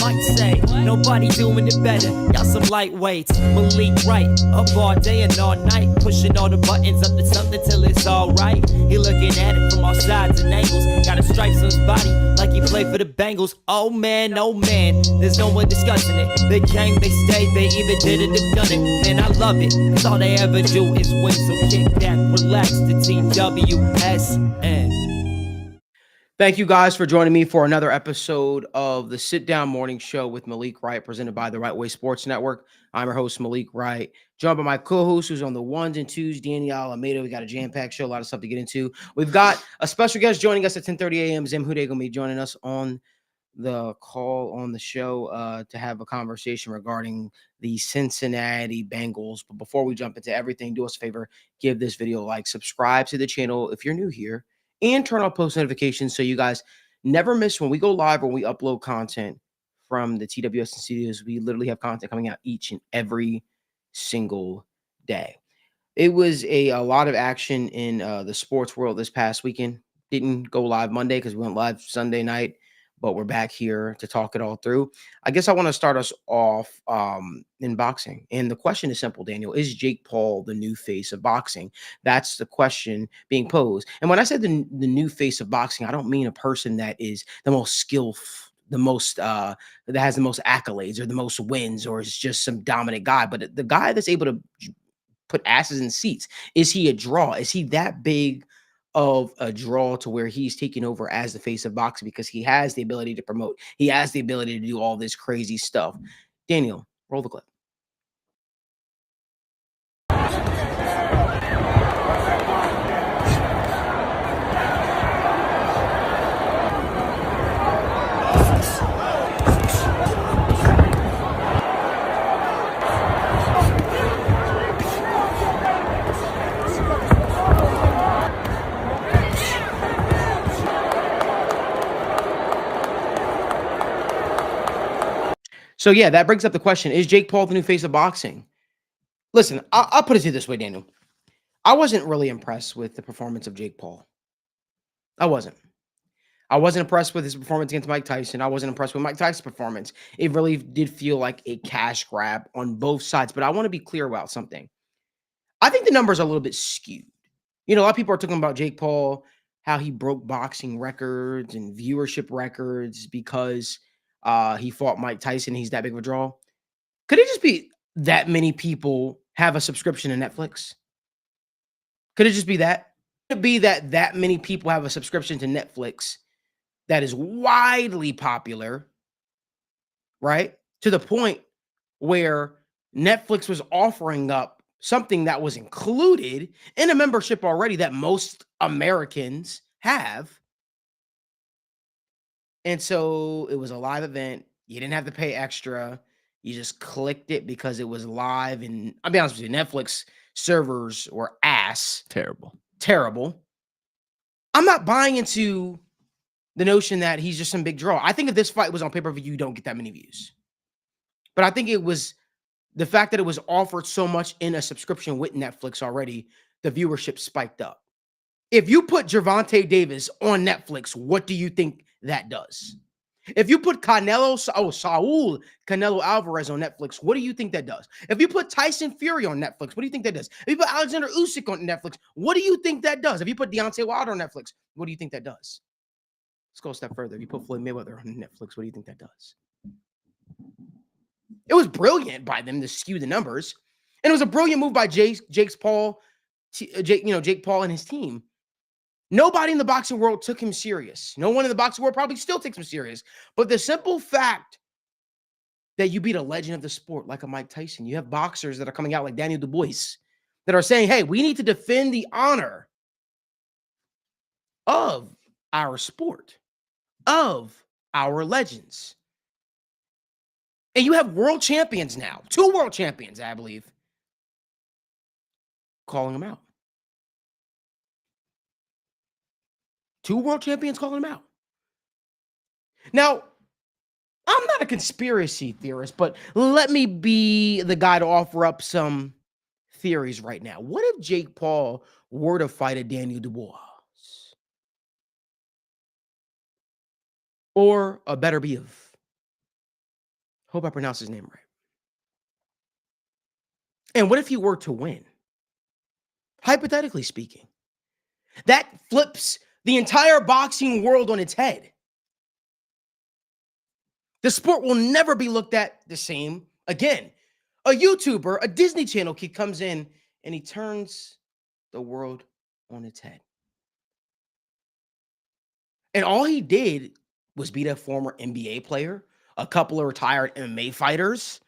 might say. Nobody doing it better. Y'all some lightweights. Malik Wright, up all day and all night, pushing all the buttons up to something till it's alright. He looking at it from all sides and angles. Got a stripes on his body like he played for the Bengals. Oh man, there's no one discussing it. They came, they stayed, they either did it or done it. Man, I love it, cause all they ever do is win. So kick back, relax, the team WSN. Thank you guys for joining me for another episode of the Sit Down Morning Show with Malik Wright, presented by the Right Way Sports Network. I'm your host, Malik Wright, joined by my co-host who's on the ones and twos, Daniel Almeida. We got a jam-packed show, a lot of stuff to get into. We've got a special guest joining us at 10:30 a.m. Zim Hude going to be joining us on the call on the show to have a conversation regarding the Cincinnati Bengals. But before we jump into everything, do us a favor, give this video a like, subscribe to the channel if you're new here, and turn on post notifications so you guys never miss when we go live or we upload content from the TWS studios. We literally have content coming out each and every single day. It was a lot of action in the sports world this past weekend. Didn't go live Monday because we went live Sunday night, but we're back here to talk it all through. I guess I want to start us off in boxing. And the question is simple, Daniel. Is Jake Paul the new face of boxing? That's the question being posed. And when I said the new face of boxing, I don't mean a person that is the most skillful, the most that has the most accolades or the most wins, or is just some dominant guy, but the guy that's able to put asses in seats. Is he a draw? Is he that big of a draw to where he's taking over as the face of boxing because he has the ability to promote? He has the ability to do all this crazy stuff. Daniel, roll the clip. So, yeah, that brings up the question, is Jake Paul the new face of boxing? Listen, I'll put it to you this way, Daniel. I wasn't really impressed with the performance of Jake Paul. I wasn't impressed with his performance against Mike Tyson. I wasn't impressed with Mike Tyson's performance. It really did feel like a cash grab on both sides. But I want to be clear about something. I think the numbers are a little bit skewed. You know, a lot of people are talking about Jake Paul, how he broke boxing records and viewership records because he fought Mike Tyson. He's that big of a draw. Could it just be that many people have a subscription to Netflix? Could it just be that? Could it be that many people have a subscription to Netflix that is widely popular, right? To the point where Netflix was offering up something that was included in a membership already that most Americans have. And so it was a live event. You didn't have to pay extra. You just clicked it because it was live. And I'll be honest with you, Netflix servers were ass. Terrible. I'm not buying into the notion that he's just some big draw. I think if this fight was on pay-per-view, you don't get that many views. But I think it was the fact that it was offered so much in a subscription with Netflix already, the viewership spiked up. If you put Gervonta Davis on Netflix, what do you think that does? If you put Saul Canelo Alvarez on Netflix, what do you think that does? If you put Tyson Fury on Netflix, what do you think that does? If you put Alexander Usyk on Netflix, what do you think that does? If you put Deontay Wilder on Netflix, what do you think that does? Let's go a step further. If you put Floyd Mayweather on Netflix, what do you think that does? It was brilliant by them to skew the numbers, and it was a brilliant move by Jake Paul and his team. Nobody in the boxing world took him serious. No one in the boxing world probably still takes him serious. But the simple fact that you beat a legend of the sport like a Mike Tyson, you have boxers that are coming out like Daniel Dubois that are saying, hey, we need to defend the honor of our sport, of our legends. And you have world champions now, 2 world champions, I believe, calling him out. 2 world champions calling him out. Now, I'm not a conspiracy theorist, but let me be the guy to offer up some theories right now. What if Jake Paul were to fight a Daniel Dubois? Or a Better Biev? Hope I pronounced his name right. And what if he were to win? Hypothetically speaking, that flips the entire boxing world on its head. The sport will never be looked at the same again. A YouTuber, a Disney Channel kid comes in and he turns the world on its head. And all he did was beat a former NBA player, a couple of retired MMA fighters,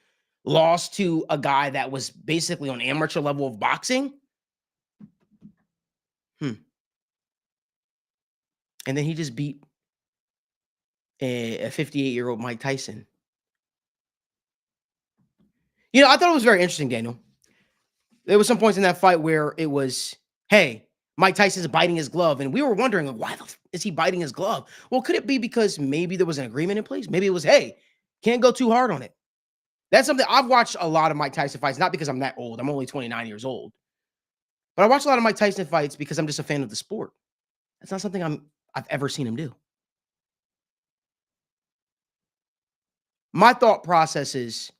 lost to a guy that was basically on amateur level of boxing. And then he just beat a 58-year-old Mike Tyson. You know, I thought it was very interesting, Daniel. There was some points in that fight where it was, hey, Mike Tyson's biting his glove. And we were wondering, why is he biting his glove? Well, could it be because maybe there was an agreement in place? Maybe it was, hey, can't go too hard on it. That's something I've watched a lot of Mike Tyson fights, not because I'm that old. I'm only 29 years old. But I watch a lot of Mike Tyson fights because I'm just a fan of the sport. That's not something I've ever seen him do. My thought process is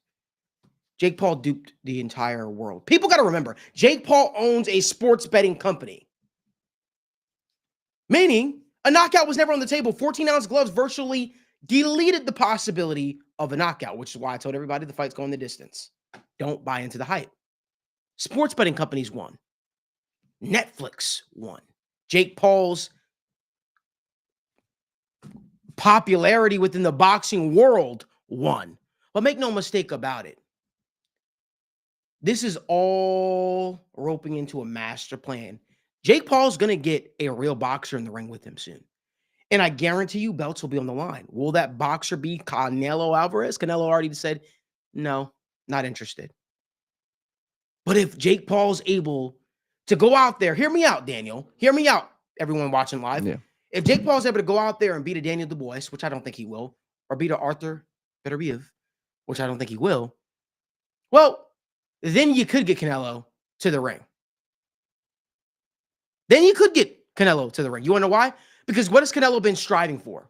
Jake Paul duped the entire world. People got to remember, Jake Paul owns a sports betting company. Meaning, a knockout was never on the table. 14-ounce gloves virtually deleted the possibility of a knockout, which is why I told everybody the fight's going the distance. Don't buy into the hype. Sports betting companies won. Netflix won. Jake Paul's popularity within the boxing world won. But make no mistake about it. This is all roping into a master plan. Jake Paul's going to get a real boxer in the ring with him soon. And I guarantee you belts will be on the line. Will that boxer be Canelo Alvarez? Canelo already said, no, not interested. But if Jake Paul's able to go out there, hear me out, Daniel. Hear me out, everyone watching live. Yeah. If Jake Paul's able to go out there and beat a Daniel Dubois, which I don't think he will, or beat a Arthur Beterbiev, which I don't think he will, well, then you could get Canelo to the ring. Then you could get Canelo to the ring. You want to know why? Because what has Canelo been striving for?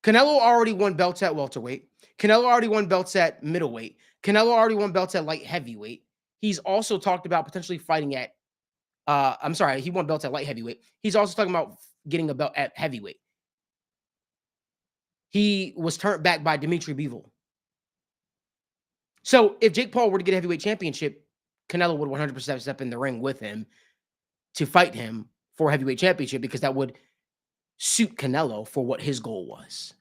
Canelo already won belts at welterweight. Canelo already won belts at middleweight. Canelo already won belts at light heavyweight. He's also talked about potentially fighting at, he won belts at light heavyweight. He's also talking about getting a belt at heavyweight. He was turned back by Dimitri Bivol. So if Jake Paul were to get a heavyweight championship, Canelo would 100% step in the ring with him to fight him for a heavyweight championship because that would suit Canelo for what his goal was.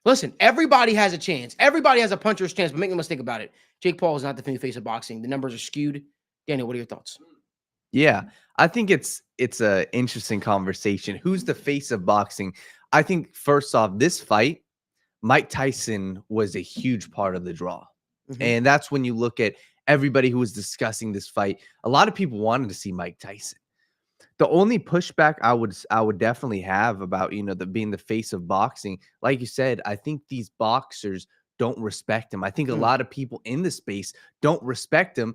Listen, everybody has a chance. Everybody has a puncher's chance, but make no mistake about it. Jake Paul is not the face of boxing. The numbers are skewed. Daniel, what are your thoughts? Yeah, I think it's an interesting conversation. Who's the face of boxing? I think, first off, this fight, Mike Tyson was a huge part of the draw. Mm-hmm. And that's when you look at everybody who was discussing this fight. A lot of people wanted to see Mike Tyson. The only pushback I would definitely have about, being the face of boxing, like you said, I think these boxers don't respect him. I think a lot of people in the space don't respect him,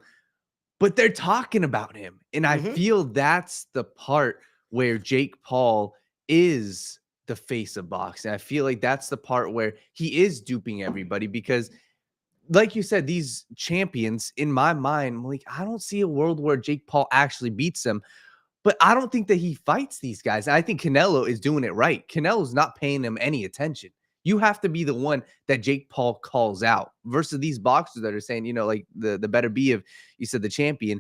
but they're talking about him. And I feel that's the part where Jake Paul is the face of boxing. I feel like that's the part where he is duping everybody because, like you said, these champions, in my mind, Malik, I don't see a world where Jake Paul actually beats them. But I don't think that he fights these guys. I think Canelo is doing it right. Canelo's not paying him any attention. You have to be the one that Jake Paul calls out versus these boxers that are saying, like the better be of, you said, the champion.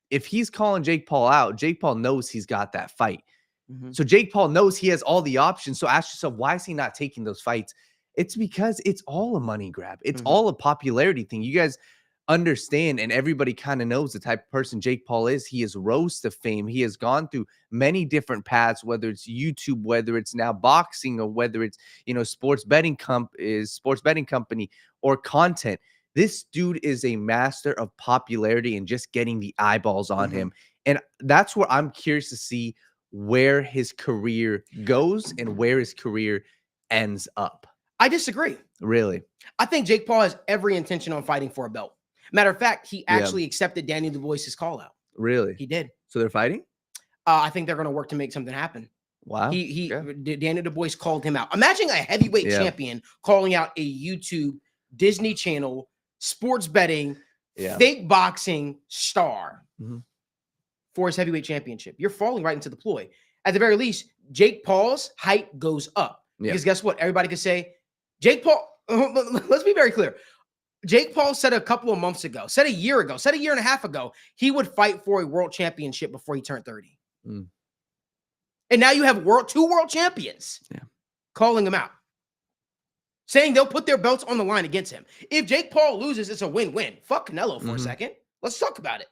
If he's calling Jake Paul out, Jake Paul knows he's got that fight. Mm-hmm. So Jake Paul knows he has all the options. So ask yourself, why is he not taking those fights? It's because it's all a money grab. It's all a popularity thing. You guys understand, and everybody kind of knows the type of person Jake Paul is. He has rose to fame. He has gone through many different paths, whether it's YouTube, whether it's now boxing, or whether it's sports betting company or content. This dude is a master of popularity and just getting the eyeballs on him. And that's where I'm curious to see where his career goes and where his career ends up. I disagree. Really? I think Jake Paul has every intention on fighting for a belt. Matter of fact, he actually accepted Daniel Dubois' call out. Really? He did. So they're fighting? I think they're going to work to make something happen. Wow. Daniel Dubois called him out. Imagine a heavyweight champion calling out a YouTube Disney Channel sports betting fake boxing star for his heavyweight championship. You're falling right into the ploy. At the very least, Jake Paul's height goes up. Because guess what? Everybody could say, Jake Paul, let's be very clear. Jake Paul said a couple of months ago, said a year and a half ago, he would fight for a world championship before he turned 30. And now you have two world champions calling him out, saying they'll put their belts on the line against him. If Jake Paul loses, it's a win-win. Fuck Canelo for a second. Let's talk about it.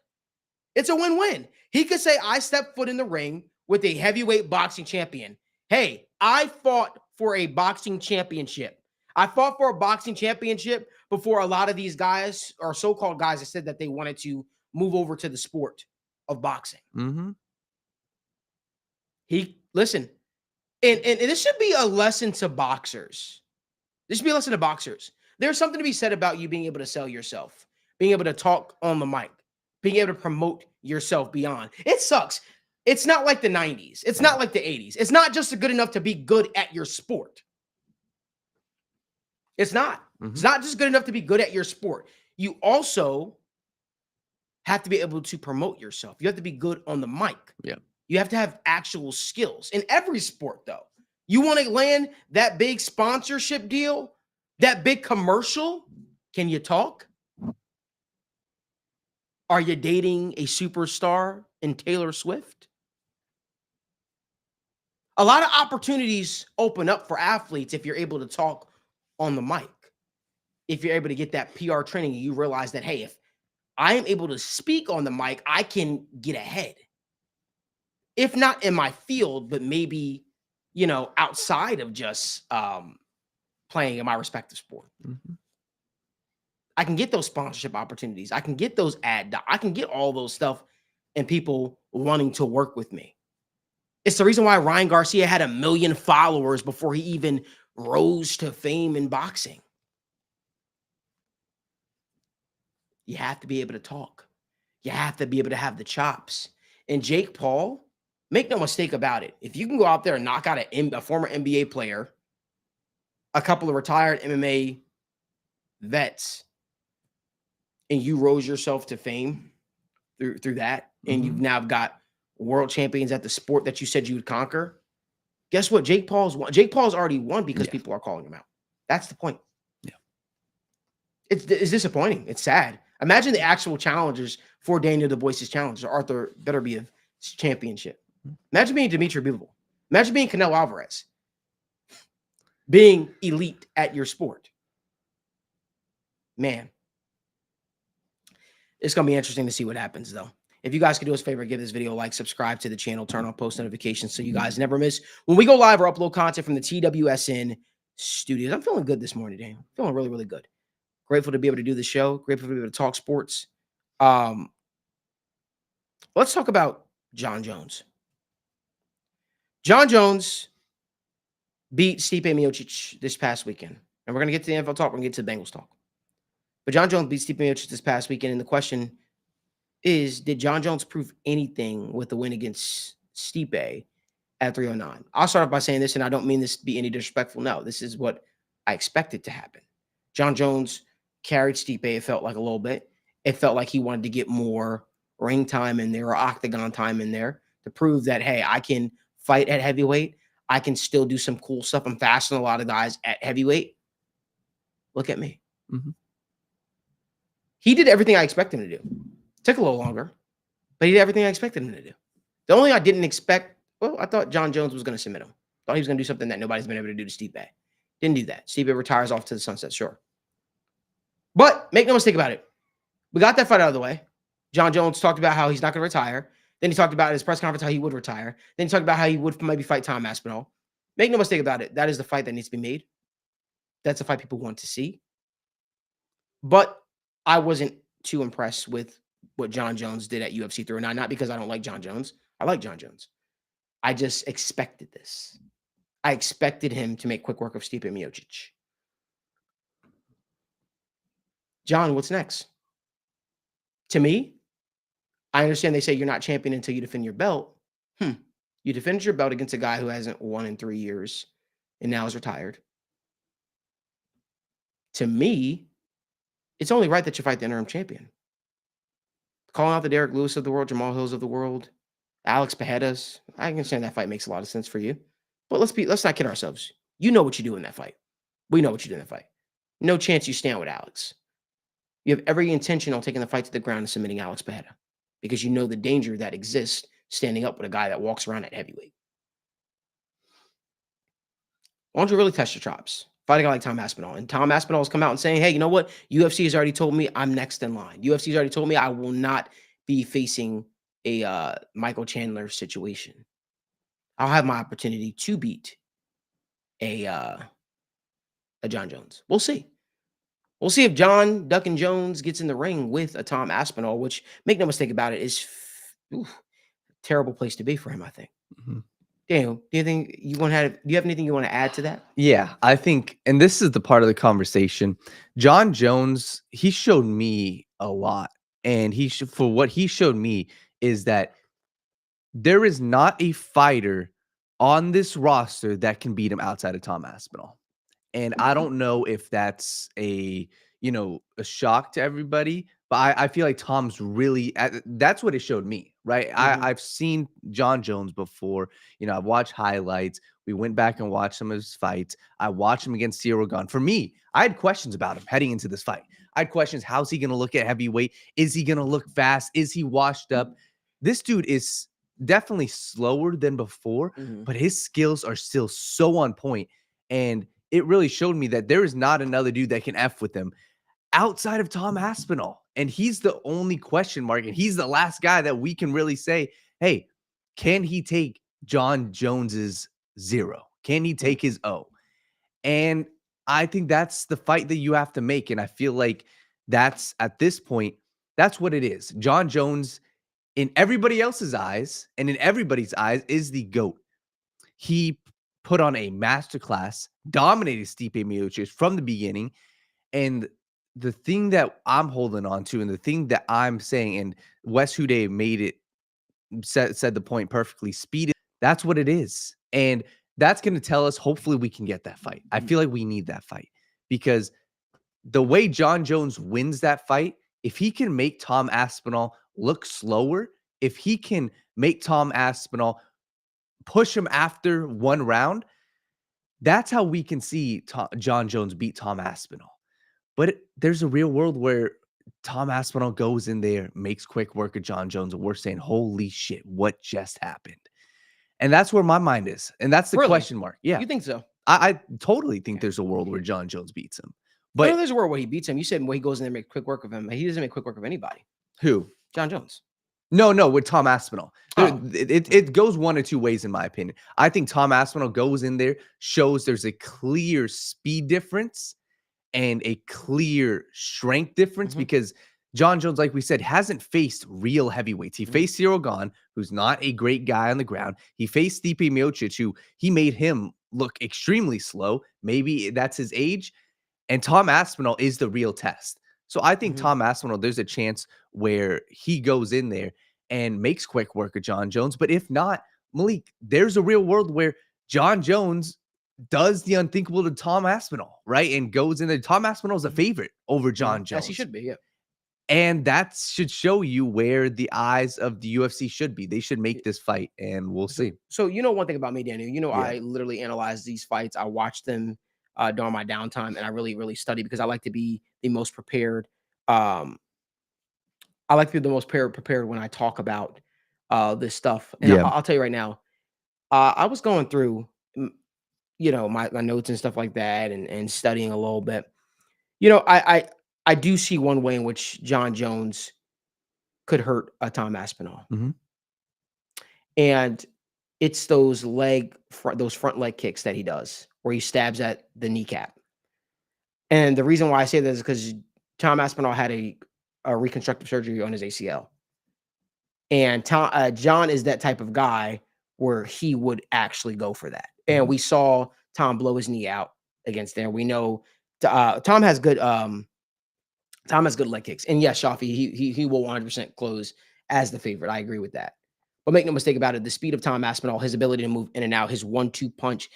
It's a win-win. He could say, I stepped foot in the ring with a heavyweight boxing champion. Hey, I fought for a boxing championship. I fought for a boxing championship before a lot of these guys, or so-called guys, that said that they wanted to move over to the sport of boxing. Listen, and this should be a lesson to boxers. This should be a lesson to boxers. There's something to be said about you being able to sell yourself, being able to talk on the mic, being able to promote yourself beyond. It sucks. It's not like the 90s. It's not like the 80s. It's not just good enough to be good at your sport. It's not. It's not just good enough to be good at your sport. You also have to be able to promote yourself. You have to be good on the mic. You have to have actual skills in every sport, though. You want to land that big sponsorship deal, that big commercial? Can you talk? Are you dating a superstar in Taylor Swift? A lot of opportunities open up for athletes if you're able to talk on the mic. If you're able to get that PR training, you realize that, hey, if I am able to speak on the mic, I can get ahead. If not in my field, but maybe, outside of just playing in my respective sport. I can get those sponsorship opportunities. I can get those I can get all those stuff and people wanting to work with me. It's the reason why Ryan Garcia had 1 million followers before he even rose to fame in boxing. You have to be able to talk. You have to be able to have the chops. And Jake Paul, make no mistake about it. If you can go out there and knock out a former NBA player, a couple of retired MMA vets, and you rose yourself to fame through that, and you've now got world champions at the sport that you said you would conquer, guess what? Jake Paul's won. Jake Paul's already won because people are calling him out. That's the point. It's disappointing. It's sad. Imagine the actual challengers for Daniel Du Bois' challenge, or Arthur Beterbiev championship. Imagine being Dimitri Bivol. Imagine being Canelo Alvarez. Being elite at your sport. Man. It's going to be interesting to see what happens, though. If you guys could do us a favor, give this video a like, subscribe to the channel, turn on post notifications so you guys never miss when we go live or upload content from the TWSN studios. I'm feeling good this morning, Dan. Feeling really, really good. Grateful to be able to do the show. Grateful to be able to talk sports. Let's talk about John Jones. John Jones beat Stipe Miocic this past weekend. And we're going to get to the NFL talk. We're going to get to the Bengals talk. But John Jones beat Stipe Miocic this past weekend. And the question is, did John Jones prove anything with the win against Stipe at 309? I'll start off by saying this, and I don't mean this to be any disrespectful. No, this is what I expected to happen. John Jones carried Stipe, it felt like, a little bit. It felt like he wanted to get more ring time in there or octagon time in there to prove that, hey, I can fight at heavyweight. I can still do some cool stuff. I'm faster than a lot of guys at heavyweight. Look at me. He did everything I expected him to do. Took a little longer, but he did everything I expected him to do. The only thing I didn't expect, I thought John Jones was going to submit him. Thought he was going to do something that nobody's been able to do to Stipe. Didn't do that. Stipe retires off to the sunset, sure. But make no mistake about it. We got that fight out of the way. John Jones talked about how he's not going to retire. Then he talked about at his press conference how he would retire. Then he talked about how he would maybe fight Tom Aspinall. Make no mistake about it. That is the fight that needs to be made. That's the fight people want to see. But I wasn't too impressed with what John Jones did at UFC 309. Not because I don't like John Jones. I like John Jones. I just expected this. I expected him to make quick work of Stipe Miocic. John, what's next? To me, I understand they say you're not champion until you defend your belt. You defended your belt against a guy who hasn't won in 3 years and now is retired. to me, it's only right that you fight the interim champion. Calling out the Derek Lewis of the world, Jamal Hills of the world, Alex Pereira's. I understand that fight makes a lot of sense for you. But let's not kid ourselves. You know what you do in that fight. We know what you do in that fight. No chance you stand with Alex. You have every intention on taking the fight to the ground and submitting Alex Pereira because you know the danger that exists standing up with a guy that walks around at heavyweight. Why don't you really test your chops? Fight a guy like Tom Aspinall. And Tom Aspinall has come out and saying, hey, you know what? UFC has already told me I'm next in line. UFC has already told me I will not be facing a Michael Chandler situation. I'll have my opportunity to beat a John Jones. We'll see. We'll see if John Duckin Jones gets in the ring with a Tom Aspinall, which, make no mistake about it, is a terrible place to be for him, I think. Mhm. Daniel, do you have anything you want to add to that? Yeah, I think, and this is the part of the conversation. John Jones, he showed me a lot, and for what he showed me is that there is not a fighter on this roster that can beat him outside of Tom Aspinall. And I don't know if that's a shock to everybody, but I feel like Tom's really that's what it showed me, right? I've seen John Jones before. I've watched highlights. We went back and watched some of his fights. I watched him against Cyril Gane. For me, I had questions about him heading into this fight. I had questions. How's he going to look at heavyweight? Is he going to look fast? Is he washed up? This dude is definitely slower than before, but his skills are still so on point. And it really showed me that there is not another dude that can F with him outside of Tom Aspinall. And he's the only question mark. And he's the last guy that we can really say, hey, can he take John Jones's 0? Can he take his O? And I think that's the fight that you have to make. And I feel like that's, at this point, that's what it is. John Jones, in everybody else's eyes and in everybody's eyes, is the GOAT. He put on a masterclass, dominated Stipe Miocic from the beginning. And the thing that I'm holding on to, and the thing that I'm saying, and Wes Hude said the point perfectly, speed, that's what it is. And that's going to tell us, hopefully we can get that fight. I feel like we need that fight because the way John Jones wins that fight, if he can make Tom Aspinall look slower, if he can make Tom Aspinall push him after one round, that's how we can see John Jones beat Tom Aspinall. But there's a real world where Tom Aspinall goes in there, makes quick work of John Jones, and we're saying, holy shit, what just happened? And that's where my mind is. And that's the question mark. Yeah. You think so? I totally think there's a world where John Jones beats him. But there's a world where he beats him. You said when he goes in there and makes quick work of him. He doesn't make quick work of anybody. Who? John Jones. No, with Tom Aspinall. It goes one or two ways, in my opinion. I think Tom Aspinall goes in there, shows there's a clear speed difference and a clear strength difference because John Jones, like we said, hasn't faced real heavyweights. He faced Cyril Gane, who's not a great guy on the ground. He faced Stipe Miocic, who he made him look extremely slow. Maybe that's his age. And Tom Aspinall is the real test. So I think Tom Aspinall, there's a chance where he goes in there and makes quick work of John Jones. But if not, Malik, there's a real world where John Jones does the unthinkable to Tom Aspinall, right? And goes in there. Tom Aspinall is a favorite over John Jones. Yes, he should be, yeah. And that should show you where the eyes of the UFC should be. They should make this fight, and we'll see. So one thing about me, Daniel, I literally analyze these fights. I watch them during my downtime, and I really, really study because I like to be the most prepared. I like to be the most prepared when I talk about this stuff. And I'll tell you right now, I was going through, my notes and stuff like that and studying a little bit. I do see one way in which John Jones could hurt Tom Aspinall. And it's those front leg kicks that he does where he stabs at the kneecap. And the reason why I say that is because Tom Aspinall had a reconstructive surgery on his ACL. And John is that type of guy where he would actually go for that. And we saw Tom blow his knee out against there. We know Tom has good leg kicks. And yes, Shafi, he will 100% close as the favorite. I agree with that. But make no mistake about it, the speed of Tom Aspinall, his ability to move in and out, his 1-2 punch,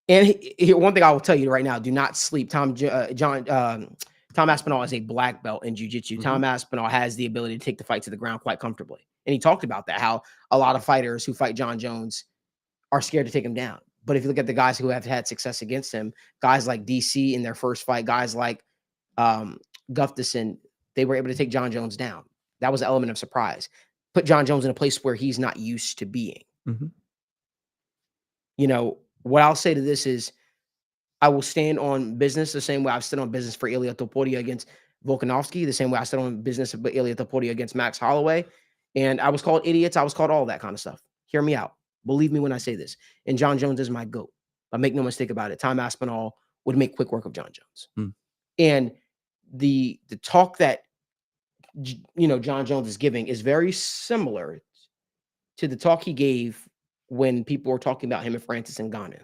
And one thing I will tell you right now: do not sleep. Tom Aspinall is a black belt in jiu-jitsu. Tom Aspinall has the ability to take the fight to the ground quite comfortably, and he talked about that. How a lot of fighters who fight John Jones are scared to take him down. But if you look at the guys who have had success against him, guys like DC in their first fight, guys like Gustafsson, they were able to take John Jones down. That was an element of surprise. Put John Jones in a place where he's not used to being. You know, what I'll say to this is I will stand on business the same way I've stood on business for Ilya Topuria against Volkanovski, the same way I stood on business for Ilya Topuria against Max Holloway. And I was called idiots. I was called all that kind of stuff. Hear me out. Believe me when I say this. And John Jones is my GOAT. But make no mistake about it. Tom Aspinall would make quick work of John Jones. And the talk that John Jones is giving is very similar to the talk he gave when people were talking about him and Francis Ngannou.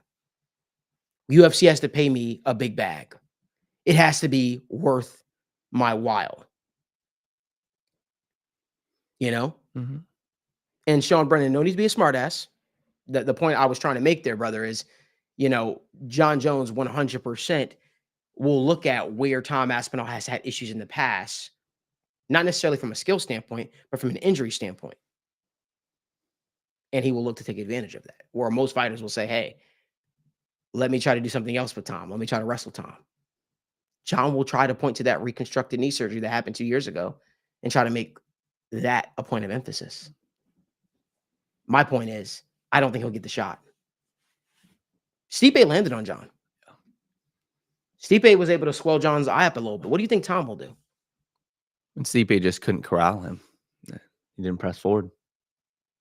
UFC has to pay me a big bag. It has to be worth my while. You know? And Sean Brennan, no need to be a smartass. The point I was trying to make there, brother, is, John Jones 100% will look at where Tom Aspinall has had issues in the past, not necessarily from a skill standpoint, but from an injury standpoint. And he will look to take advantage of that. Where most fighters will say, hey, let me try to do something else with Tom. Let me try to wrestle Tom. John will try to point to that reconstructed knee surgery that happened 2 years ago and try to make that a point of emphasis. My point is, I don't think he'll get the shot. Stipe landed on John. Stipe was able to swell John's eye up a little bit. What do you think Tom will do? And Stipe just couldn't corral him. He didn't press forward.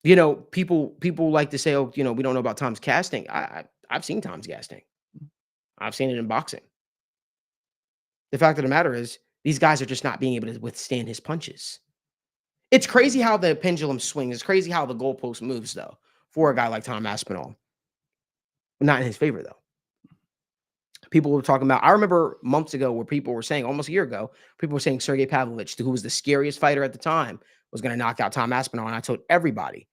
People like to say, oh, we don't know about Tom's casting. I've seen Tom's casting. I've seen it in boxing. The fact of the matter is, these guys are just not being able to withstand his punches. It's crazy how the pendulum swings. It's crazy how the goalpost moves, though, for a guy like Tom Aspinall. Not in his favor, though. People were talking about, I remember months ago where people were saying, almost a year ago, people were saying Sergey Pavlovich, who was the scariest fighter at the time, was going to knock out Tom Aspinall. And I told everybody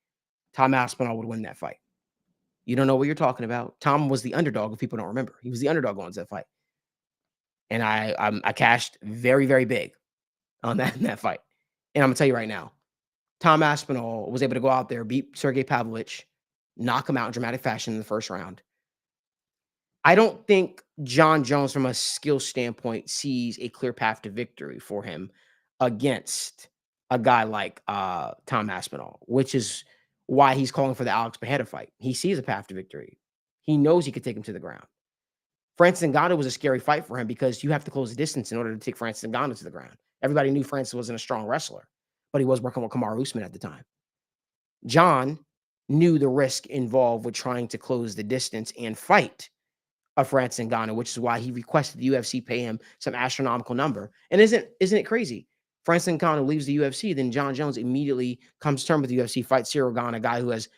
Tom Aspinall would win that fight. You don't know what you're talking about. Tom was the underdog, if people don't remember. He was the underdog going to that fight. And I cashed very, very big on that fight. And I'm going to tell you right now, Tom Aspinall was able to go out there, beat Sergey Pavlovich, knock him out in dramatic fashion in the first round. I don't think John Jones, from a skill standpoint, sees a clear path to victory for him against a guy like Tom Aspinall, which is why he's calling for the Alex Pereira fight. He sees a path to victory. He knows he could take him to the ground. Francis Ngannou was a scary fight for him because you have to close the distance in order to take Francis Ngannou to the ground. Everybody knew Francis wasn't a strong wrestler, but he was working with Kamaru Usman at the time. John knew the risk involved with trying to close the distance and fight a Francis Ngannou, which is why he requested the UFC pay him some astronomical number. And isn't it crazy? Francis Ngannou leaves the UFC, then John Jones immediately comes to terms with the UFC, fights Cyril Gane, a guy who has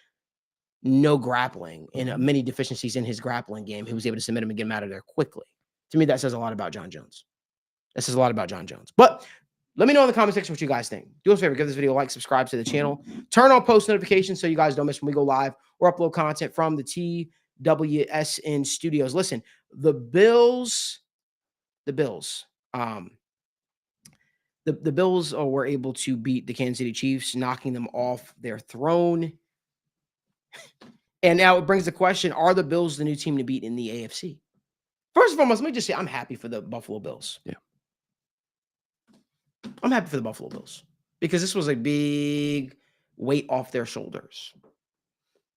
no grappling and many deficiencies in his grappling game. He was able to submit him and get him out of there quickly. To me, that says a lot about John Jones. That says a lot about John Jones. But let me know in the comment section what you guys think. Do us a favor, give this video a like, subscribe to the channel, turn on post notifications so you guys don't miss when we go live or upload content from the TWSN studios. Listen, the Bills were able to beat the Kansas City Chiefs, knocking them off their throne. And now it brings the question, are the Bills the new team to beat in the AFC? First and foremost, let me just say I'm happy for the Buffalo Bills. Yeah. I'm happy for the Buffalo Bills because this was a big weight off their shoulders.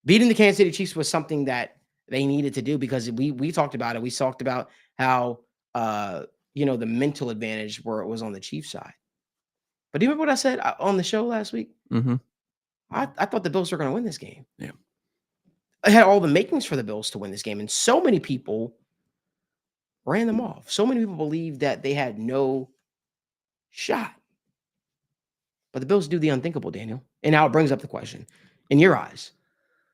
Beating the Kansas City Chiefs was something that they needed to do because we talked about it. We talked about how the mental advantage where it was on the Chiefs side. But do you remember what I said on the show last week? Mm-hmm. I thought the Bills were going to win this game. Yeah. I had all the makings for the Bills to win this game, and so many people ran them off. So many people believed that they had no shot. But the Bills do the unthinkable, Daniel. And now it brings up the question, in your eyes,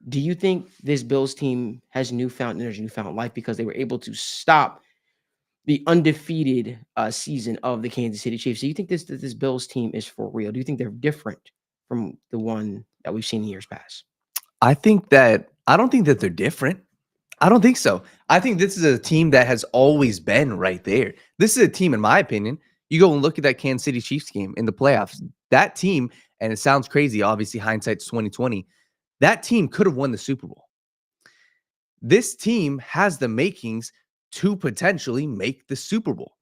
do you think this Bills team has newfound energy, newfound life because they were able to stop the undefeated season of the Kansas City Chiefs? Do you think this Bills team is for real? Do you think they're different from the one that we've seen in years past? I don't think that they're different. I don't think so. I think this is a team that has always been right there. This is a team, in my opinion. You go and look at that Kansas City Chiefs game in the playoffs. That team, and it sounds crazy, obviously hindsight's 2020. That team could have won the Super Bowl. This team has the makings to potentially make the Super Bowl.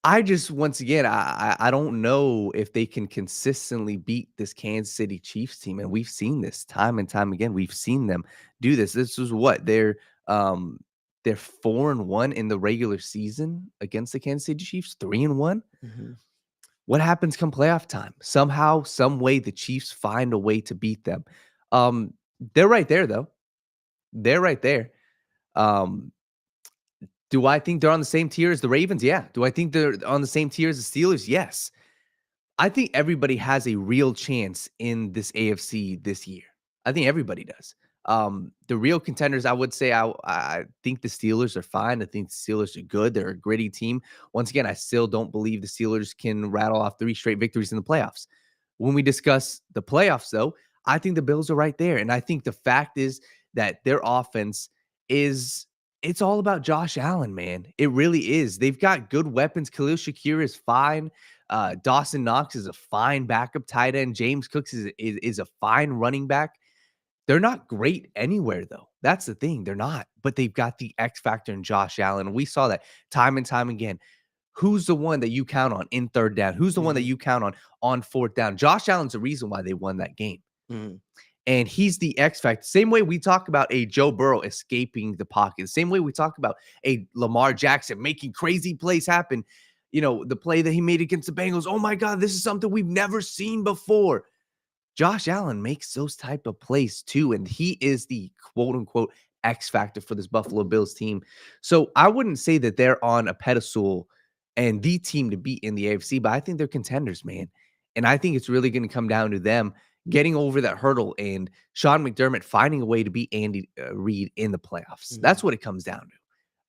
I just, once again, I don't know if they can consistently beat this Kansas City Chiefs team, and we've seen this time and time again. We've seen them do this. This was what they're 4-1 in the regular season against the Kansas City Chiefs, 3-1. Mm-hmm. What happens come playoff time? Somehow, some way, the Chiefs find a way to beat them. They're right there, though. They're right there. Do I think they're on the same tier as the Ravens? Yeah. Do I think they're on the same tier as the Steelers? Yes. I think everybody has a real chance in this AFC this year. I think everybody does. The real contenders, I would say, I think the Steelers are fine. I think the Steelers are good. They're a gritty team. Once again, I still don't believe the Steelers can rattle off 3 straight victories in the playoffs. When we discuss the playoffs, though, I think the Bills are right there. And I think the fact is that their offense it's all about Josh Allen, man. It really is. They've got good weapons. Khalil Shakir is fine. Dawson Knox is a fine backup tight end. James Cooks is a fine running back. They're not great anywhere, though. That's the thing. They're not. But they've got the X factor in Josh Allen. We saw that time and time again. Who's the one that you count on in third down? Who's the one that you count on fourth down? Josh Allen's the reason why they won that game. Mm-hmm. And he's the X factor. Same way we talk about a Joe Burrow escaping the pocket. Same way we talk about a Lamar Jackson making crazy plays happen. You know, the play that he made against the Bengals. Oh my God, this is something we've never seen before. Josh Allen makes those type of plays too. And he is the quote unquote X factor for this Buffalo Bills team. So I wouldn't say that they're on a pedestal and the team to beat in the AFC, but I think they're contenders, man. And I think it's really going to come down to them getting over that hurdle and Sean McDermott finding a way to beat Andy Reid in the playoffs. Mm-hmm. That's what it comes down to,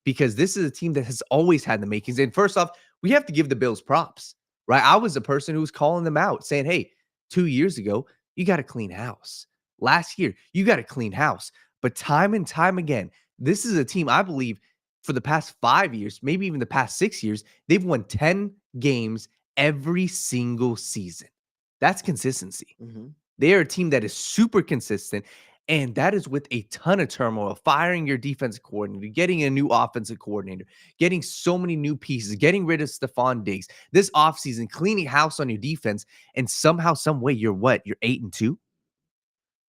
because this is a team that has always had the makings. And first off, we have to give the Bills props, right? I was the person who was calling them out saying, hey, 2 years ago, you got to clean house. Last year, you got to clean house. But time and time again, this is a team, I believe, for the past 5 years, maybe even the past 6 years, they've won 10 games every single season. That's consistency. Mm-hmm. They are a team that is super consistent, and that is with a ton of turmoil, firing your defensive coordinator, getting a new offensive coordinator, getting so many new pieces, getting rid of Stephon Diggs, this offseason, cleaning house on your defense, and somehow, some way, you're what? You're 8-2?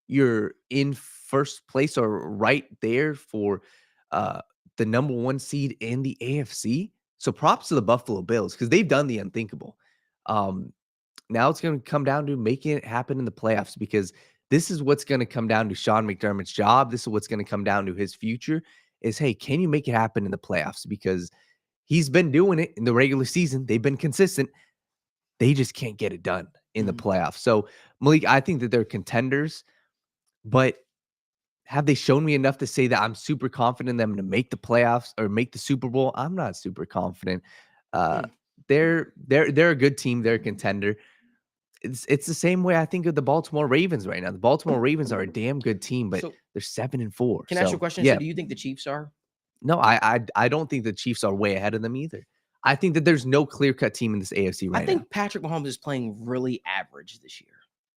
You're in first place or right there for the number 1 seed in the AFC. So props to the Buffalo Bills, because they've done the unthinkable. Now it's going to come down to making it happen in the playoffs, because this is what's going to come down to Sean McDermott's job. This is what's going to come down to his future is, hey, can you make it happen in the playoffs? Because he's been doing it in the regular season. They've been consistent. They just can't get it done in the playoffs. So, Malik, I think that they're contenders, but have they shown me enough to say that I'm super confident in them to make the playoffs or make the Super Bowl? I'm not super confident. They're a good team. They're a contender. It's the same way I think of the Baltimore Ravens right now. The Baltimore Ravens are a damn good team, but they're 7-4. Can I ask you a question? Yeah. So do you think the Chiefs are? No, I don't think the Chiefs are way ahead of them either. I think that there's no clear-cut team in this AFC right now. I think Patrick Mahomes is playing really average this year.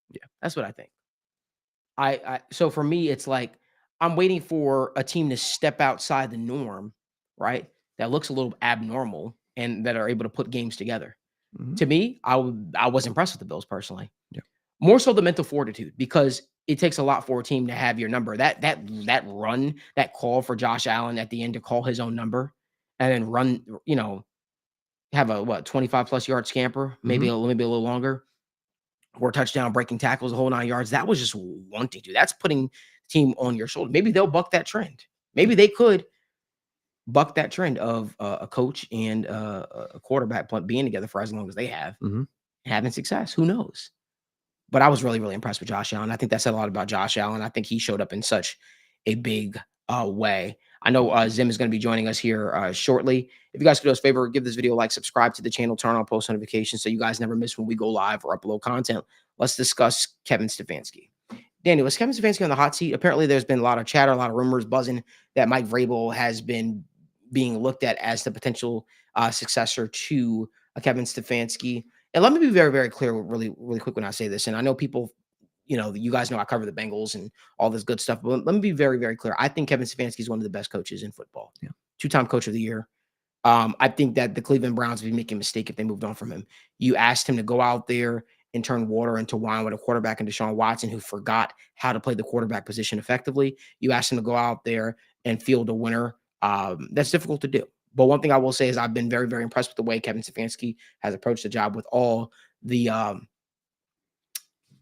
Yeah. That's what I think. So for me, it's like I'm waiting for a team to step outside the norm, right? That looks a little abnormal and that are able to put games together. Mhm. To me, I was impressed with the Bills personally. Yeah. More so the mental fortitude, because it takes a lot for a team to have your number. That run, that call for Josh Allen at the end to call his own number and then run, have a 25+ yard scamper, maybe a little longer, or touchdown, breaking tackles, the whole 9 yards. That was just wanting to. That's putting the team on your shoulder. Maybe they'll buck that trend. Maybe they could buck that trend of a coach and a quarterback being together for as long as they have, having success. Who knows? But I was really, really impressed with Josh Allen. I think that said a lot about Josh Allen. I think he showed up in such a big way. I know Zim is going to be joining us here shortly. If you guys could do us a favor, give this video a like, subscribe to the channel, turn on post notifications so you guys never miss when we go live or upload content. Let's discuss Kevin Stefanski. Daniel, is Kevin Stefanski on the hot seat? Apparently, there's been a lot of chatter, a lot of rumors buzzing that Mike Vrabel has been being looked at as the potential successor to Kevin Stefanski. And let me be very, very clear, really, really quick when I say this. And I know people, you guys know I cover the Bengals and all this good stuff. But let me be very, very clear. I think Kevin Stefanski is one of the best coaches in football. Yeah. Two-time coach of the year. I think that the Cleveland Browns would be making a mistake if they moved on from him. You asked him to go out there and turn water into wine with a quarterback in Deshaun Watson who forgot how to play the quarterback position effectively. You asked him to go out there and field a winner. That's difficult to do. But one thing I will say is I've been very, very impressed with the way Kevin Stefanski has approached the job with all the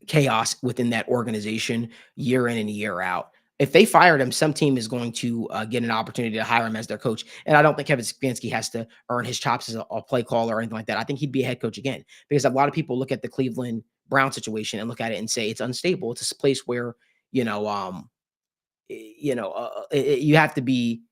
chaos within that organization year in and year out. If they fired him, some team is going to get an opportunity to hire him as their coach. And I don't think Kevin Stefanski has to earn his chops as a play caller or anything like that. I think he'd be a head coach again, because a lot of people look at the Cleveland Brown situation and look at it and say it's unstable. It's a place where, you have to be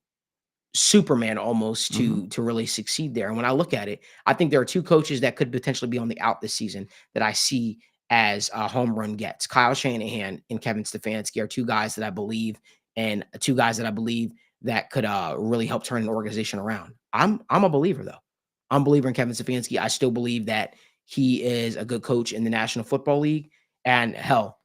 Superman almost to really succeed there. And when I look at it, I think there are two coaches that could potentially be on the out this season that I see as home run gets. Kyle Shanahan and Kevin Stefanski are two guys that I believe, and two guys that I believe that could really help turn an organization around. I'm a believer though. I'm a believer in Kevin Stefanski. I still believe that he is a good coach in the National Football League. And hell,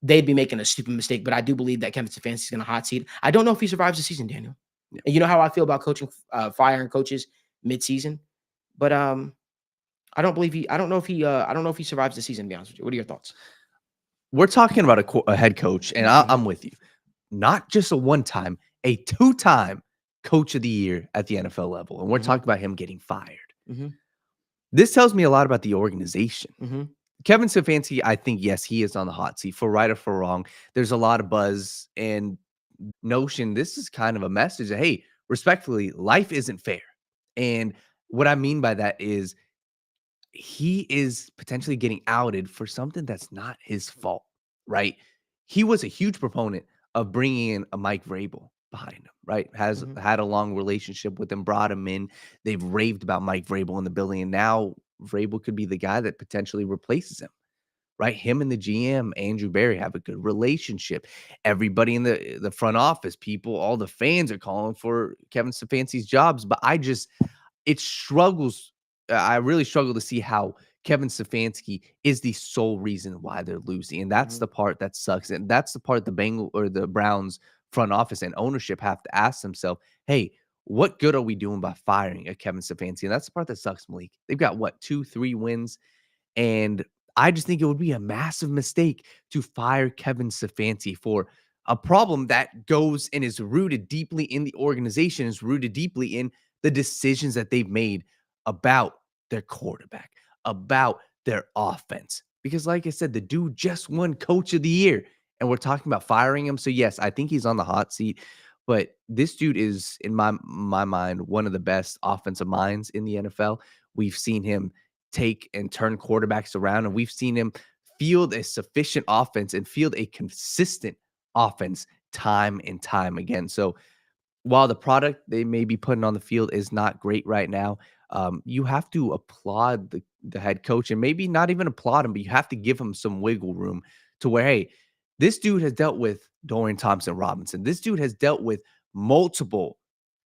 they'd be making a stupid mistake, but I do believe that Kevin Stefanski is going to hot seat. I don't know if he survives the season, Daniel. Yeah. And you know how I feel about coaching, firing coaches mid-season, but I don't know if he survives the season, to be honest with you. What are your thoughts? We're talking about a head coach, and I'm with you. Not just a one-time, a two-time coach of the year at the NFL level. And we're talking about him getting fired. This tells me a lot about the organization. Kevin Stefanski, I think, yes, he is on the hot seat, for right or for wrong. There's a lot of buzz and notion. This is kind of a message that, hey, respectfully, life isn't fair. And what I mean by that is he is potentially getting outed for something that's not his fault, right? He was a huge proponent of bringing in a Mike Vrabel behind him, right? Has had a long relationship with him, brought him in. They've raved about Mike Vrabel in the building, and now Vrabel could be the guy that potentially replaces him, right? Him and the GM, Andrew Berry, have a good relationship. Everybody in the front office, people, all the fans are calling for Kevin Stefanski's jobs, but I really struggle to see how Kevin Stefanski is the sole reason why they're losing. And that's the part that sucks. And that's the part the Browns front office and ownership have to ask themselves, hey, what good are we doing by firing a Kevin Stefanski? And that's the part that sucks, Malik. They've got 2-3 wins. And I just think it would be a massive mistake to fire Kevin Stefanski for a problem that goes and is rooted deeply in the organization, is rooted deeply in the decisions that they've made about their quarterback, about their offense. Because like I said, the dude just won coach of the year and we're talking about firing him. So yes, I think he's on the hot seat, but this dude is, in my mind, one of the best offensive minds in the NFL. We've seen him take and turn quarterbacks around, and we've seen him field a sufficient offense and field a consistent offense time and time again. So while the product they may be putting on the field is not great right now, you have to applaud the head coach, and maybe not even applaud him, but you have to give him some wiggle room to where, hey, this dude has dealt with Dorian Thompson-Robinson. This dude has dealt with multiple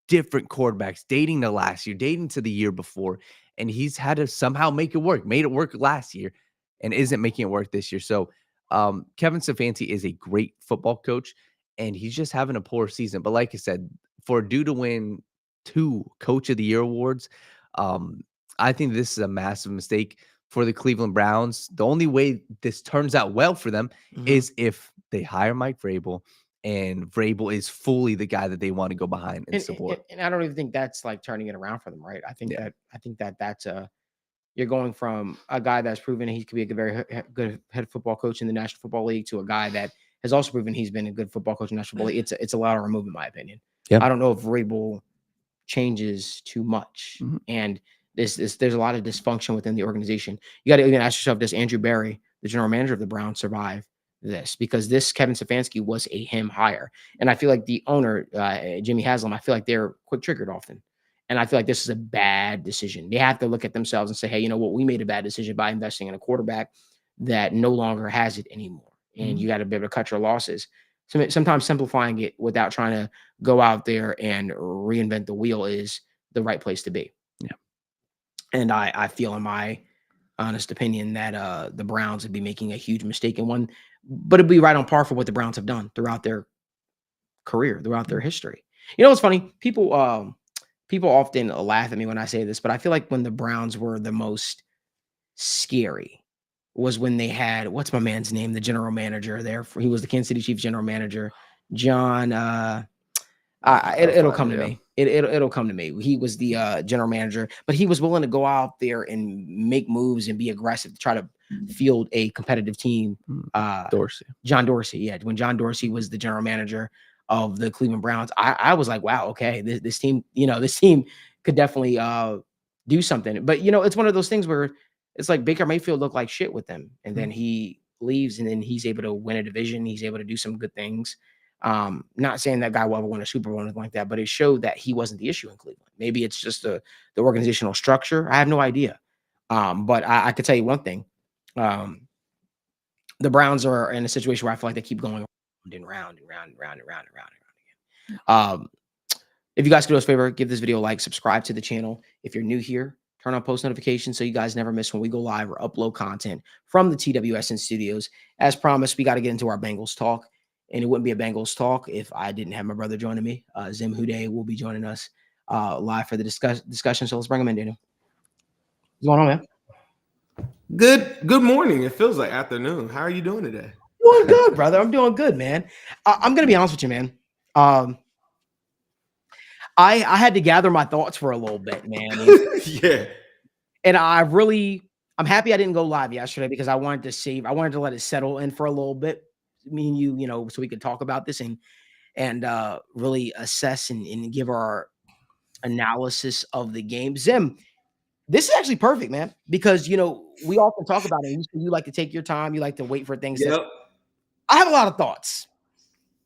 different quarterbacks, dating to last year, dating to the year before, and he's had to somehow make it work. Made it work last year and isn't making it work this year. So Kevin Stefanski is a great football coach, and he's just having a poor season. But like I said, for a dude to win 2 Coach of the Year awards, I think this is a massive mistake for the Cleveland Browns. The only way this turns out well for them is if they hire Mike Vrabel, and Vrabel is fully the guy that they want to go behind and support. And I don't even think that's like turning it around for them, right? I think that's you're going from a guy that's proven he could be a very good head football coach in the National Football League to a guy that has also proven he's been a good football coach in the National Football League. It's a lateral move, in my opinion. Yeah. I don't know if Vrabel changes too much, and there's a lot of dysfunction within the organization. You got to even ask yourself, does Andrew Berry, the general manager of the Browns, survive this? Because this Kevin Stefanski was a him hire, and I feel like the owner, Jimmy Haslam, I feel like they're quick triggered often, and I feel like this is a bad decision. They have to look at themselves and say, hey, you know what, we made a bad decision by investing in a quarterback that no longer has it anymore. and you got to be able to cut your losses. So sometimes simplifying it without trying to go out there and reinvent the wheel is the right place to be. Yeah. And I feel, in my honest opinion, that the Browns would be making a huge mistake in one, but it'd be right on par for what the Browns have done throughout their career, throughout their history. You know what's funny? People often laugh at me when I say this, but I feel like when the Browns were the most scary was when they had, what's my man's name, the general manager there. He was the Kansas City Chiefs general manager, John. It'll come to me. It'll come to me. He was the general manager, but he was willing to go out there and make moves and be aggressive to try to field a competitive team. John Dorsey. Yeah, when John Dorsey was the general manager of the Cleveland Browns, I was like, wow, okay, this team, this team could definitely do something. But it's one of those things where it's like Baker Mayfield looked like shit with them, and then he leaves, and then he's able to win a division. He's able to do some good things. Not saying that guy will ever win a Super Bowl or anything like that, but it showed that he wasn't the issue in Cleveland. Maybe it's just the organizational structure. I have no idea. But I could tell you one thing. The Browns are in a situation where I feel like they keep going round and round again. If you guys could do us a favor, give this video a like, subscribe to the channel. If you're new here, turn on post notifications so you guys never miss when we go live or upload content from the TWSN studios. As promised, we got to get into our Bengals talk. And it wouldn't be a Bengals talk if I didn't have my brother joining me. Zim Hude will be joining us live for the discussion. So let's bring him in, Daniel. What's going on, man? Good morning. It feels like afternoon. How are you doing today? Doing good, brother. I'm doing good, man. I'm going to be honest with you, man. I had to gather my thoughts for a little bit, man. Yeah. And I'm happy I didn't go live yesterday because I wanted to let it settle in for a little bit. Me and you, so we could talk about this and really assess and give our analysis of the game. Zim, this is actually perfect, man, because we often talk about it. You like to take your time, you like to wait for things. Yep. I have a lot of thoughts,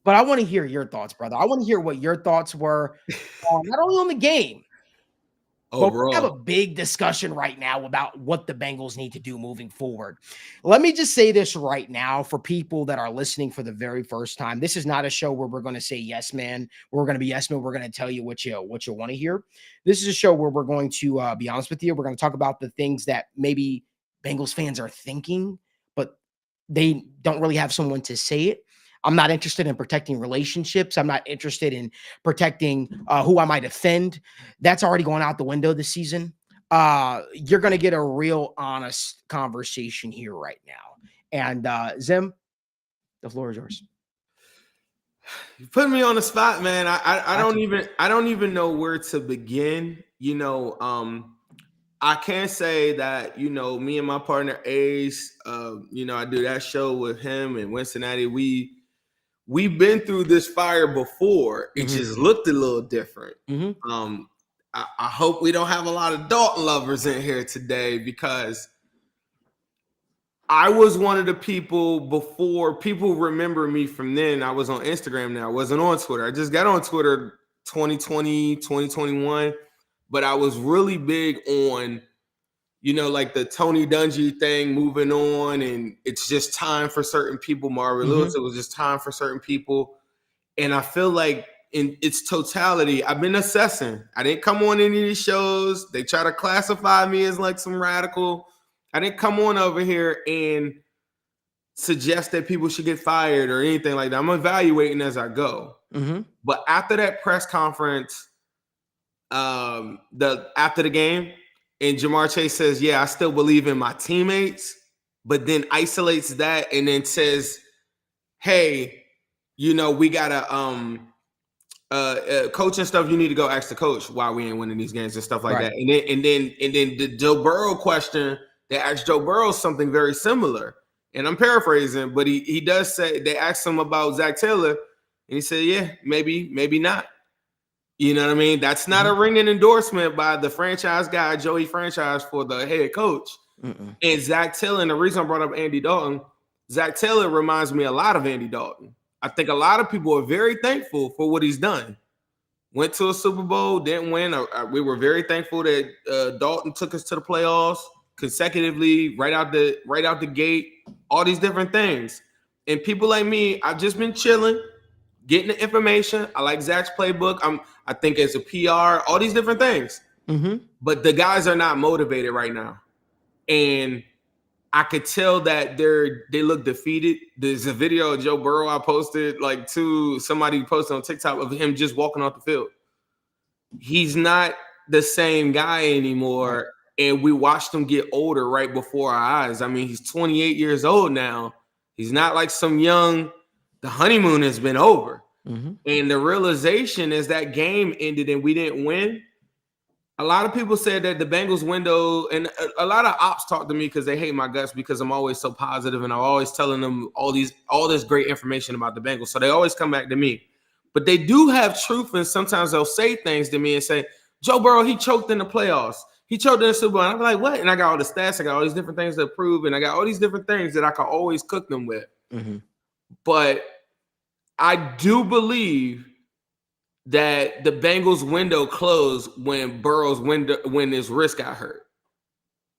but I want to hear your thoughts, brother. I want to hear what your thoughts were, not only on the game. But we have a big discussion right now about what the Bengals need to do moving forward. Let me just say this right now for people that are listening for the very first time. This is not a show where we're going to say yes, man. We're going to be yes, man. We're going to tell you what you want to hear. This is a show where we're going to be honest with you. We're going to talk about the things that maybe Bengals fans are thinking, but they don't really have someone to say it. I'm not interested in protecting relationships. I'm not interested in protecting who I might offend. That's already going out the window this season. You're going to get a real honest conversation here right now. And Zim, the floor is yours. You put me on the spot, man. I don't even know where to begin. I can say that, me and my partner Ace, I do that show with him in Cincinnati. We've been through this fire before. It just looked a little different. I hope we don't have a lot of Dalton lovers in here today, because I was one of the people before. People remember me from then. I was on Instagram now. I wasn't on Twitter. I just got on Twitter 2020, 2021. But I was really big on, like the Tony Dungy thing, moving on, and it's just time for certain people. Marvin Lewis, it was just time for certain people. And I feel like in its totality, I've been assessing. I didn't come on any of these shows. They try to classify me as like some radical. I didn't come on over here and suggest that people should get fired or anything like that. I'm evaluating as I go. But after that press conference, after the game, and Jamar Chase says, yeah, I still believe in my teammates, but then isolates that and then says, hey, we got to coach and stuff. You need to go ask the coach why we ain't winning these games and stuff like that. And then the Joe Burrow question, they asked Joe Burrow something very similar. And I'm paraphrasing, but he does say, they asked him about Zach Taylor, and he said, yeah, maybe not. You know what I mean? That's not a ringing endorsement by the franchise guy, Joey Franchise, for the head coach. And Zach Taylor, and the reason I brought up Andy Dalton, Zach Taylor reminds me a lot of Andy Dalton. I think a lot of people are very thankful for what he's done. Went to a Super Bowl, didn't win. We were very thankful that Dalton took us to the playoffs consecutively, right out the gate, all these different things. And people like me, I've just been chilling, getting the information. I like Zach's playbook. I think as a PR, all these different things. Mm-hmm. But the guys are not motivated right now. And I could tell that they look defeated. There's a video of Joe Burrow I posted, somebody posted on TikTok of him just walking off the field. He's not the same guy anymore. And we watched him get older right before our eyes. I mean, he's 28 years old now. He's not like some young, the honeymoon has been over. Mm-hmm. And the realization is that game ended and we didn't win. A lot of people said that the Bengals window, and a lot of ops talk to me because they hate my guts because I'm always so positive and I'm always telling them all this great information about the Bengals. So they always come back to me. But they do have truth, and sometimes they'll say things to me and say, Joe Burrow, he choked in the playoffs. He choked in the Super Bowl. And I'm like, what? And I got all the stats. I got all these different things to prove, and I got all these different things that I can always cook them with. Mm-hmm. But I do believe that the Bengals window closed when when his wrist got hurt.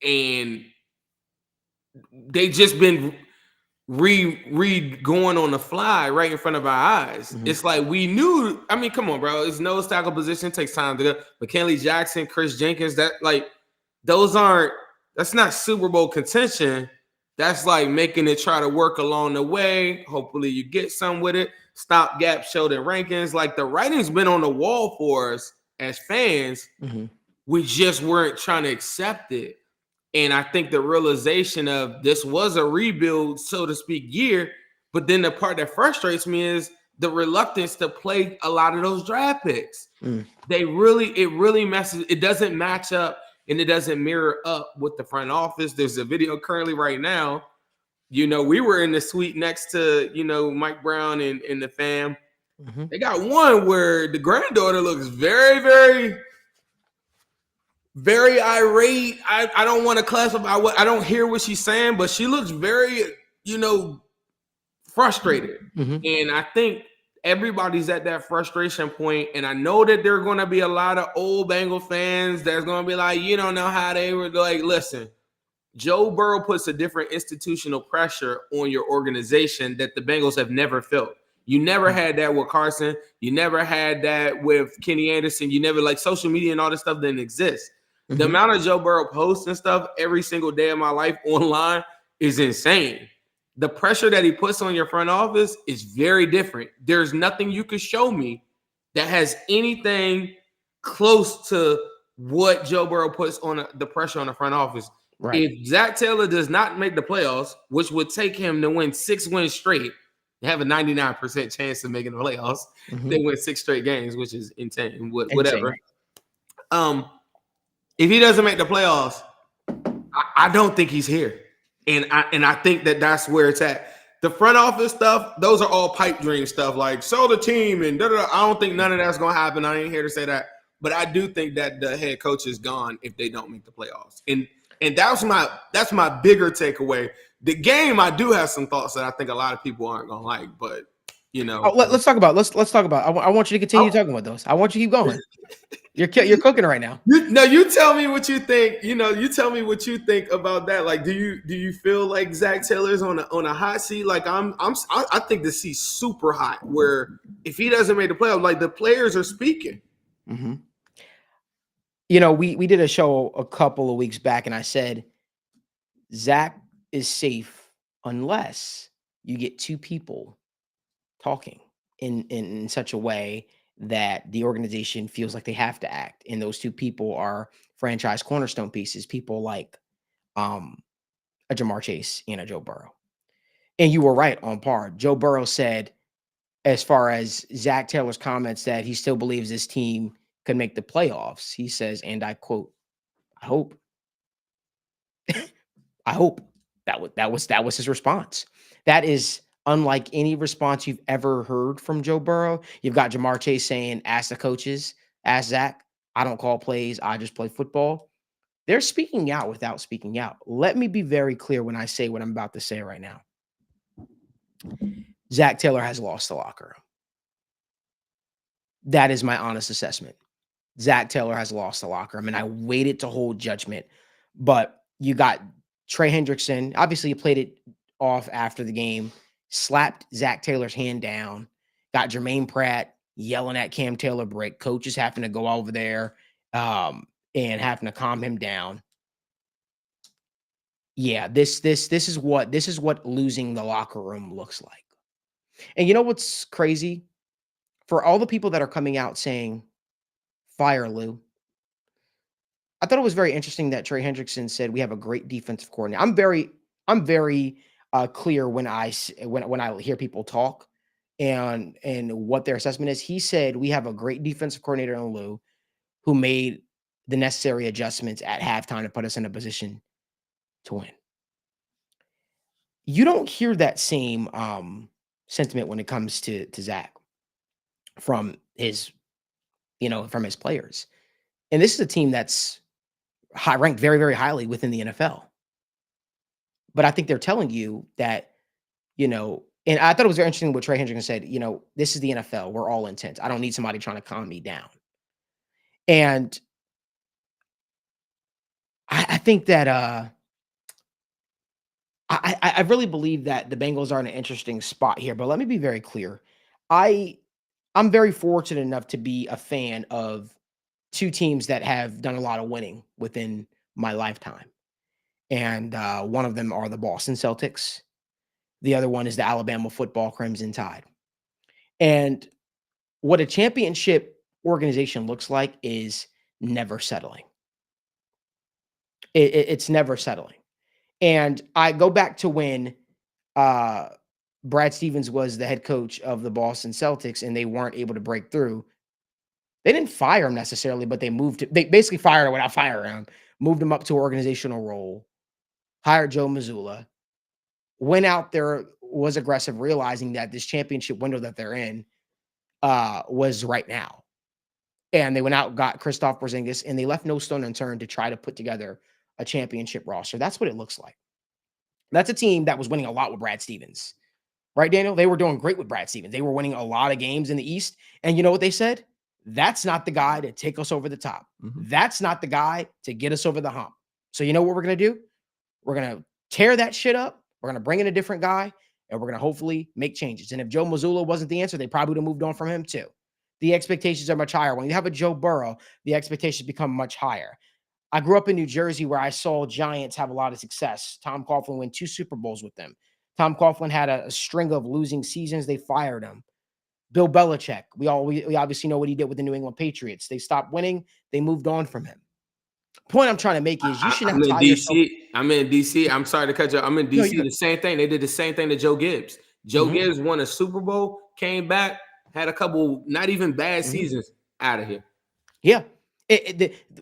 And they just been going on the fly right in front of our eyes. Mm-hmm. It's like we knew, I mean, come on, bro. It's nose tackle position, takes time to go. McKinley Jackson, Chris Jenkins, that's not Super Bowl contention. That's like making it try to work along the way. Hopefully you get some with it. Stopgap showed in rankings. Like the writing's been on the wall for us as fans. Mm-hmm. We just weren't trying to accept it. And I think the realization of this was a rebuild, so to speak, year. But then the part that frustrates me is the reluctance to play a lot of those draft picks. Mm. It really messes. It doesn't match up and it doesn't mirror up with the front office. There's a video currently right now. You know, we were in the suite next to, Mike Brown and the fam. Mm-hmm. They got one where the granddaughter looks very, very, very irate. I don't want to classify I don't hear what she's saying, but she looks very, frustrated. Mm-hmm. And I think everybody's at that frustration point. And I know that there are going to be a lot of old Bengal fans that's going to be like, you don't know how they were like, listen, Joe Burrow puts a different institutional pressure on your organization that the Bengals have never felt. You never had that with Carson. You never had that with Kenny Anderson. You never, like, social media and all this stuff didn't exist. Mm-hmm. The amount of Joe Burrow posts and stuff every single day of my life online is insane. The pressure that he puts on your front office is very different. There's nothing you could show me that has anything close to what Joe Burrow puts on the pressure on the front office. Right. If Zach Taylor does not make the playoffs, which would take him to win 6 wins straight, they have a 99% chance of making the playoffs. Mm-hmm. They win 6 straight games, which is insane. Whatever. Insane. If he doesn't make the playoffs, I don't think he's here, and I think that's where it's at. The front office stuff, those are all pipe dream stuff, like sell the team and da-da-da. I don't think none of that's gonna happen. I ain't here to say that, but I do think that the head coach is gone if they don't make the playoffs, and that's my bigger takeaway. The game, I do have some thoughts that I think a lot of people aren't gonna like, but let's talk about. I want you to continue talking about those. I want you to keep going. You're cooking right now. You tell me what you think. You tell me what you think about that. Like, do you feel like Zach Taylor's on a hot seat? Like, I think the seat's super hot. Where if he doesn't make the playoffs, like the players are speaking. Mm-hmm. We did a show a couple of weeks back, and I said Zach is safe unless you get two people talking in such a way that the organization feels like they have to act. And those two people are franchise cornerstone pieces, people like a Jamar Chase and a Joe Burrow. And you were right on par. Joe Burrow said, as far as Zach Taylor's comments, that he still believes this team could make the playoffs. He says, and I quote, I hope. I hope. That was his response. That is unlike any response you've ever heard from Joe Burrow. You've got Jamar Chase saying, ask the coaches, ask Zach. I don't call plays. I just play football. They're speaking out without speaking out. Let me be very clear when I say what I'm about to say right now. Zach Taylor has lost the locker room. That is my honest assessment. Zach Taylor has lost the locker room, and I waited to hold judgment. But you got Trey Hendrickson. Obviously, you played it off after the game. slapped Zach Taylor's hand down, got Jermaine Pratt yelling at Cam Taylor Brick, coaches having to go over there and having to calm him down. Yeah, this is what losing the locker room looks like. And you know what's crazy? For all the people that are coming out saying, fire Lou, I thought it was very interesting that Trey Hendrickson said we have a great defensive coordinator. I'm very clear when when I hear people talk and what their assessment is. He said we have a great defensive coordinator in Lou who made the necessary adjustments at halftime to put us in a position to win. You don't hear that same sentiment when it comes to Zach from his from his players. And this is a team that's ranked very, very highly within the NFL. But I think they're telling you that, and I thought it was very interesting what Trey Hendrickson said, this is the NFL. We're all intense. I don't need somebody trying to calm me down. And I think that I really believe that the Bengals are in an interesting spot here. But let me be very clear. I'm very fortunate enough to be a fan of two teams that have done a lot of winning within my lifetime. And one of them are the Boston Celtics. The other one is the Alabama football Crimson Tide. And what a championship organization looks like is never settling. It's never settling. And I go back to when Brad Stevens was the head coach of the Boston Celtics and they weren't able to break through. They didn't fire him necessarily, but they basically fired him without firing him, moved him up to an organizational role, hired Joe Mazzulla, went out there, was aggressive, realizing that this championship window that they're in was right now. And they went out, got Kristaps Porzingis, and they left no stone unturned to try to put together a championship roster. That's what it looks like. That's a team that was winning a lot with Brad Stevens. Right, Daniel? They were doing great with Brad Stevens. They were winning a lot of games in the East. And you know what they said? That's not the guy to take us over the top. Mhm. That's not the guy to get us over the hump. So you know what we're going to do? We're going to tear that shit up. We're going to bring in a different guy, and we're going to hopefully make changes. And if Joe Mazzulla wasn't the answer, they probably would have moved on from him too. The expectations are much higher. When you have a Joe Burrow, the expectations become much higher. I grew up in New Jersey where I saw Giants have a lot of success. Tom Coughlin win 2 Super Bowls with them. Tom Coughlin had a string of losing seasons. They fired him. Bill Belichick, we obviously know what he did with the New England Patriots. They stopped winning. They moved on from him. Point I'm trying to make is you shouldn't tie yourself. I'm in DC. I'm sorry to cut you. I'm in No, DC. The same thing. They did the same thing to Joe Gibbs. Joe Gibbs won a Super Bowl, came back, had a couple not even bad seasons. Out of here. Yeah.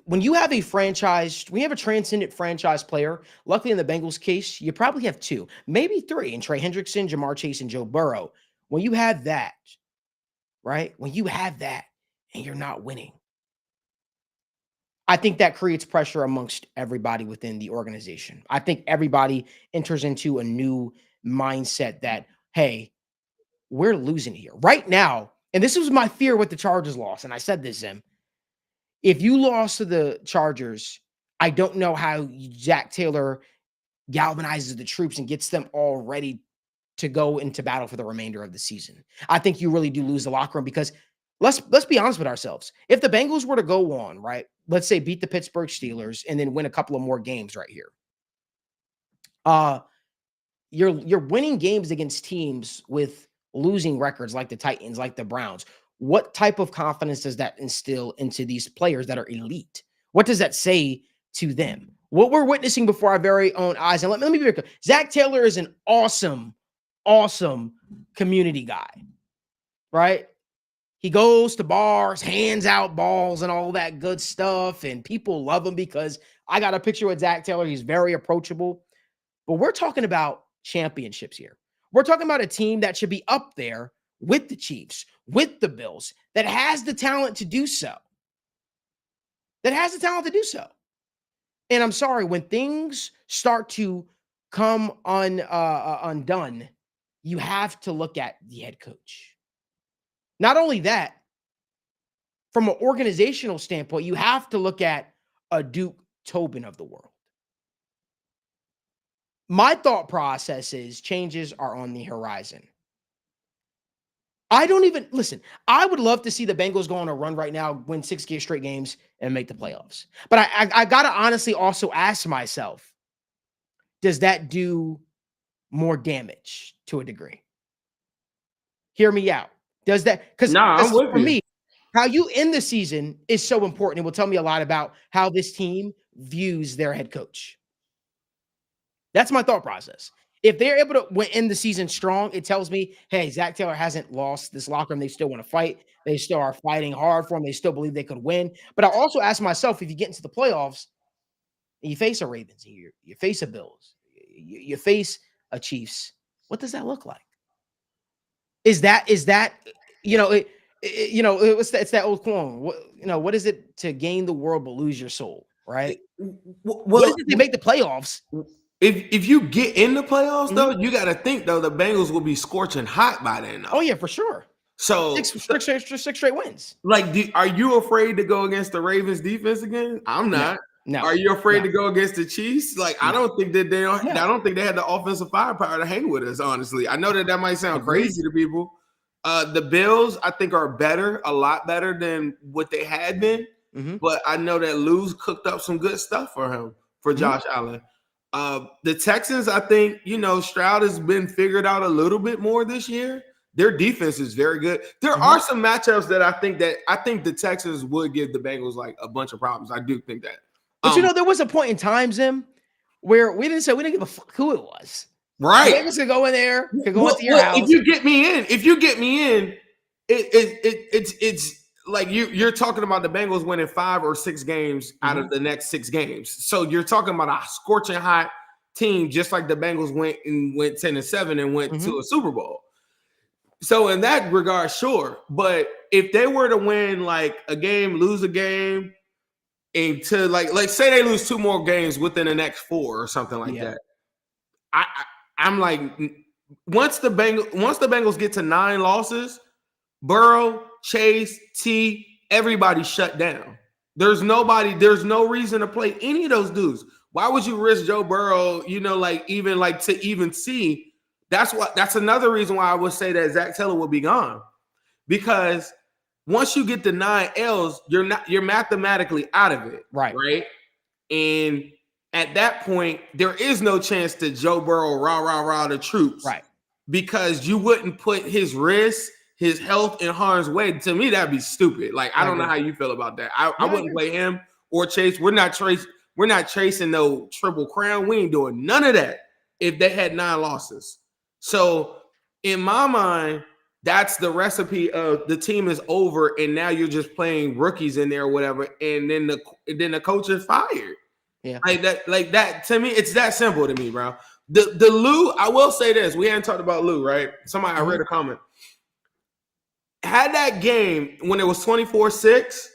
When you have a franchise, when you have a transcendent franchise player, luckily in the Bengals case, you probably have 2, maybe 3, in Trey Hendrickson, Jamar Chase, and Joe Burrow. When you have that, right? When you have that and you're not winning, I think that creates pressure amongst everybody within the organization. I think everybody enters into a new mindset that, hey, we're losing here. Right now, and this was my fear with the Chargers loss, and I said this, Zim. If you lost to the Chargers, I don't know how Zach Taylor galvanizes the troops and gets them all ready to go into battle for the remainder of the season. I think you really do lose the locker room because let's be honest with ourselves. If the Bengals were to go on, right, let's say beat the Pittsburgh Steelers and then win a couple of more games right here. You're winning games against teams with losing records like the Titans, like the Browns. What type of confidence does that instill into these players that are elite? What does that say to them? What we're witnessing before our very own eyes. And let me be very clear. Zach Taylor is an awesome community guy, right? He goes to bars, hands out balls and all that good stuff. And people love him because I got a picture with Zach Taylor. He's very approachable. But we're talking about championships here. We're talking about a team that should be up there with the Chiefs, with the Bills, that has the talent to do so. And I'm sorry, when things start to come undone, you have to look at the head coach. Not only that, from an organizational standpoint, you have to look at a Duke Tobin of the world. my thought process is changes are on the horizon. I don't even listen. I would love to see the Bengals go on a run right now, win 6 straight games, and make the playoffs. But I gotta honestly also ask myself, does that do more damage to a degree? Hear me out. Does that? Because I'm with for you. me, how you end the season is so important. It will tell me a lot about how this team views their head coach. That's my thought process. If they're able to end the season strong, it tells me, hey, Zach Taylor hasn't lost this locker room. They still want to fight. They still are fighting hard for him. They still believe they could win. But I also ask myself, if you get into the playoffs and you face a Ravens, you face a Bills, you face a Chiefs, what does that look like? Is that it's that old quote. What is it to gain the world but lose your soul, right? What is it to make the playoffs? If you get in the playoffs, though, you got to think, though, the Bengals will be scorching hot by then. Though. Oh, yeah, for sure. So six straight wins. Like, are you afraid to go against the Ravens defense again? I'm not. No. Are you afraid to go against the Chiefs? Like, I don't think that I don't think they had the offensive firepower to hang with us, honestly. I know that might sound crazy to people. The Bills, I think, are better, a lot better than what they had been. But I know that Lou's cooked up some good stuff for him, for Josh Allen. The Texans, I think, Stroud has been figured out a little bit more this year. Their defense is very good. There are some matchups that I think the Texans would give the Bengals like a bunch of problems. I do think that. But there was a point in time, Zim, where we didn't give a fuck who it was. Right. Bengals could go in there, could go into your house. If you get me in, it's like you're talking about the Bengals winning 5 or 6 games out of the next 6 games. So you're talking about a scorching hot team, just like the Bengals went 10-7 and went to a Super Bowl. So in that regard, sure. But if they were to win like a game, lose a game, and to like say they lose 2 more games within the next 4 or something like that, I'm like, once the Bengals get to 9 losses, Burrow, Chase, T, everybody shut down. There's no reason to play any of those dudes. Why would you risk Joe Burrow, to even see? That's another reason why I would say that Zach Taylor will be gone. Because once you get the 9 L's, you're mathematically out of it. Right. And at that point, there is no chance to Joe Burrow rah the troops. Right. Because you wouldn't put his wrist, his health in harm's way. To me, that'd be stupid. Like, I don't know how you feel about that. I wouldn't play him or Chase. We're not chasing no triple crown. We ain't doing none of that if they had 9 losses. So in my mind, that's the recipe of the team is over, and now you're just playing rookies in there or whatever, and then the coach is fired. Yeah, like that. To me, it's that simple to me, bro. The Lou, I will say this: we hadn't talked about Lou, right? I read a comment. Had that game when it was 24-6,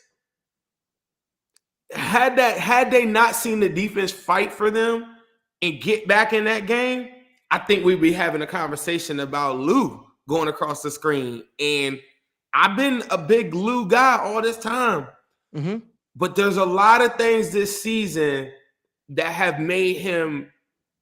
had they not seen the defense fight for them and get back in that game, I think we'd be having a conversation about Lou going across the screen. And I've been a big Lou guy all this time. But there's a lot of things this season that have made him,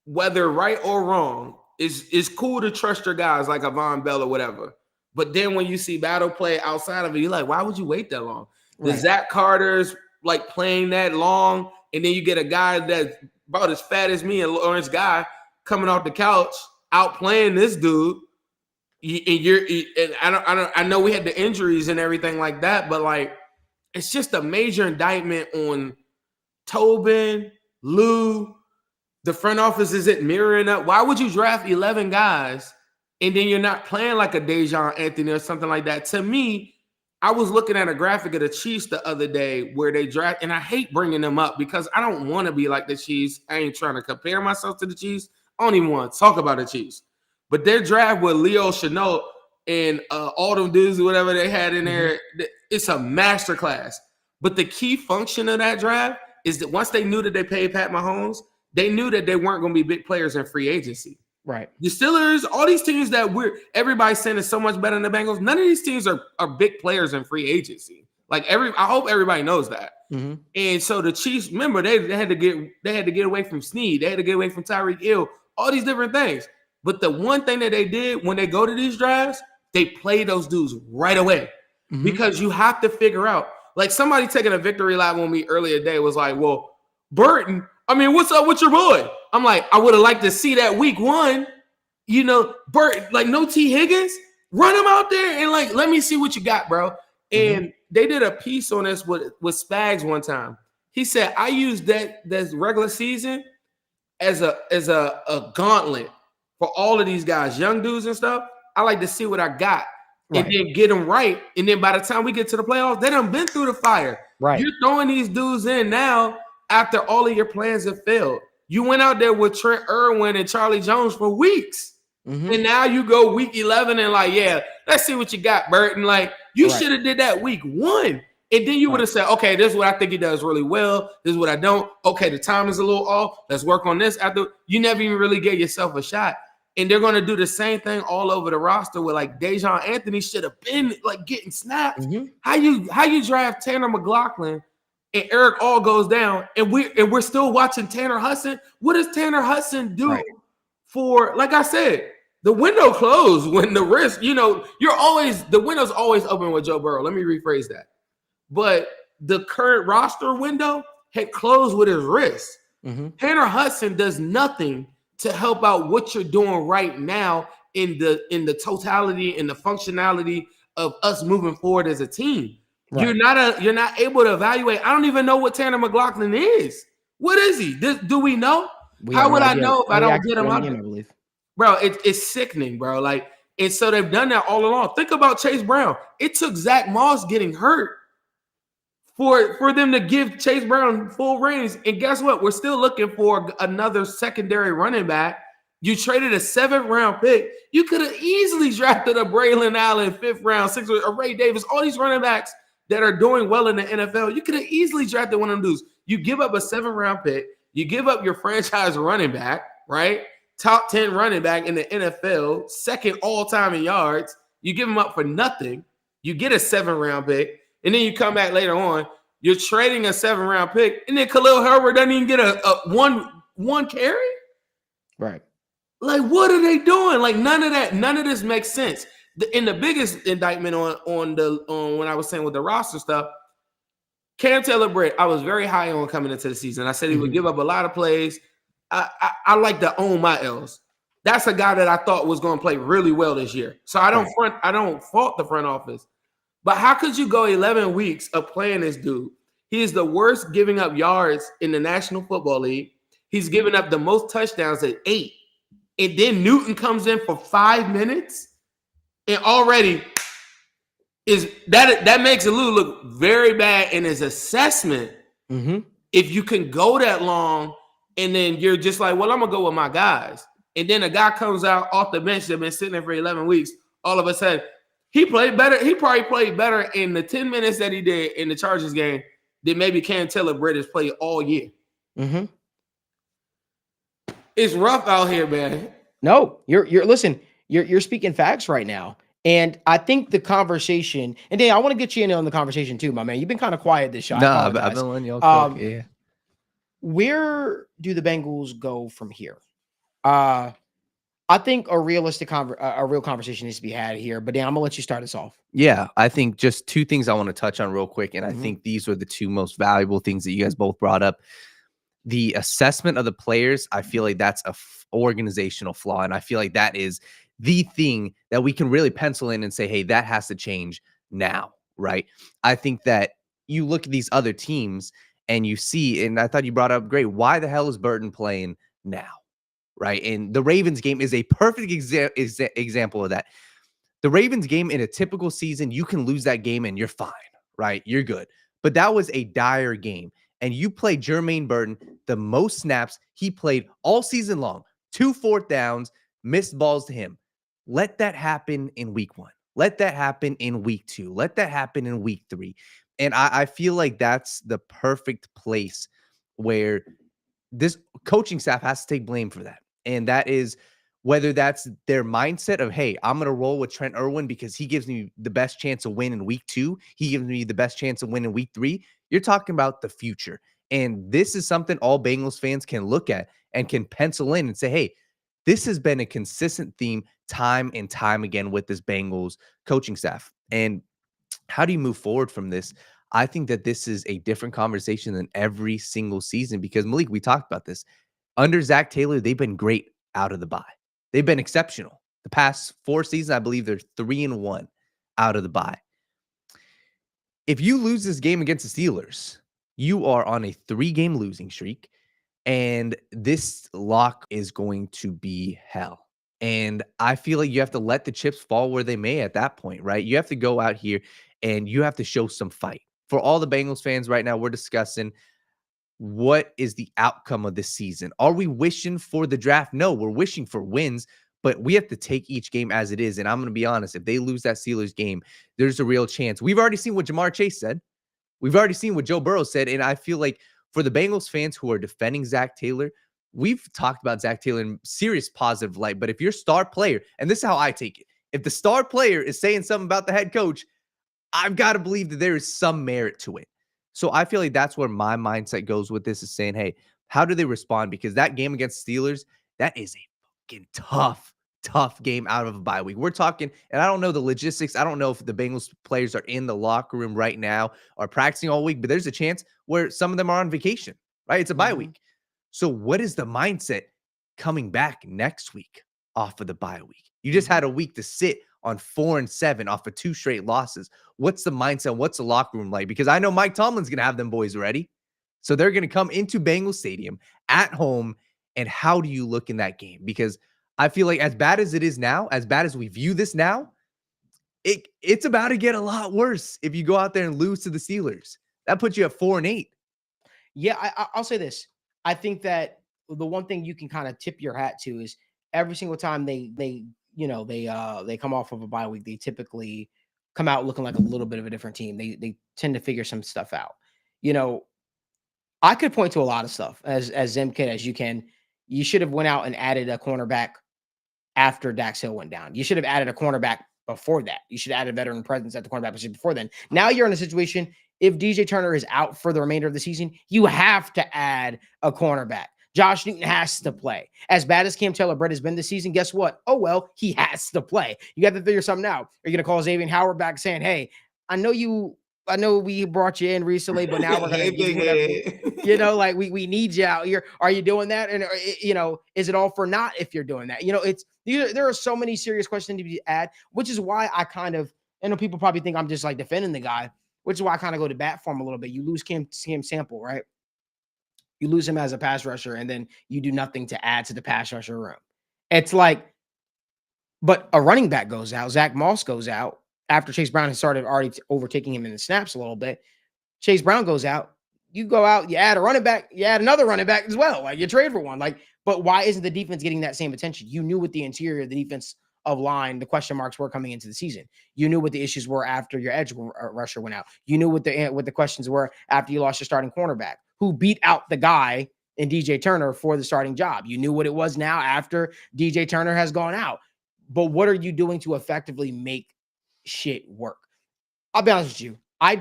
whether right or wrong, it's cool to trust your guys like a Von Bell or whatever. But then when you see battle play outside of it, you're like, why would you wait that long? The Zach Carter's like playing that long, and then you get a guy that's about as fat as me and Lawrence Guy coming off the couch out playing this dude. And I know we had the injuries and everything like that, but like it's just a major indictment on Tobin, Lou. The front office isn't mirroring up. Why would you draft 11 guys and then you're not playing like a Dejon Anthony or something like that? To me, I was looking at a graphic of the Chiefs the other day where they draft, and I hate bringing them up because I don't want to be like the Chiefs. I ain't trying to compare myself to the Chiefs. I don't even want to talk about the Chiefs. But their draft with Leo Chenot and all them dudes, whatever they had in there, it's a masterclass. But the key function of that draft is that once they knew that they paid Pat Mahomes, they knew that they weren't going to be big players in free agency. Right. The Steelers, all these teams that everybody's saying is so much better than the Bengals, none of these teams are big players in free agency. Like I hope everybody knows that. And so the Chiefs, remember, they had to get away from Snead, they had to get away from Tyreek Hill. all these different things. But the one thing that they did when they go to these drafts, they play those dudes right away. Because you have to figure out, like somebody taking a victory lap on me earlier today was like, well, Burton, I mean, what's up with your boy? I'm like, I would have liked to see that week one, you know, Burton, like no T. Higgins, run him out there and like, let me see what you got, bro. And they did a piece on this with Spags one time. He said, I used that regular season as a gauntlet for all of these guys, young dudes and stuff. I like to see what I got. And then get them right. And then by the time we get to the playoffs, they done been through the fire. Right. You're throwing these dudes in now after all of your plans have failed. You went out there with Trent Irwin and Charlie Jones for weeks. And now you go week 11 and like, yeah, let's see what you got, Burton. Like, you should have did that week one. And then you would have said, okay, this is what I think he does really well. This is what I don't. Okay, the time is a little off. Let's work on this. After you never even really gave yourself a shot. And they're going to do the same thing all over the roster with like Dejon Anthony should have been like getting snaps. How you draft Tanner McLaughlin and Eric All goes down and we're still watching Tanner Hudson? What does Tanner Hudson do for, like I said, the window closed when the risk, you know, the window's always open with Joe Burrow. Let me rephrase that. But the current roster window had closed with his wrist. Tanner Hudson does nothing to help out what you're doing right now in the totality and the functionality of us moving forward as a team. You're not able to evaluate. I don't even know what Tanner McLaughlin is. What is he? Do we know? How would I know if I don't get him out there? Bro, it's sickening, bro. Like, and so they've done that all along. Think about Chase Brown. It took Zach Moss getting hurt for them to give Chase Brown full reins. And guess what? We're still looking for another secondary running back. You traded a 7th round pick. You could have easily drafted a Braylon Allen 5th round, 6th, or Ray Davis, all these running backs that are doing well in the NFL. You could have easily drafted one of them dudes. You give up a 7th round pick. You give up your franchise running back, right? Top 10 running back in the NFL, 2nd all-time in yards. You give him up for nothing. You get a 7th round pick. And then you come back later on, you're trading a 7th round pick, and then Khalil Herbert doesn't even get a one carry? Right. Like, what are they doing? Like, none of this makes sense. And the biggest indictment on when I was saying with the roster stuff, Cam Taylor-Britt, I was very high on coming into the season. I said he would give up a lot of plays. I like to own my L's. That's a guy that I thought was going to play really well this year. So I don't fault the front office. But how could you go 11 weeks of playing this dude? He is the worst giving up yards in the National Football League. He's given up the most touchdowns at 8. And then Newton comes in for 5 minutes and already is that makes Lou look very bad in his assessment. If you can go that long and then you're just like, well, I'm going to go with my guys. And then a guy comes out off the bench that's been sitting there for 11 weeks. All of a sudden, he played better. He probably played better in the 10 minutes that he did in the Chargers game than maybe Cam Taylor-Britt has played all year. It's rough out here, man. No, you're speaking facts right now. And I think the conversation, and Dan, I want to get you in on the conversation too, my man. You've been kind of quiet this shot. No, I've been letting y'all cook. Yeah. Where do the Bengals go from here? I think a real conversation needs to be had here, but Dan, I'm gonna let you start us off. Yeah, I think just 2 things I want to touch on real quick, and I think these are the 2 most valuable things that you guys both brought up. The assessment of the players, I feel like that's a organizational flaw, and I feel like that is the thing that we can really pencil in and say, hey, that has to change now, right? I think that you look at these other teams and you see, and I thought you brought up great, why the hell is Burton playing now? Right. And the Ravens game is a perfect example of that. The Ravens game in a typical season, you can lose that game and you're fine. Right. You're good. But that was a dire game. And you play Jermaine Burton, the most snaps he played all season long, 2 4th downs, missed balls to him. Let that happen in week 1. Let that happen in week 2. Let that happen in week 3. And I feel like that's the perfect place where this coaching staff has to take blame for that. And that is whether that's their mindset of, hey, I'm going to roll with Trent Irwin because he gives me the best chance to win in week 2. He gives me the best chance to win in week 3. You're talking about the future. And this is something all Bengals fans can look at and can pencil in and say, hey, This has been a consistent theme time and time again with this Bengals coaching staff. And how do you move forward from this? I think that this is a different conversation than every single season because, Malik, we talked about this. Under Zach Taylor, they've been great out of the bye. They've been exceptional. The past 4 seasons, I believe they're 3-1 out of the bye. If you lose this game against the Steelers, you are on a 3-game losing streak, and this lock is going to be hell. And I feel like you have to let the chips fall where they may at that point, right? You have to go out here and you have to show some fight. For all the Bengals fans right now, we're discussing what is the outcome of this season. Are we wishing for the draft? No, we're wishing for wins, but we have to take each game as it is. And I'm going to be honest, if they lose that Steelers game, there's a real chance. We've already seen what Jamar Chase said. We've already seen what Joe Burrow said. And I feel like for the Bengals fans who are defending Zach Taylor, we've talked about Zach Taylor in serious positive light. But if your star player, and this is how I take it, if the star player is saying something about the head coach, I've got to believe that there is some merit to it. So I feel like that's where my mindset goes with this, is saying, hey, how do they respond? Because that game against Steelers, that is a fucking tough game out of a bye week. We're talking, and I don't know the logistics. I don't know if the Bengals players are in the locker room right now or practicing all week, but there's a chance where some of them are on vacation, right? It's a bye week. So what is the mindset coming back next week off of the bye week? You just had a week to sit on 4-7 off of 2 straight losses. What's the mindset? What's the locker room like? Because I know Mike Tomlin's going to have them boys ready. So they're going to come into Bengals Stadium at home. And how do you look in that game? Because I feel like as bad as it is now, as bad as we view this now, it's about to get a lot worse if you go out there and lose to the Steelers. That puts you at 4-8. Yeah, I'll say this. I think that the one thing you can kind of tip your hat to is every single time they come off of a bye week, they typically come out looking like a little bit of a different team. They tend to figure some stuff out. I could point to a lot of stuff as Zim kid as you can. You should have went out and added a cornerback after Dax Hill went down. You should have added a cornerback before that. You should have added veteran presence at the cornerback position before then. Now you're in a situation, if DJ Turner is out for the remainder of the season, you have to add a cornerback. Josh Newton has to play. As bad as Cam Taylor-Britt has been this season, guess what? Oh, well, he has to play. You got to figure something out. Are you going to call Xavier Howard back saying, hey, I know we brought you in recently, but now we're going to give you whatever. We need you out here. Are you doing that? And, is it all for naught if you're doing that? There are so many serious questions to be asked, which is why I know people probably think I'm just like defending the guy, which is why I kind of go to bat for him a little bit. You lose Cam Sample, right? You lose him as a pass rusher, and then you do nothing to add to the pass rusher room. It's like, but a running back goes out. Zach Moss goes out after Chase Brown has started already overtaking him in the snaps a little bit. Chase Brown goes out. You go out, you add a running back, you add another running back as well. Like you trade for one. But why isn't the defense getting that same attention? You knew what the interior of the defense of line, the question marks were coming into the season. You knew what the issues were after your edge rusher went out. You knew what the questions were after you lost your starting cornerback, who beat out the guy in DJ Turner for the starting job. You knew what it was now after DJ Turner has gone out. But what are you doing to effectively make shit work? I'll be honest with you. I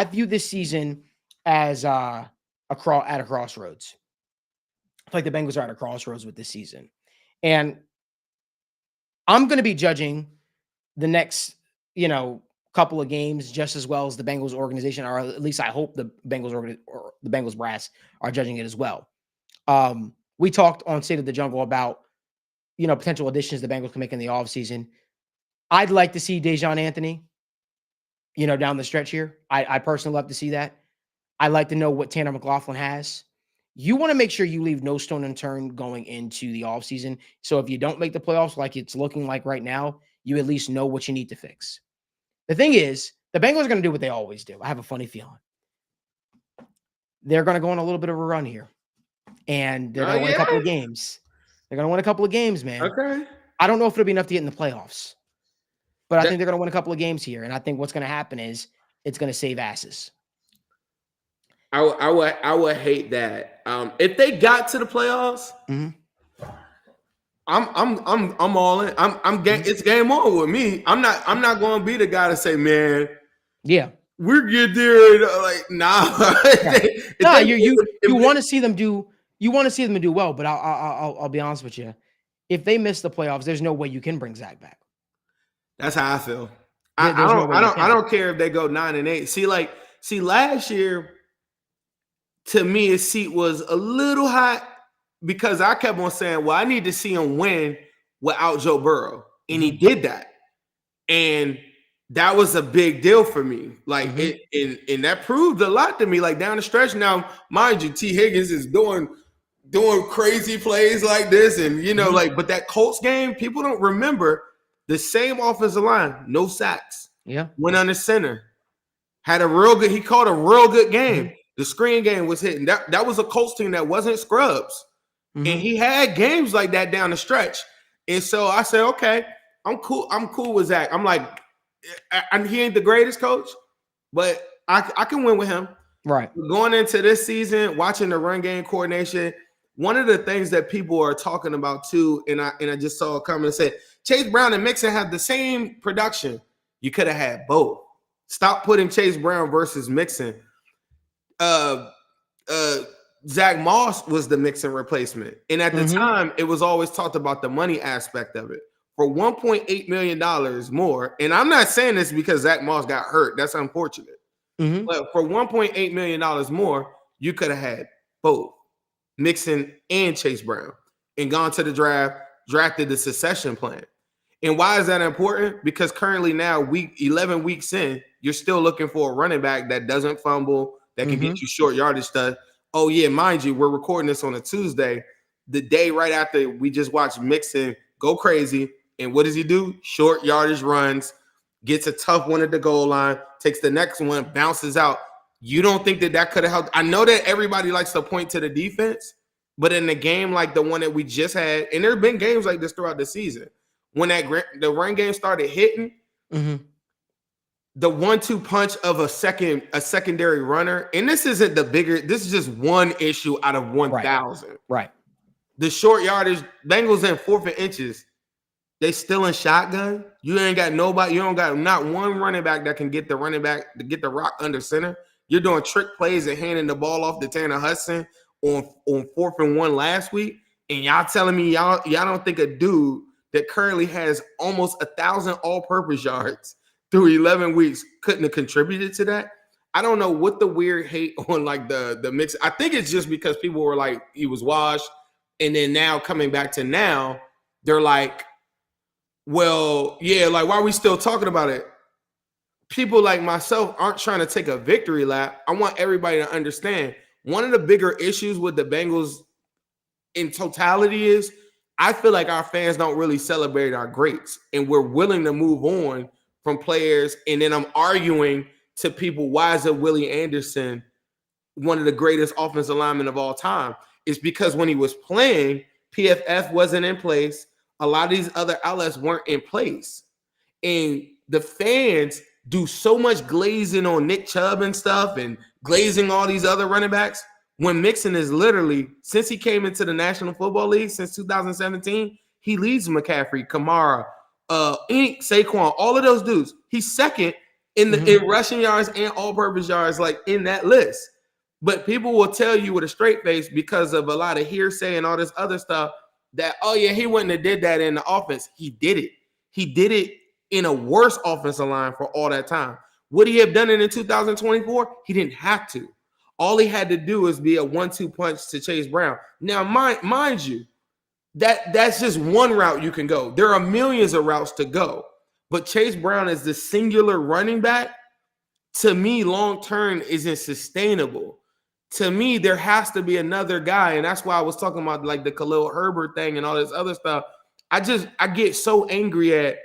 view this season as at a crossroads. I feel like the Bengals are at a crossroads with this season. And I'm going to be judging the next, couple of games just as well as the Bengals organization, or at least I hope the Bengals brass are judging it as well. We talked on State of the Jungle about, potential additions the Bengals can make in the offseason. I'd like to see Dejon Anthony, down the stretch here. I personally love to see that. I'd like to know what Tanner McLaughlin has. You want to make sure you leave no stone unturned going into the offseason. So if you don't make the playoffs like it's looking like right now, you at least know what you need to fix. The thing is, the Bengals are going to do what they always do. I have a funny feeling. They're going to go on a little bit of a run here. And they're going to win a couple of games. They're going to win a couple of games, man. Okay. I don't know if it'll be enough to get in the playoffs. But I think they're going to win a couple of games here. And I think what's going to happen is it's going to save asses. I would hate that. If they got to the playoffs, I'm all in. It's game on with me. I'm not going to be the guy to say, man, yeah, we're good there. Nah. You want to see them do. You want to see them do well. But I'll be honest with you. if they miss the playoffs, there's no way you can bring Zach back. That's how I feel. There's no way you can. I don't care if they go 9-8. See, last year, to me, his seat was a little hot because I kept on saying, well, I need to see him win without Joe Burrow. And he did that. And that was a big deal for me. Like, and that proved a lot to me. Like, down the stretch now, mind you, T. Higgins is doing crazy plays like this. And, but that Colts game, people don't remember the same offensive line, no sacks. Yeah. Went under center. He called a real good game. The screen game was hitting. That was a Colts team that wasn't scrubs. And he had games like that down the stretch. And so I said, okay, I'm cool. I'm cool with Zach. I'm like, he ain't the greatest coach, but I can win with him. Right. Going into this season, watching the run game coordination, one of the things that people are talking about too, and I just saw a comment that said, Chase Brown and Mixon have the same production. You could have had both. Stop putting Chase Brown versus Mixon. Zach Moss was the Mixon replacement. And at the time, it was always talked about the money aspect of it. For $1.8 million more, and I'm not saying this because Zach Moss got hurt. That's unfortunate. But for $1.8 million more, you could have had both Mixon and Chase Brown and gone to the draft, drafted the succession plan. And why is that important? Because currently now, 11 weeks in, you're still looking for a running back that doesn't fumble, that can get you short yardage stuff. Oh, yeah, mind you, we're recording this on a Tuesday, the day right after we just watched Mixon go crazy. And what does he do? Short yardage runs, gets a tough one at the goal line, takes the next one, bounces out. You don't think that could have helped? I know that everybody likes to point to the defense, but in a game like the one that we just had, and there have been games like this throughout the season, when the run game started hitting, the 1-2 punch of a secondary runner, and this is just one issue out of 1,000. Right. The short yardage, Bengals in 4th and inches, they still in shotgun. You ain't got nobody, you don't got not one running back that can get the running back to get the rock under center. You're doing trick plays and handing the ball off to Tanner Hudson on 4th and 1 last week, and y'all telling me y'all don't think a dude that currently has almost 1,000 all-purpose yards through 11 weeks couldn't have contributed to that? I don't know what the weird hate on like the mix. I think it's just because people were like, he was washed. And then now coming back to now, they're like, well, yeah, like, why are we still talking about it? People like myself aren't trying to take a victory lap. I want everybody to understand one of the bigger issues with the Bengals in totality is I feel like our fans don't really celebrate our greats, and we're willing to move on from players. And then I'm arguing to people, why is it Willie Anderson one of the greatest offensive linemen of all time? It's because when he was playing, PFF wasn't in place. A lot of these other outlets weren't in place. And the fans do so much glazing on Nick Chubb and stuff and glazing all these other running backs when Mixon is literally, since he came into the National Football League since 2017, he leads McCaffrey, Kamara, Saquon, all of those dudes. He's second in rushing yards and all-purpose yards, like in that list. But people will tell you with a straight face because of a lot of hearsay and all this other stuff that, oh, yeah, he wouldn't have did that in the offense. He did it. He did it in a worse offensive line for all that time. Would he have done it in 2024? He didn't have to. All he had to do is be a 1-2 punch to Chase Brown. Now, mind you, that's just one route you can go. There are millions of routes to go. But Chase Brown as the singular running back, to me, long-term isn't sustainable. To me, there has to be another guy. And that's why I was talking about like the Khalil Herbert thing and all this other stuff. I get so angry at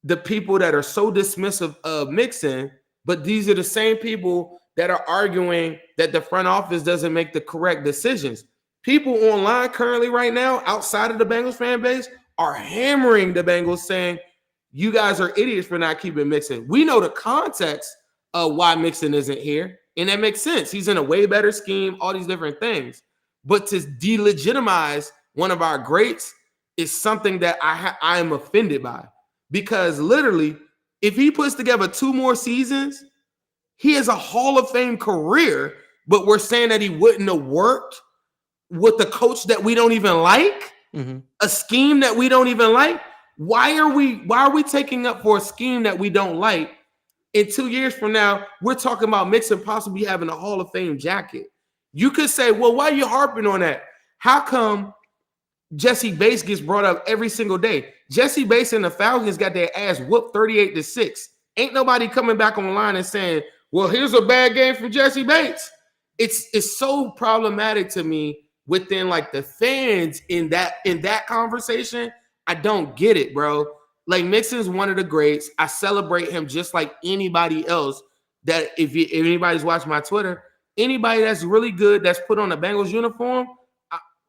the people that are so dismissive of Mixon, but these are the same people that are arguing that the front office doesn't make the correct decisions. People online currently right now, outside of the Bengals fan base, are hammering the Bengals saying, you guys are idiots for not keeping Mixon. We know the context of why Mixon isn't here, and that makes sense. He's in a way better scheme, all these different things. But to delegitimize one of our greats is something that I am offended by. Because literally, if he puts together 2 more seasons, he has a Hall of Fame career, but we're saying that he wouldn't have worked with the coach that we don't even like. A scheme that we don't even like. Why are we taking up for a scheme that we don't like? In 2 years from now, we're talking about Mixon possibly having a Hall of Fame jacket. You could say, well, why are you harping on that? How come Jesse Bates gets brought up every single day? Jesse Bates and the Falcons got their ass whooped 38-6. Ain't nobody coming back on the line and saying, well, here's a bad game from Jesse Bates. It's so problematic to me within like the fans in that conversation. I don't get it, bro. Like, Mixon's one of the greats. I celebrate him just like anybody else. That if anybody's watching my Twitter, anybody that's really good that's put on a Bengals uniform,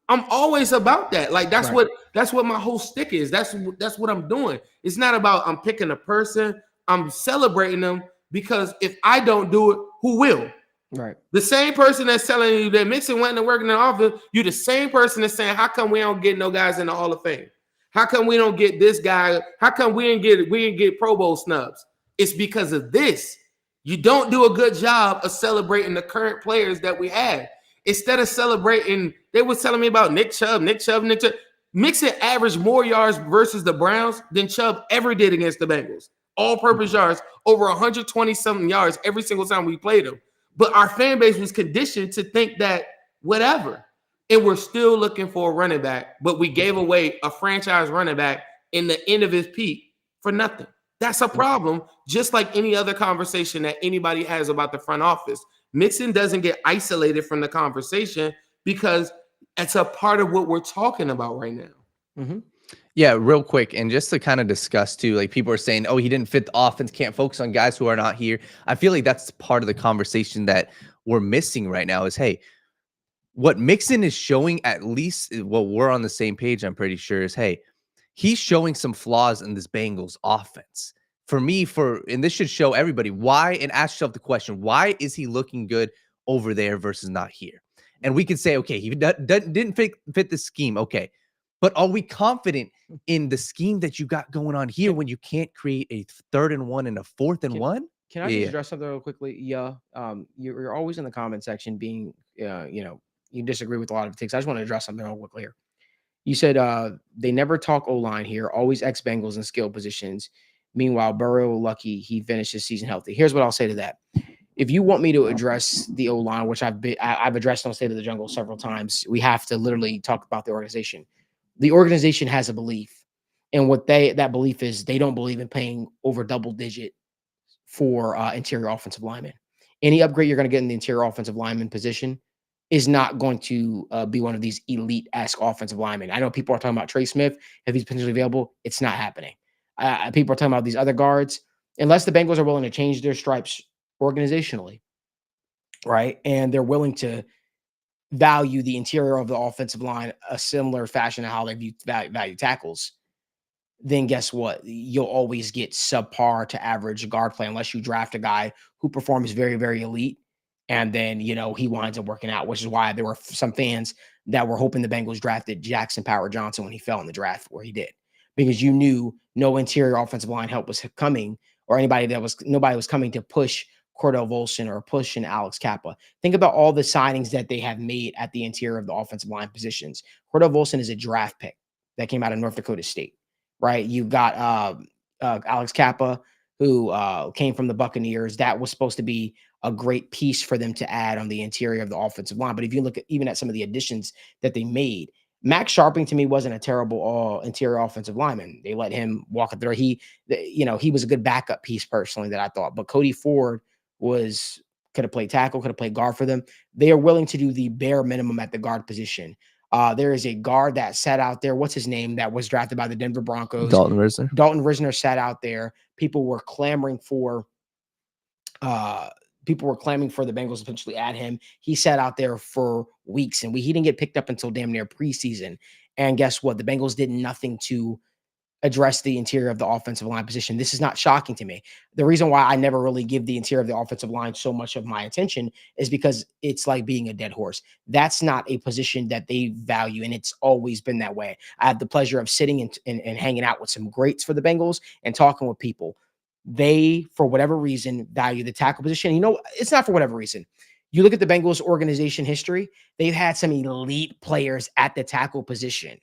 I'm always about that. Like, that's what my whole stick is. That's what I'm doing. It's not about I'm picking a person. I'm celebrating them, because if I don't do it, who will? Right. The same person that's telling you that Mixon went to work in the office, you the same person that's saying, how come we don't get no guys in the Hall of Fame? How come we don't get this guy? How come we didn't get Pro Bowl snubs? It's because of this. You don't do a good job of celebrating the current players that we have. Instead of celebrating, they were telling me about Nick Chubb. Mixon averaged more yards versus the Browns than Chubb ever did against the Bengals. All-purpose yards, over 120-something yards every single time we played them. But our fan base was conditioned to think that whatever. And we're still looking for a running back, but we gave away a franchise running back in the end of his peak for nothing. That's a problem, just like any other conversation that anybody has about the front office. Mixon doesn't get isolated from the conversation because it's a part of what we're talking about right now. Mm-hmm. Yeah, real quick, and just to kind of discuss too, like, people are saying, oh, he didn't fit the offense, can't focus on guys who are not here. I feel like that's part of the conversation that we're missing right now is, hey, what Mixon is showing, at least what we're on the same page, I'm pretty sure, is, hey, he's showing some flaws in this Bengals offense. For me, and this should show everybody why, and ask yourself the question, why is he looking good over there versus not here? And we could say, okay, he didn't fit the scheme. Okay. But are we confident in the scheme that you got going on here when you can't create a 3rd and 1 and a 4th and 1? Can I just address something real quickly? Yeah. You're always in the comment section being, you disagree with a lot of things. I just want to address something real quickly here. You said they never talk O-line here, always ex-Bengals in skill positions. Meanwhile, Burrow, lucky he finished his season healthy. Here's what I'll say to that. If you want me to address the O-line, which I've addressed on State of the Jungle several times, we have to literally talk about the organization. The organization has a belief, and what that belief is, they don't believe in paying over double-digit for interior offensive linemen. Any upgrade you're going to get in the interior offensive lineman position is not going to be one of these elite-esque offensive linemen. I know people are talking about Trey Smith. If he's potentially available, it's not happening. People are talking about these other guards. Unless the Bengals are willing to change their stripes organizationally, right, and they're willing to value the interior of the offensive line a similar fashion to how they value tackles, then guess what? You'll always get subpar to average guard play unless you draft a guy who performs very, very elite. And then, he winds up working out, which is why there were some fans that were hoping the Bengals drafted Jackson Power Johnson when he fell in the draft where he did, because you knew no interior offensive line help was coming, or nobody was coming to push Cordell Volson or push in Alex Kappa. Think about all the signings that they have made at the interior of the offensive line positions. Cordell Volson is a draft pick that came out of North Dakota State, right? You got Alex Kappa, who came from the Buccaneers. That was supposed to be a great piece for them to add on the interior of the offensive line. But if you look at some of the additions that they made, Max Sharping to me wasn't a terrible interior offensive lineman. They let him walk up there. He was a good backup piece personally that I thought. But Cody Ford could have played tackle, could have played guard for them. They are willing to do the bare minimum at the guard position. There is a guard that sat out there. What's his name? That was drafted by the Denver Broncos. Dalton Risner. Dalton Risner sat out there. People were clamoring for the Bengals to potentially add him. He sat out there for weeks, and he didn't get picked up until damn near preseason. And guess what? The Bengals did nothing to address the interior of the offensive line position. This is not shocking to me. The reason why I never really give the interior of the offensive line so much of my attention is because it's like being a dead horse. That's not a position that they value, and it's always been that way. I have the pleasure of sitting and hanging out with some greats for the Bengals and talking with people. They, for whatever reason, value the tackle position. It's not for whatever reason. You look at the Bengals organization history, they've had some elite players at the tackle position.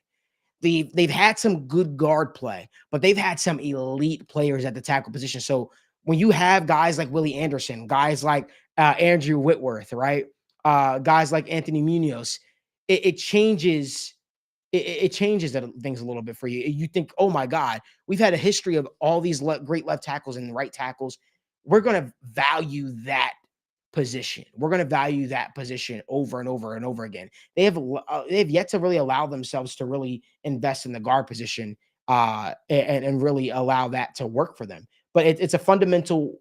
They've had some good guard play, but they've had some elite players at the tackle position. So when you have guys like Willie Anderson, guys like Andrew Whitworth, right? Guys like Anthony Munoz, it changes. It changes things a little bit for you. You think, oh my God, we've had a history of all these great left tackles and right tackles. We're going to value that position. We're going to value that position over and over and over again. They have yet to really allow themselves to really invest in the guard position and really allow that to work for them. But it's a fundamental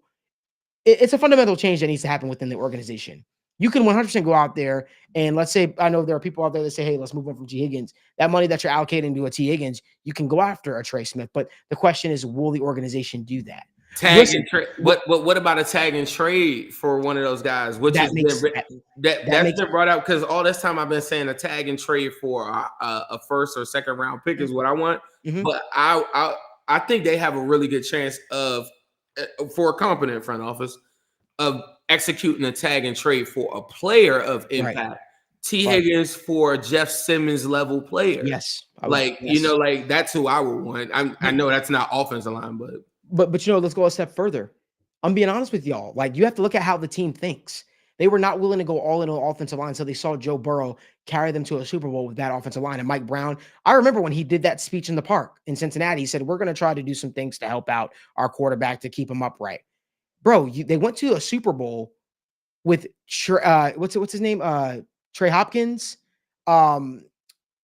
change that needs to happen within the organization. You can 100% go out there and let's say, I know there are people out there that say, hey, let's move on from T. Higgins. That money that you're allocating to a T. Higgins, you can go after a Trey Smith. But the question is, will the organization do that? Tag and trade. What about a tag and trade for one of those guys? Which that's been brought out because all this time I've been saying a tag and trade for a first or second round pick is what I want. Mm-hmm. But I think they have a really good chance of for a competent front office of executing a tag and trade for a player of impact. Right. T. Higgins for a Jeff Simmons level player. Yes. You know, like that's who I would want. I know that's not offensive line, but you know, let's go a step further. I'm being honest with y'all. Like, you have to look at how the team thinks. They were not willing to go all in on the offensive line until they saw Joe Burrow carry them to a Super Bowl with that offensive line. And Mike Brown, I remember when he did that speech in the park in Cincinnati, he said, we're going to try to do some things to help out our quarterback to keep him upright. Bro, they went to a Super Bowl with what's his name? Trey Hopkins,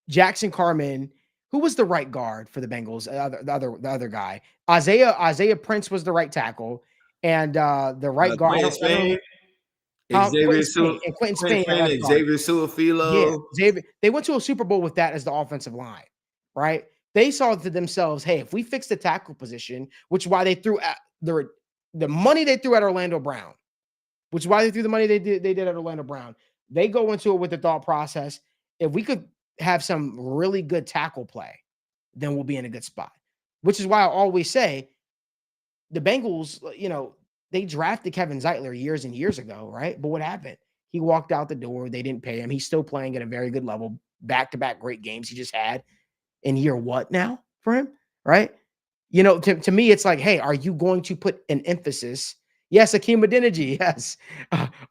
Jackson Carman. Who was the right guard for the Bengals? The other guy. Isaiah Prince was the right tackle, and the right guard. Quentin Spain, Xavier Su'a-Filo. Yeah, they went to a Super Bowl with that as the offensive line, right? They saw to themselves, hey, if we fix the tackle position, which is why they threw at the money they threw at Orlando Brown, which is why they threw the money they did at Orlando Brown. They go into it with the thought process, if we could have some really good tackle play, then we'll be in a good spot. Which is why I always say the Bengals, you know, they drafted Kevin Zeitler years and years ago, right? But what happened? He walked out the door. They didn't pay him. He's still playing at a very good level. Back-to-back great games he just had in year what now for him, right? You know, to me, it's like, hey, are you going to put an emphasis? Yes, Akeem Adeniji, yes.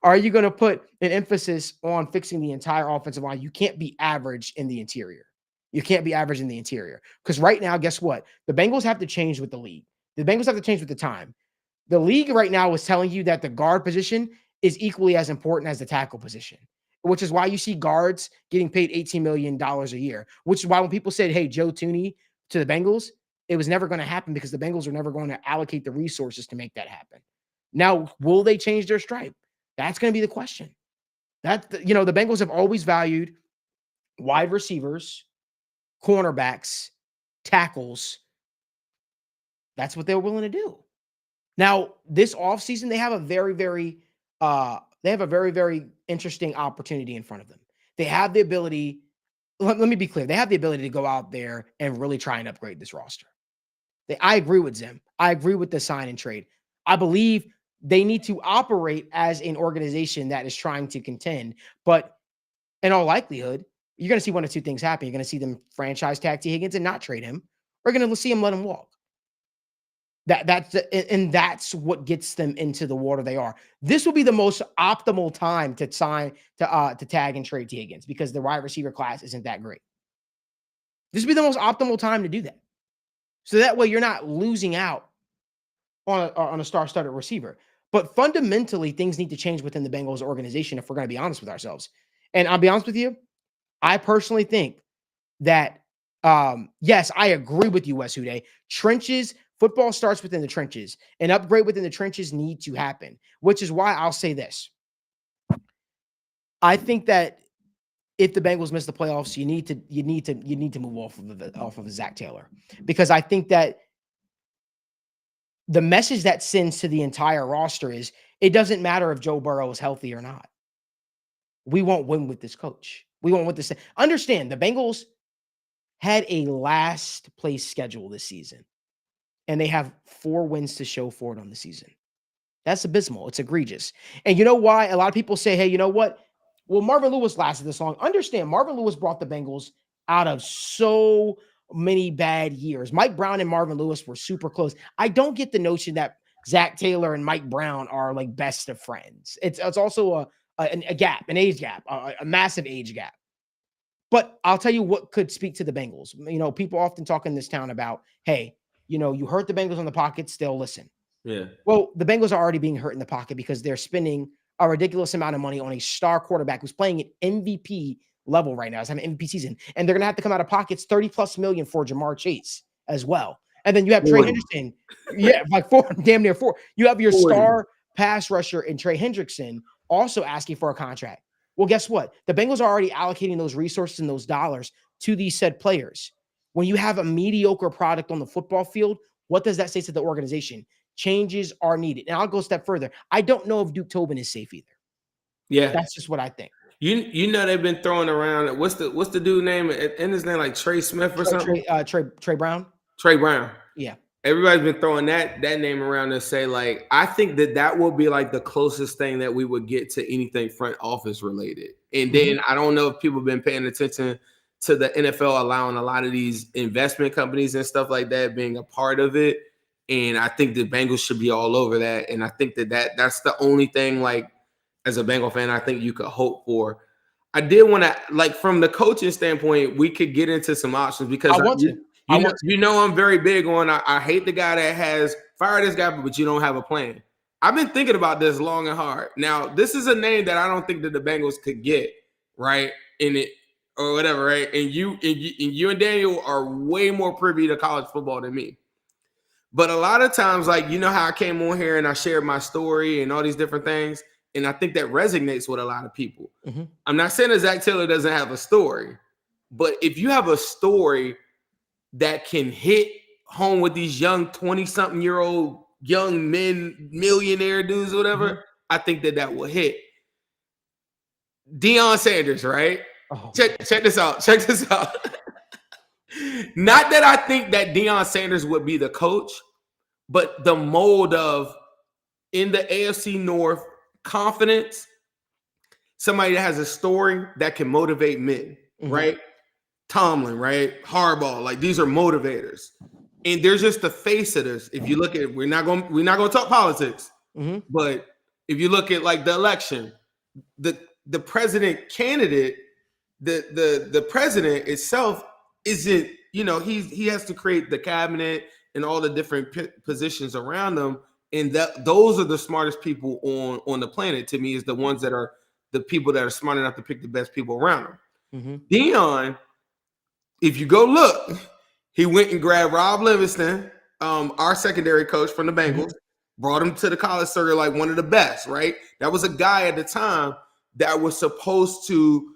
Are you going to put an emphasis on fixing the entire offensive line? You can't be average in the interior. You can't be average in the interior. Because right now, guess what? The Bengals have to change with the league. The Bengals have to change with the time. The league right now is telling you that the guard position is equally as important as the tackle position, which is why you see guards getting paid $18 million a year, which is why when people said, hey, Joe Thuney to the Bengals, it was never going to happen because the Bengals are never going to allocate the resources to make that happen. Now, will they change their stripe? That's going to be the question. The Bengals have always valued wide receivers, cornerbacks, tackles. That's what they're willing to do. Now, this offseason, they have a very, very interesting opportunity in front of them. They have the ability, let me be clear, they have the ability to go out there and really try and upgrade this roster. I agree with Zim. I agree with the sign and trade. I believe they need to operate as an organization that is trying to contend. But in all likelihood, you're going to see one of two things happen. You're going to see them franchise tag T. Higgins and not trade him. We're going to see him let him walk. That's what gets them into the water they are. This will be the most optimal time to tag and trade T. Higgins because the wide receiver class isn't that great. This will be the most optimal time to do that. So that way you're not losing out on a star-studded receiver. But fundamentally, things need to change within the Bengals organization if we're going to be honest with ourselves. And I'll be honest with you, I personally think that, yes, I agree with you, Wes Hude. Football starts within the trenches. An upgrade within the trenches need to happen, which is why I'll say this. I think that if the Bengals miss the playoffs, you need to move off of Zach Taylor, because I think that the message that sends to the entire roster is it doesn't matter if Joe Burrow is healthy or not. We won't win with this coach. We won't win this. Understand, the Bengals had a last place schedule this season, and they have 4 wins to show for it on the season. That's abysmal. It's egregious. And you know why? A lot of people say, hey, you know what? Well, Marvin Lewis lasted this long. Understand, Marvin Lewis brought the Bengals out of so many bad years. Mike Brown and Marvin Lewis were super close. I don't get the notion that Zach Taylor and Mike Brown are like best of friends. It's also a gap, an age gap, a massive age gap. But I'll tell you what could speak to the Bengals. People often talk in this town about, hey, you hurt the Bengals on the pocket, still listen. Yeah. Well, the Bengals are already being hurt in the pocket because they're spending a ridiculous amount of money on a star quarterback who's playing at MVP level right now. He's having an MVP season. And they're going to have to come out of pockets $30+ million for Jamar Chase as well. And then you have Trey Hendrickson. Yeah, like damn near 4. You have your star pass rusher in Trey Hendrickson also asking for a contract. Well, guess what? The Bengals are already allocating those resources and those dollars to these said players. When you have a mediocre product on the football field, what does that say to the organization? Changes are needed. And I'll go a step further. I don't know if Duke Tobin is safe either. Yeah. That's just what I think. They've been throwing around. What's the dude name? And his name like Trey Smith or something? Trey Brown. Trey Brown. Yeah. Everybody's been throwing that name around to say, like, I think that will be like the closest thing that we would get to anything front office related. And then I don't know if people have been paying attention to the NFL allowing a lot of these investment companies and stuff like that being a part of it. And I think the Bengals should be all over that. And I think that's the only thing, like, as a Bengal fan, I think you could hope for. I did want to, like, from the coaching standpoint, we could get into some options because I'm very big on, I hate the guy that has fired this guy, but you don't have a plan. I've been thinking about this long and hard. Now, this is a name that I don't think that the Bengals could get, right, in it or whatever, right? And you and Daniel are way more privy to college football than me. But a lot of times, like, how I came on here and I shared my story and all these different things, and I think that resonates with a lot of people. Mm-hmm. I'm not saying that Zach Taylor doesn't have a story, but if you have a story that can hit home with these young 20-something-year-old young men, millionaire dudes, whatever, I think that will hit. Deion Sanders, right? Oh. Check this out. Not that I think that Deion Sanders would be the coach, but the mold of, in the AFC North, confidence, somebody that has a story that can motivate men, right? Tomlin, right? Harbaugh, like, these are motivators. And there's just the face of this. If you look at, we're not going to talk politics, but if you look at, like, the election, the president candidate, the president itself isn't, he has to create the cabinet and all the different positions around them. And those are the smartest people on the planet, to me, is the ones that are the people that are smart enough to pick the best people around them. Deion, if you go look, he went and grabbed Rob Livingston, our secondary coach from the Bengals, brought him to the college circuit like one of the best, right? That was a guy at the time that was supposed to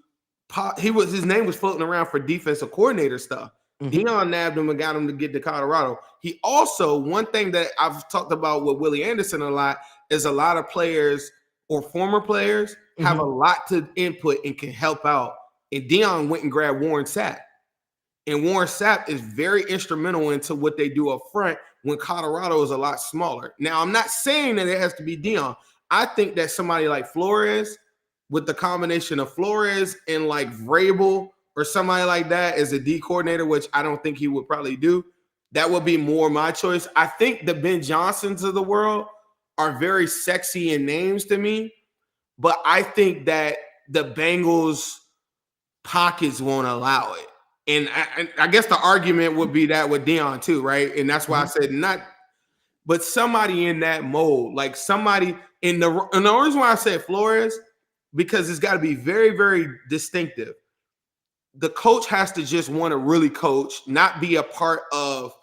his name was floating around for defensive coordinator stuff. Deion nabbed him and got him to get to Colorado. He also, one thing that I've talked about with Willie Anderson a lot is a lot of players or former players have a lot to input and can help out. And Deion went and grabbed Warren Sapp. And Warren Sapp is very instrumental into what they do up front when Colorado is a lot smaller. Now, I'm not saying that it has to be Deion. I think that somebody like Flores, with the combination of Flores and like Vrabel or somebody like that as a D coordinator, which I don't think he would probably do, that would be more my choice. I think the Ben Johnsons of the world are very sexy in names to me, but I think that the Bengals pockets won't allow it. And I guess the argument would be that with Deion too, right? And that's why I said not, but somebody in that mold, like somebody and the reason why I said Flores, because it's got to be very, very distinctive. The coach has to just want to really coach, not be a part of,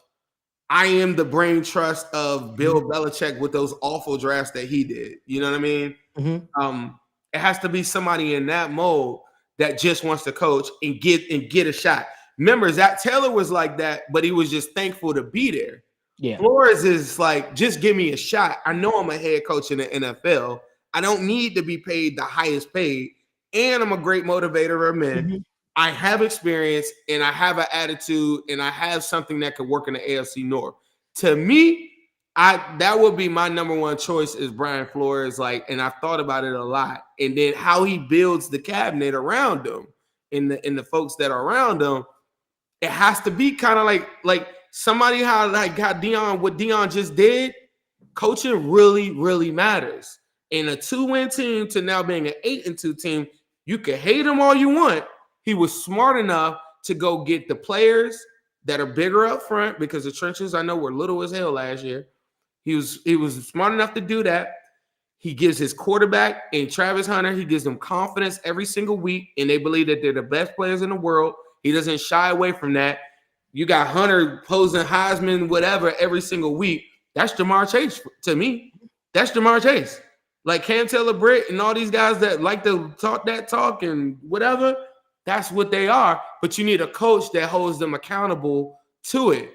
I am the brain trust of Bill Belichick with those awful drafts that he did. You know what I mean? It has to be somebody in that mold that just wants to coach and get a shot. Remember, Zach Taylor was like that, but he was just thankful to be there. Yeah. Flores is like, just give me a shot. I know I'm a head coach in the NFL. I don't need to be paid the highest paid, and I'm a great motivator of men. I have experience, and I have an attitude, and I have something that could work in the AFC North. To me, that would be my number one choice is Brian Flores. Like, and I've thought about it a lot. And then how he builds the cabinet around him and the folks that are around him. it has to be kind of like somebody how what Dion just did. Coaching really, really matters. In a 2-win team to now being an 8-2 team, you can hate him all you want. He was smart enough to go get the players that are bigger up front because the trenches I know were little as hell last year. He was smart enough to do that. He gives his quarterback and Travis Hunter, he gives them confidence every single week, and they believe that they're the best players in the world. He doesn't shy away from that. You got Hunter posing Heisman, whatever, every single week. That's Jamar Chase to me. That's Jamar Chase. Like Cam Taylor-Britt and all these guys that like to talk that talk and whatever, that's what they are. But you need a coach that holds them accountable to it.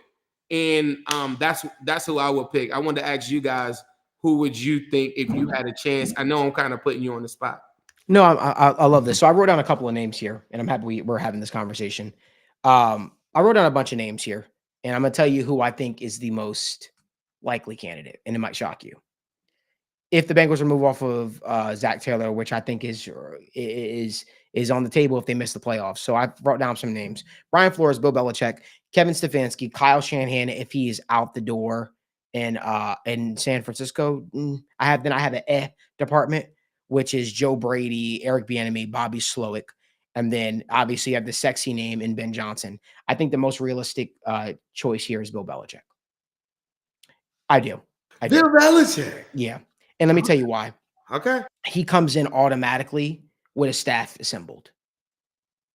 And that's who I would pick. I wanted to ask you guys, who would you think if you had a chance? I know I'm kind of putting you on the spot. No, I love this. So I wrote down a couple of names here, and I'm happy we're having this conversation. I wrote down a bunch of names here, and I'm going to tell you who I think is the most likely candidate, and it might shock you. If the Bengals remove off of Zach Taylor, which I think is on the table if they miss the playoffs. So I wrote down some names: Brian Flores, Bill Belichick, Kevin Stefanski, Kyle Shanahan if he is out the door in San Francisco. I have an department, which is Joe Brady, Eric Bieniemy, Bobby Slowick, and then obviously you have the sexy name in Ben Johnson. I think the most realistic choice here is Bill Belichick. I do. Bill Belichick. Yeah. And let me tell you why. Okay. He comes in automatically with a staff assembled.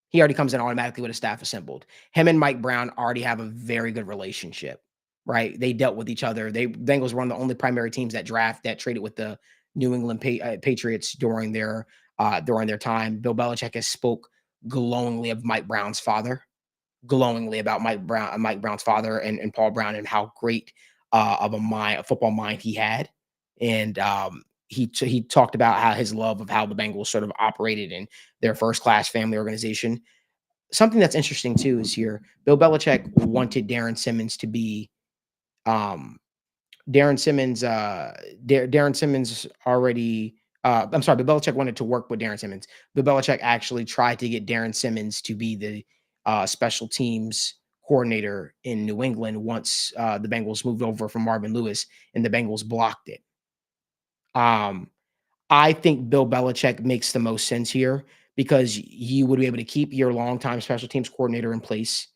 He already comes in automatically with a staff assembled. Him and Mike Brown already have a very good relationship, right? They dealt with each other. Bengals were one of the only primary teams that traded with the New England Patriots during their time. Bill Belichick has spoke glowingly of Mike Brown's father, glowingly about Mike Brown's father and Paul Brown and how great of a football mind he had. And he talked about how his love of how the Bengals sort of operated in their first-class family organization. Something that's interesting too is here, Bill Belichick wanted Darren Simmons to be Darren Simmons already. I'm sorry, Bill Belichick wanted to work with Darren Simmons. Bill Belichick actually tried to get Darren Simmons to be the special teams coordinator in New England once the Bengals moved over from Marvin Lewis, and the Bengals blocked it. I think Bill Belichick makes the most sense here because you would be able to keep your longtime special teams coordinator in place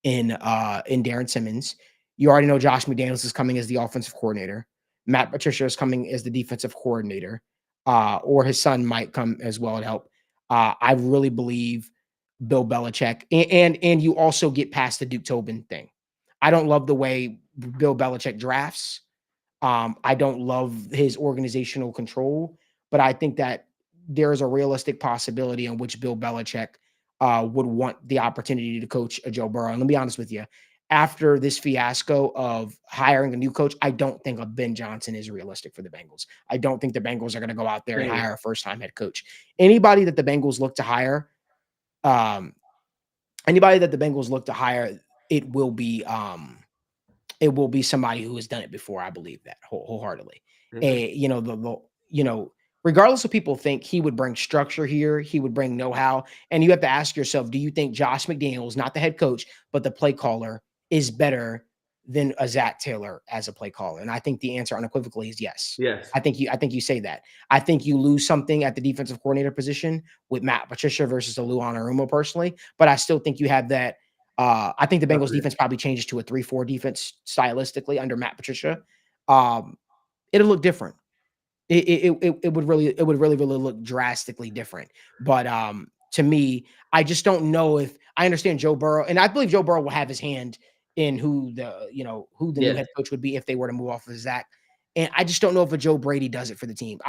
in Darren Simmons. You already know Josh McDaniels is coming as the offensive coordinator. Matt Patricia is coming as the defensive coordinator, or his son might come as well to help. I really believe Bill Belichick, and you also get past the Duke Tobin thing. I don't love the way Bill Belichick drafts. I don't love his organizational control, but I think that there is a realistic possibility in which Bill Belichick would want the opportunity to coach a Joe Burrow. And let me be honest with you, after this fiasco of hiring a new coach, I don't think a Ben Johnson is realistic for the Bengals. I don't think the Bengals are going to go out there and hire a first-time head coach. Anybody that the Bengals look to hire, it will be somebody who has done it before. I believe that wholeheartedly. Mm-hmm. Regardless of people think, he would bring structure here, he would bring know-how, and you have to ask yourself: do you think Josh McDaniels, not the head coach, but the play caller, is better than a Zach Taylor as a play caller? And I think the answer unequivocally is yes. Yes. I think you say that. I think you lose something at the defensive coordinator position with Matt Patricia versus Lou Anarumo personally, but I still think you have that. I think the Bengals defense probably changes to a 3-4 defense stylistically under Matt Patricia. It'll look different. It would really look drastically different. But to me, I just don't know if I understand Joe Burrow, and I believe Joe Burrow will have his hand in who the new head coach would be if they were to move off of Zach. And I just don't know if a Joe Brady does it for the team.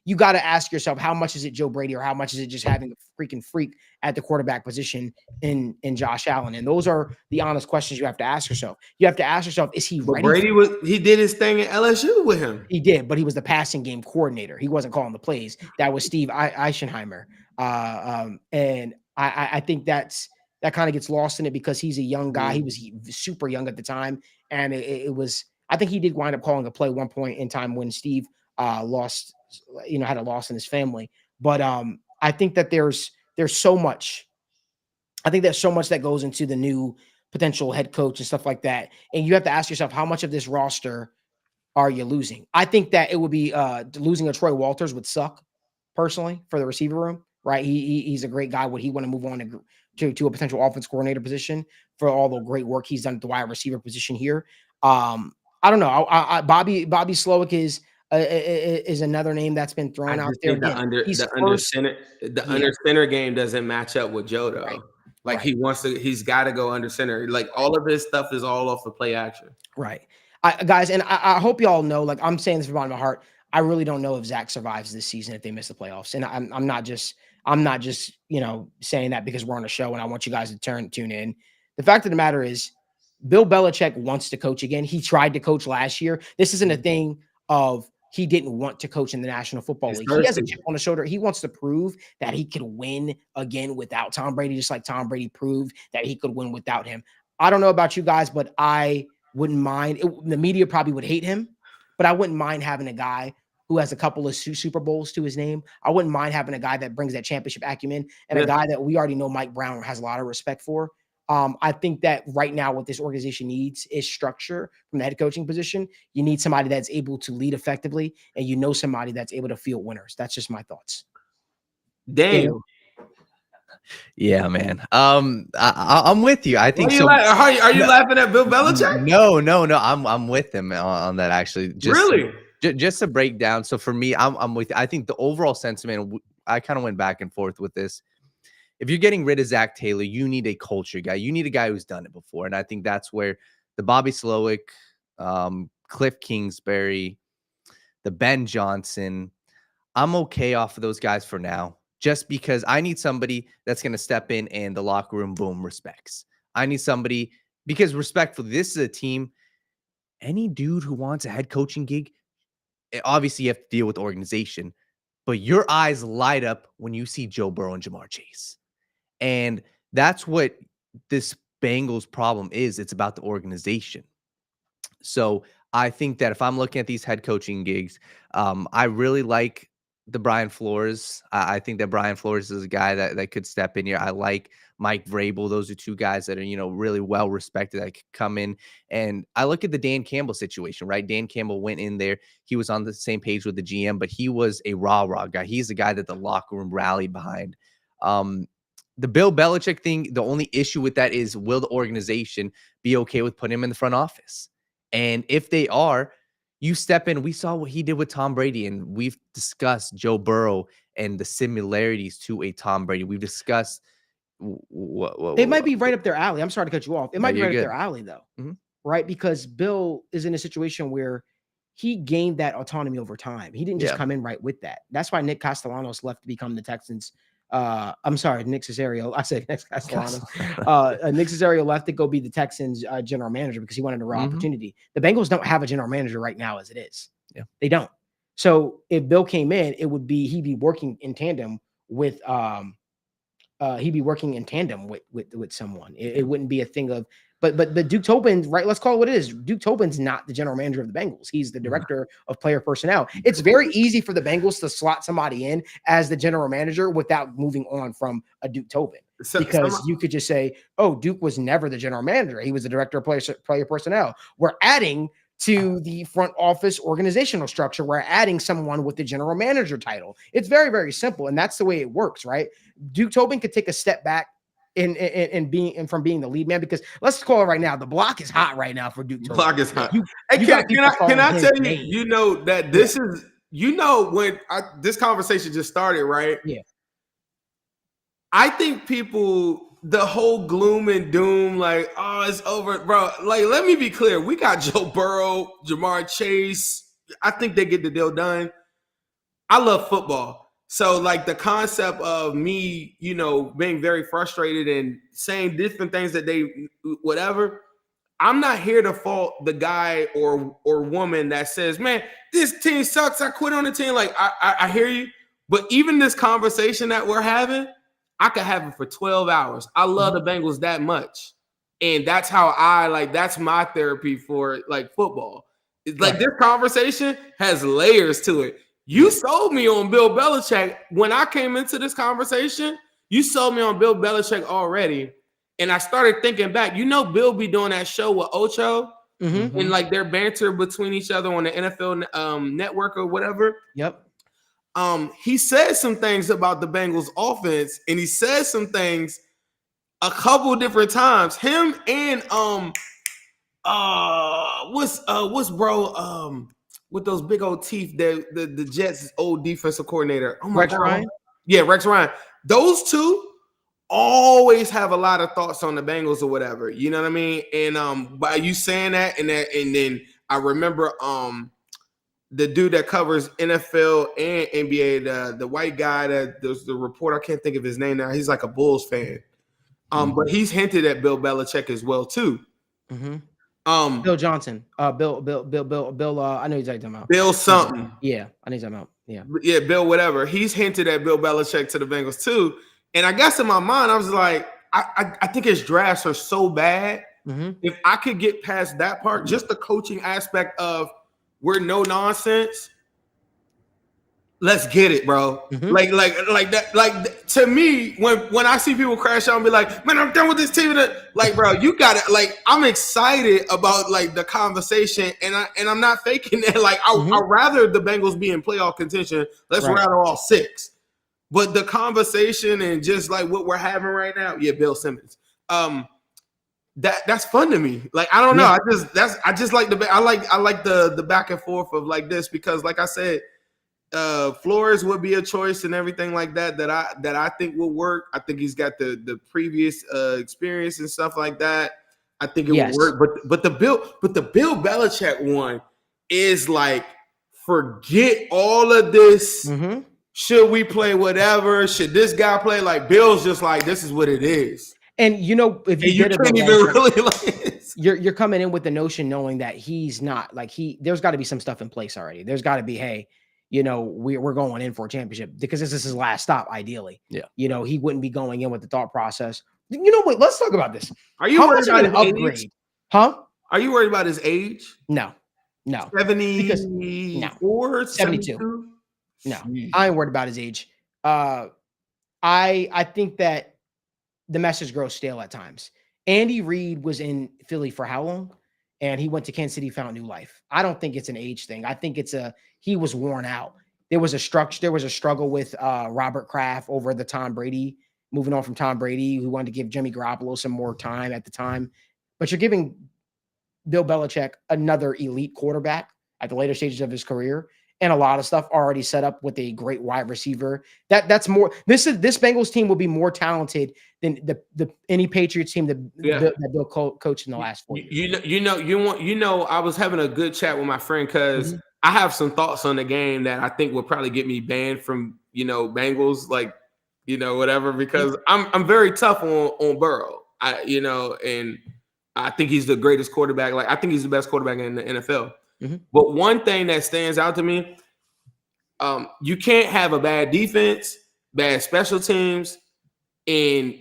You got to ask yourself, how much is it Joe Brady, or how much is it just having a freaking freak at the quarterback position in Josh Allen? And those are the honest questions you have to ask yourself. You have to ask yourself, is he ready? Brady he did his thing at LSU with him. He did, but he was the passing game coordinator. He wasn't calling the plays. That was Steve Eichenheimer. And I think that kind of gets lost in it because he's a young guy. He was super young at the time, and it was. I think he did wind up calling a play one point in time when Steve lost, had a loss in his family. But I think that there's so much. I think there's so much that goes into the new potential head coach and stuff like that. And you have to ask yourself, how much of this roster are you losing? I think that it would be losing a Troy Walters would suck personally for the receiver room, right? He's a great guy. Would he want to move on to a potential offense coordinator position for all the great work he's done at the wide receiver position here? I don't know. Bobby Slowick is another name that's been thrown out there. The under center game doesn't match up with Joe though. Right. Like he's got to go under center. Like all of his stuff is all off of play action. Right. Guys, and I hope y'all know, like I'm saying this from the bottom of my heart, I really don't know if Zach survives this season if they miss the playoffs. And I'm not just, saying that because we're on a show and I want you guys to tune in. The fact of the matter is Bill Belichick wants to coach again. He tried to coach last year. This isn't a thing of he didn't want to coach in the National Football League. He has a chip on the shoulder. He wants to prove that he could win again without Tom Brady, just like Tom Brady proved that he could win without him. I don't know about you guys, but I wouldn't mind. The media probably would hate him, but I wouldn't mind having a guy who has a couple of Super Bowls to his name. I wouldn't mind having a guy that brings that championship acumen and a guy that we already know Mike Brown has a lot of respect for. I think that right now what this organization needs is structure from the head coaching position. You need somebody that's able to lead effectively, and somebody that's able to field winners. That's just my thoughts. Daniel. Yeah, man. I'm with you. I think so. Are you laughing at Bill Belichick? No. I'm with him on that actually. Just to break down. So for me, I'm with you. I think the overall sentiment, I kind of went back and forth with this. If you're getting rid of Zach Taylor, you need a culture guy. You need a guy who's done it before. And I think that's where the Bobby Slowick, Cliff Kingsbury, the Ben Johnson, I'm okay off of those guys for now, just because I need somebody that's going to step in and the locker room, boom, respects. I need somebody, because respectfully, this is a team, any dude who wants a head coaching gig, obviously you have to deal with the organization, but your eyes light up when you see Joe Burrow and Jamar Chase. And that's what this Bengals problem is. It's about the organization. So I think that if I'm looking at these head coaching gigs, I really like the Brian Flores. I think that Brian Flores is a guy that could step in here. I like Mike Vrabel. Those are two guys that are, really well respected that could come in. And I look at the Dan Campbell situation, right? Dan Campbell went in there. He was on the same page with the GM, but he was a rah guy. He's the guy that the locker room rallied behind. The Bill Belichick thing, the only issue with that is, will the organization be okay with putting him in the front office? And if they are, you step in. We saw what he did with Tom Brady, and we've discussed Joe Burrow and the similarities to a Tom Brady. We've discussed it might be right up their alley. I'm sorry to cut you off. It might be right up their alley, though, right? Because Bill is in a situation where he gained that autonomy over time. He didn't just come in right with that. That's why Nick Castellanos left to become the Texans. I'm sorry, Nick Caserio. I said Nick Castellanos. Nick Caserio left to go be the Texans general manager because he wanted a raw opportunity. The Bengals don't have a general manager right now as it is. Yeah, they don't. So if Bill came in, he'd be working in tandem with someone. It wouldn't be a thing of. But Duke Tobin, right? Let's call it what it is. Duke Tobin's not the general manager of the Bengals. He's the director of player personnel. It's very easy for the Bengals to slot somebody in as the general manager without moving on from a Duke Tobin. Because you could just say, oh, Duke was never the general manager. He was the director of player personnel. We're adding to the front office organizational structure. We're adding someone with the general manager title. It's very, very simple. And that's the way it works, right? Duke Tobin could take a step back in from being the lead man, because let's call it right now, the block is hot right now for Duke Tobin. Block is hot. Can I tell you, that this is, when this conversation just started, right? Yeah. I think people, the whole gloom and doom, like, oh, it's over, bro. Like, let me be clear. We got Joe Burrow, Jamar Chase. I think they get the deal done. I love football. So, like, the concept of me, being very frustrated and saying different things that whatever, I'm not here to fault the guy or woman that says, man, this team sucks. I quit on the team. Like, I hear you. But even this conversation that we're having, I could have it for 12 hours. I love the Bengals that much. And that's how that's my therapy for, like, football. It's like this conversation has layers to it. You sold me on Bill Belichick. When I came into this conversation, you sold me on Bill Belichick already. And I started thinking back, Bill be doing that show with Ocho Mm-hmm. and like their banter between each other on the NFL network or whatever. Yep. He said some things about the Bengals offense, and he said some things a couple different times. Him and what's bro with those big old teeth, the Jets' old defensive coordinator. Oh my Rex God. Ryan? Yeah, Rex Ryan. Those two always have a lot of thoughts on the Bengals or whatever. You know what I mean? And by you saying that, and then I remember the dude that covers NFL and NBA, the white guy that there's the reporter, I can't think of his name now. He's like a Bulls fan. But he's hinted at Bill Belichick as well too. Mm-hmm. Bill Johnson. Bill. I know he's talking about. Bill something. Yeah, I know he's talking about. Yeah, Bill whatever. He's hinted at Bill Belichick to the Bengals too. And I guess in my mind, I was like, I think his drafts are so bad. Mm-hmm. If I could get past that part, just the coaching aspect of we're no nonsense. Let's get it, bro. Mm-hmm. Like that. Like to me, when I see people crash out and be like, "Man, I'm done with this team," like, bro, you got it. Like, I'm excited about like the conversation, and I'm not faking it. Like, I'd rather the Bengals be in playoff contention. Let's rattle all 6. But the conversation and just like what we're having right now, yeah, Bill Simmons. That's fun to me. Like, I don't know. I just like I like the back and forth of like this, because like I said, Flores would be a choice and everything like that I think will work. I think he's got the previous experience and stuff like that. I think it would work. But the Bill Belichick one is like, forget all of this. Mm-hmm. Should we play whatever? Should this guy play? Like, Bill's just like, this is what it is. And if you can't even really like, you're coming in with the notion knowing that he's not like there's got to be some stuff in place already. There's got to be, hey, we're going in for a championship because this is his last stop. Ideally, he wouldn't be going in with the thought process. What? Let's talk about this. Are you worried about his upgrade? Age? Huh? Are you worried about his age? No. 74, 72. No, I ain't worried about his age. I think that the message grows stale at times. Andy Reid was in Philly for how long? And he went to Kansas City, found new life. I don't think it's an age thing. I think he was worn out. There was a struggle with Robert Kraft over the Tom Brady, moving on from Tom Brady, who wanted to give Jimmy Garoppolo some more time at the time. But you're giving Bill Belichick another elite quarterback at the later stages of his career. And a lot of stuff already set up with a great wide receiver. That's more. This Bengals team will be more talented than any Patriots team that Bill coached in the last 4 years. I was having a good chat with my friend because I have some thoughts on the game that I think will probably get me banned from Bengals, like whatever, because I'm very tough on Burrow. And I think he's the greatest quarterback. Like, I think he's the best quarterback in the NFL. Mm-hmm. But one thing that stands out to me, you can't have a bad defense, bad special teams, and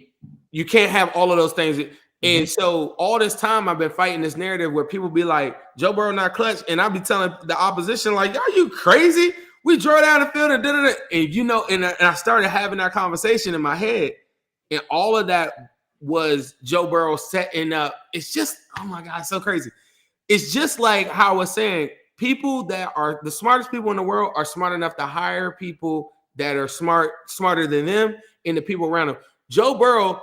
you can't have all of those things. Mm-hmm. And so all this time I've been fighting this narrative where people be like, Joe Burrow not clutch, and I'll be telling the opposition like, are you crazy? We draw down the field and da-da-da. And I started having that conversation in my head, and all of that was Joe Burrow setting up. It's just, oh my God, so crazy. It's just like how I was saying, people that are the smartest people in the world are smart enough to hire people that are smarter than them, and the people around them. Joe Burrow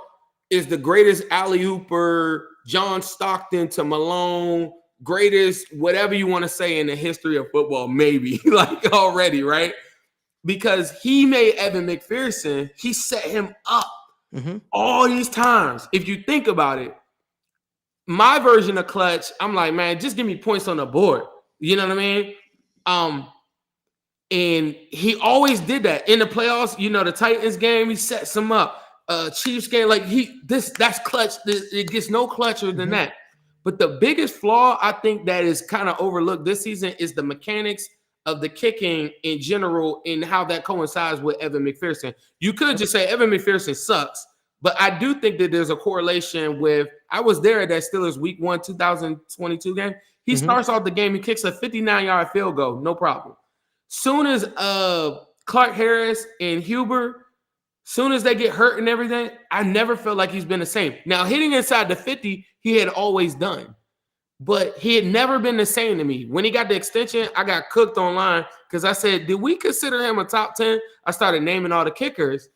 is the greatest alley-ooper, John Stockton to Malone, greatest whatever you want to say in the history of football, maybe, like already, right? Because he made Evan McPherson, he set him up all these times. If you think about it, my version of clutch, I'm like, man, just give me points on the board. You know what I mean? And he always did that in the playoffs. The Titans game, he sets them up. Chiefs game, like that's clutch. It gets no clutcher than that. But the biggest flaw I think that is kind of overlooked this season is the mechanics of the kicking in general and how that coincides with Evan McPherson. You could just say Evan McPherson sucks. But I do think that there's a correlation with, I was there at that Steelers week 1, 2022 game. He starts off the game, he kicks a 59-yard field goal, no problem. Soon as Clark Harris and Huber Soon as they get hurt and everything, I never felt like he's been the same. Now, hitting inside the 50, he had always done. But he had never been the same to me. When he got the extension, I got cooked online because I said, did we consider him a top 10? I started naming all the kickers.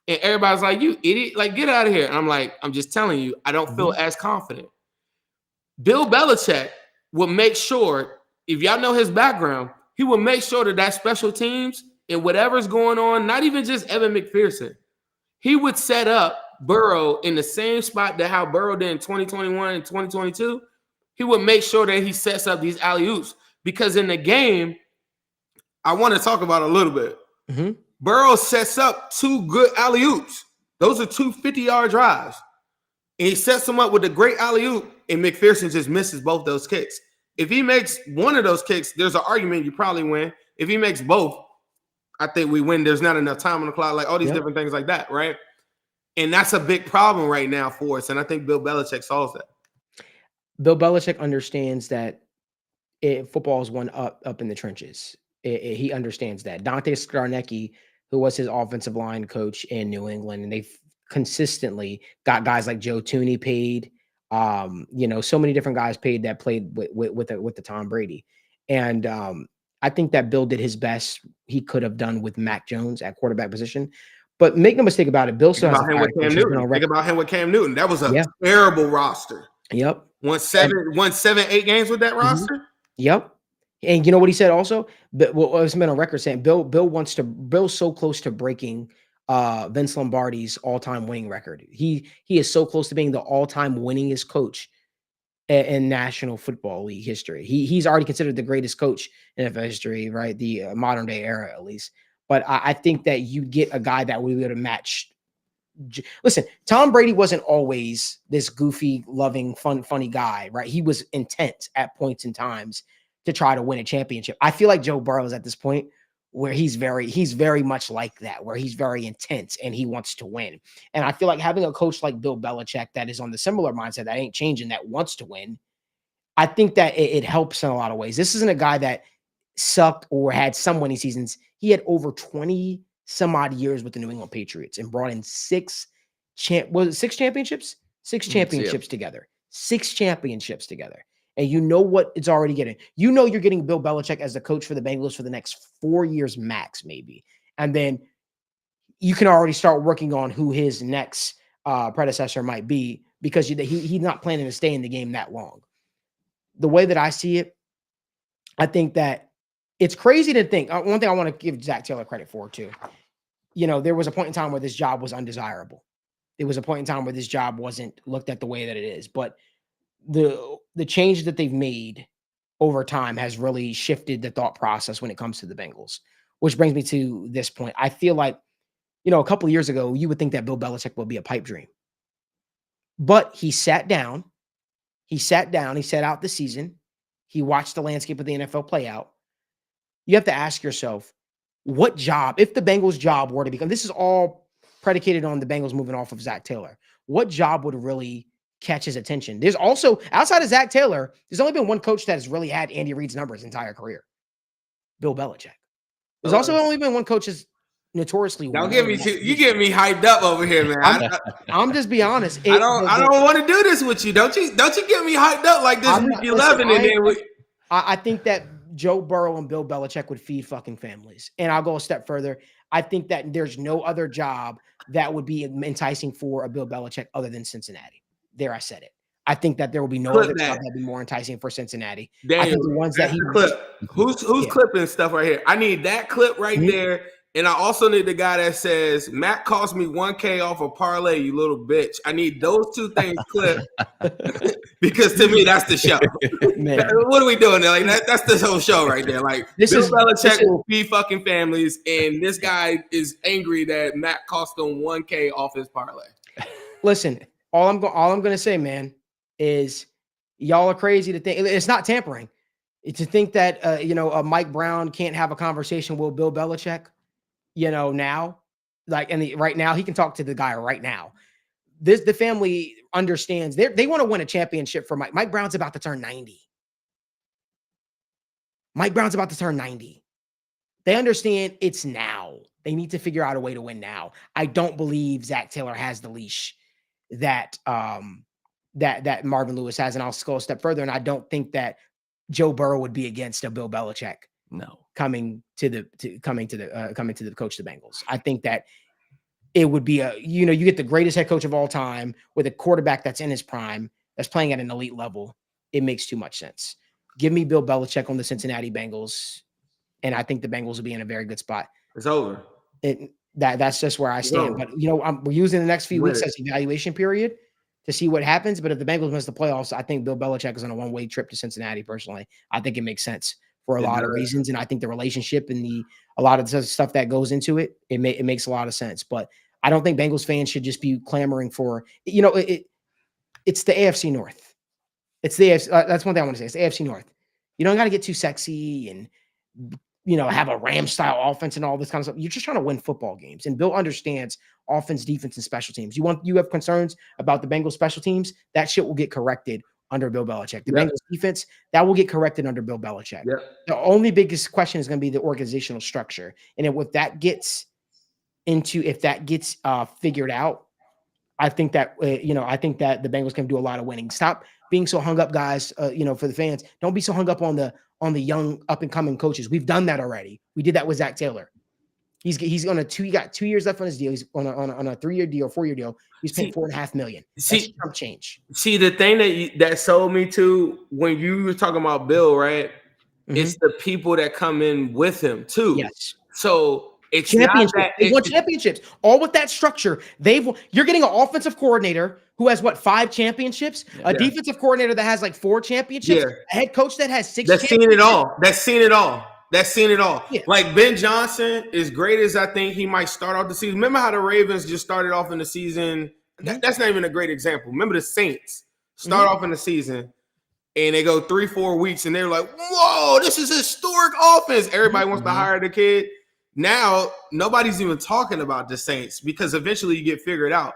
And everybody's like, you idiot, like, get out of here. And I'm like, I'm just telling you, I don't feel as confident. Bill Belichick would make sure, if y'all know his background, he would make sure that special teams and whatever's going on, not even just Evan McPherson, he would set up Burrow in the same spot that how Burrow did in 2021 and 2022. He would make sure that he sets up these alley-oops because in the game, I want to talk about a little bit. Mm-hmm. Burrow sets up 2 good alley-oops. Those are 2 50-yard drives. And he sets them up with a great alley-oop, and McPherson just misses both those kicks. If he makes one of those kicks, there's an argument you probably win. If he makes both, I think we win. There's not enough time on the clock, like all these different things like that, right? And that's a big problem right now for us, and I think Bill Belichick solves that. Bill Belichick understands that football is won up in the trenches. He understands that. Dante Scarnecchia, who was his offensive line coach in New England, and they've consistently got guys like Joe Tooney paid. So many different guys paid that played with the Tom Brady. And I think that Bill did his best he could have done with Mac Jones at quarterback position. But make no mistake about it, Bill still has Think about him with Cam Newton. That was a terrible roster. Yep. Won 7-8 games with that roster. Mm-hmm. Yep. And you know what he said also? What's been on record saying Bill's so close to breaking Vince Lombardi's all-time winning record. He is so close to being the all-time winningest coach in National Football League history. He's already considered the greatest coach in NFL history, right? The modern day era, at least. But I think that you get a guy that would be able to match. Listen, Tom Brady wasn't always this goofy, loving, funny guy, right? He was intense at points and times to try to win a championship. I feel like Joe Burrow is at this point where he's very much like that, where he's very intense and he wants to win. And I feel like having a coach like Bill Belichick that is on the similar mindset, that ain't changing, that wants to win, I think that it helps in a lot of ways. This isn't a guy that sucked or had some winning seasons. He had over 20 some odd years with the New England Patriots and brought in 6 championships? 6 championships together. 6 championships together. And you know what it's already getting. You know you're getting Bill Belichick as the coach for the Bengals for the next 4 years max, maybe. And then you can already start working on who his next predecessor might be because he's not planning to stay in the game that long. The way that I see it, I think that it's crazy to think. One thing I want to give Zach Taylor credit for, too. There was a point in time where this job was undesirable. There was a point in time where this job wasn't looked at the way that it is. But the change that they've made over time has really shifted the thought process when it comes to the Bengals, which brings me to this point. I feel like, a couple of years ago, you would think that Bill Belichick would be a pipe dream. But he sat down. He set out the season. He watched the landscape of the NFL play out. You have to ask yourself, what job, if the Bengals job were to become, this is all predicated on the Bengals moving off of Zach Taylor, what job would really catch his attention? There's also, outside of Zach Taylor, there's only been one coach that has really had Andy Reid's numbers his entire career. Bill Belichick. There's also only been one coach that's notoriously don't get me you get me hyped up over here, man. I'm just being honest. I don't want to do this with you. Don't you get me hyped up like this week 11 and then I think that Joe Burrow and Bill Belichick would feed fucking families. And I'll go a step further. I think that there's no other job that would be enticing for a Bill Belichick other than Cincinnati. There, I said it. I think that there will be no other job that'd be more enticing for Cincinnati. Daniel, I think the ones that he clip. Who's clipping stuff right here? I need that clip right there. And I also need the guy that says, Matt cost me $1K off a parlay, you little bitch. I need those 2 things clipped because to me, that's the show. Man. What are we doing there? Like that's the whole show right there. Like Bill Belichick will feed fucking families, and this guy is angry that Matt cost him $1K off his parlay. Listen, all I'm going to say, man, is y'all are crazy to think it's not tampering. To think that Mike Brown can't have a conversation with Bill Belichick. Now, like, right now, he can talk to the guy right now. The family understands they want to win a championship for Mike. Mike Brown's about to turn 90. They understand it's now. They need to figure out a way to win now. I don't believe Zach Taylor has the leash that that Marvin Lewis has, and I'll go a step further. And I don't think that Joe Burrow would be against a Bill Belichick coming to the coach of the Bengals. I think that it would be you get the greatest head coach of all time with a quarterback that's in his prime, that's playing at an elite level. It makes too much sense. Give me Bill Belichick on the Cincinnati Bengals, and I think the Bengals will be in a very good spot. It's over. That's just where I stand. But we're using the next few weeks as evaluation period to see what happens. But if the Bengals miss the playoffs, I think Bill Belichick is on a one-way trip to Cincinnati. Personally, I think it makes sense for a lot of reasons, and I think the relationship and a lot of the stuff that goes into it, it makes a lot of sense. But I don't think Bengals fans should just be clamoring for it's the AFC North. It's the AFC. That's one thing I want to say. It's the AFC North. You don't got to get too sexy and have a Rams style offense and all this kind of stuff. You're just trying to win football games. And Bill understands offense, defense, and special teams. You have concerns about the Bengals special teams, that shit will get corrected under Bill Belichick. The Bengals defense, that will get corrected under Bill Belichick. The only biggest question is going to be the organizational structure. And if that gets figured out, I think that the Bengals can do a lot of winning. Stop being so hung up, guys. For the fans, don't be so hung up on the young up and coming coaches. We've done that already. We did that with Zach Taylor. He got 2 years left on his deal. He's on a 3-year deal, 4-year deal. He's paying $4.5 million. That's chump change. See, the thing that sold me to when you were talking about Bill, right? Mm-hmm. It's the people that come in with him too. Yes. So it's championships. Not that they won championships. All with that structure. You're getting an offensive coordinator who has 5 championships, a defensive coordinator that has 4 championships, a head coach that has 6 That's seen it all. That's seen it all. Yeah. Like Ben Johnson, as great as I think he might start off the season. Remember how the Ravens just started off in the season? That's not even a great example. Remember the Saints start off in the season and they go 3-4 weeks and they're like, whoa, this is historic offense. Everybody wants to hire the kid. Now, nobody's even talking about the Saints because eventually you get figured out.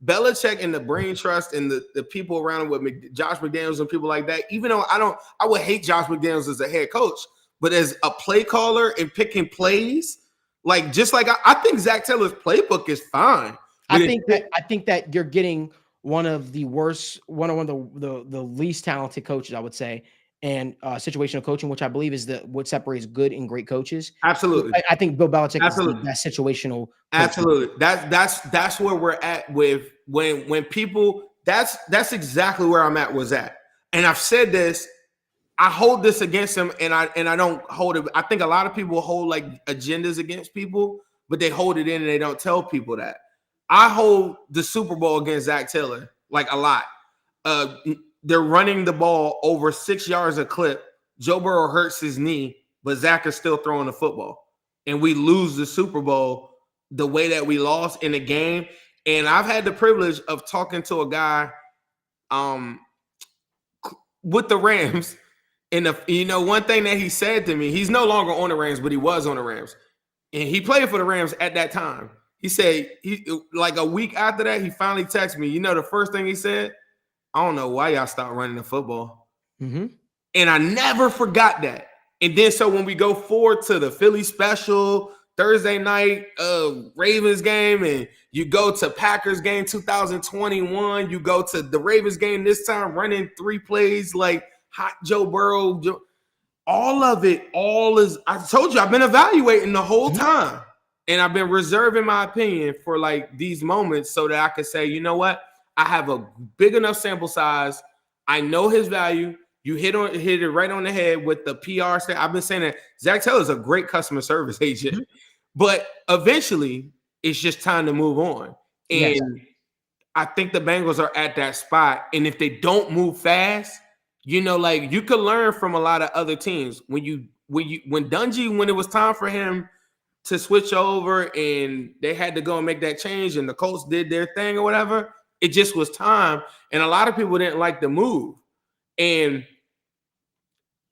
Belichick and the brain trust and the people around him with Josh McDaniels and people like that, even though I would hate Josh McDaniels as a head coach, but as a play caller and picking plays, I think Zach Taylor's playbook is fine. I think that you're getting one of the worst, one of the least talented coaches, I would say, and situational coaching, which I believe is what separates good and great coaches. Absolutely. I think Bill Belichick is the best situational coach. Absolutely. That's where we're at with when people, that's exactly where I'm at was at. And I've said this, I hold this against him and I don't hold it. I think a lot of people hold agendas against people, but they hold it in and they don't tell people that. I hold the Super Bowl against Zach Taylor a lot. They're running the ball over 6 yards a clip. Joe Burrow hurts his knee, but Zach is still throwing the football. And we lose the Super Bowl the way that we lost in the game. And I've had the privilege of talking to a guy with the Rams. And one thing that he said to me, he's no longer on the Rams, but he was on the Rams. And he played for the Rams at that time. He said, a week after that, he finally texted me. The first thing he said? I don't know why y'all stopped running the football. Mm-hmm. And I never forgot that. And then so when we go forward to the Philly special, Thursday night Ravens game, and you go to Packers game 2021, you go to the Ravens game this time running 3 plays like hot Joe Burrow. All of it, I told you, I've been evaluating the whole time. And I've been reserving my opinion for these moments so that I could say, you know what? I have a big enough sample size. I know his value. You hit it right on the head with the PR stuff. I've been saying that Zach Taylor is a great customer service agent, but eventually it's just time to move on. And I think the Bengals are at that spot. And if they don't move fast, you could learn from a lot of other teams. When Dungy, when it was time for him to switch over and they had to go and make that change and the Colts did their thing or whatever, it just was time. And a lot of people didn't like the move. And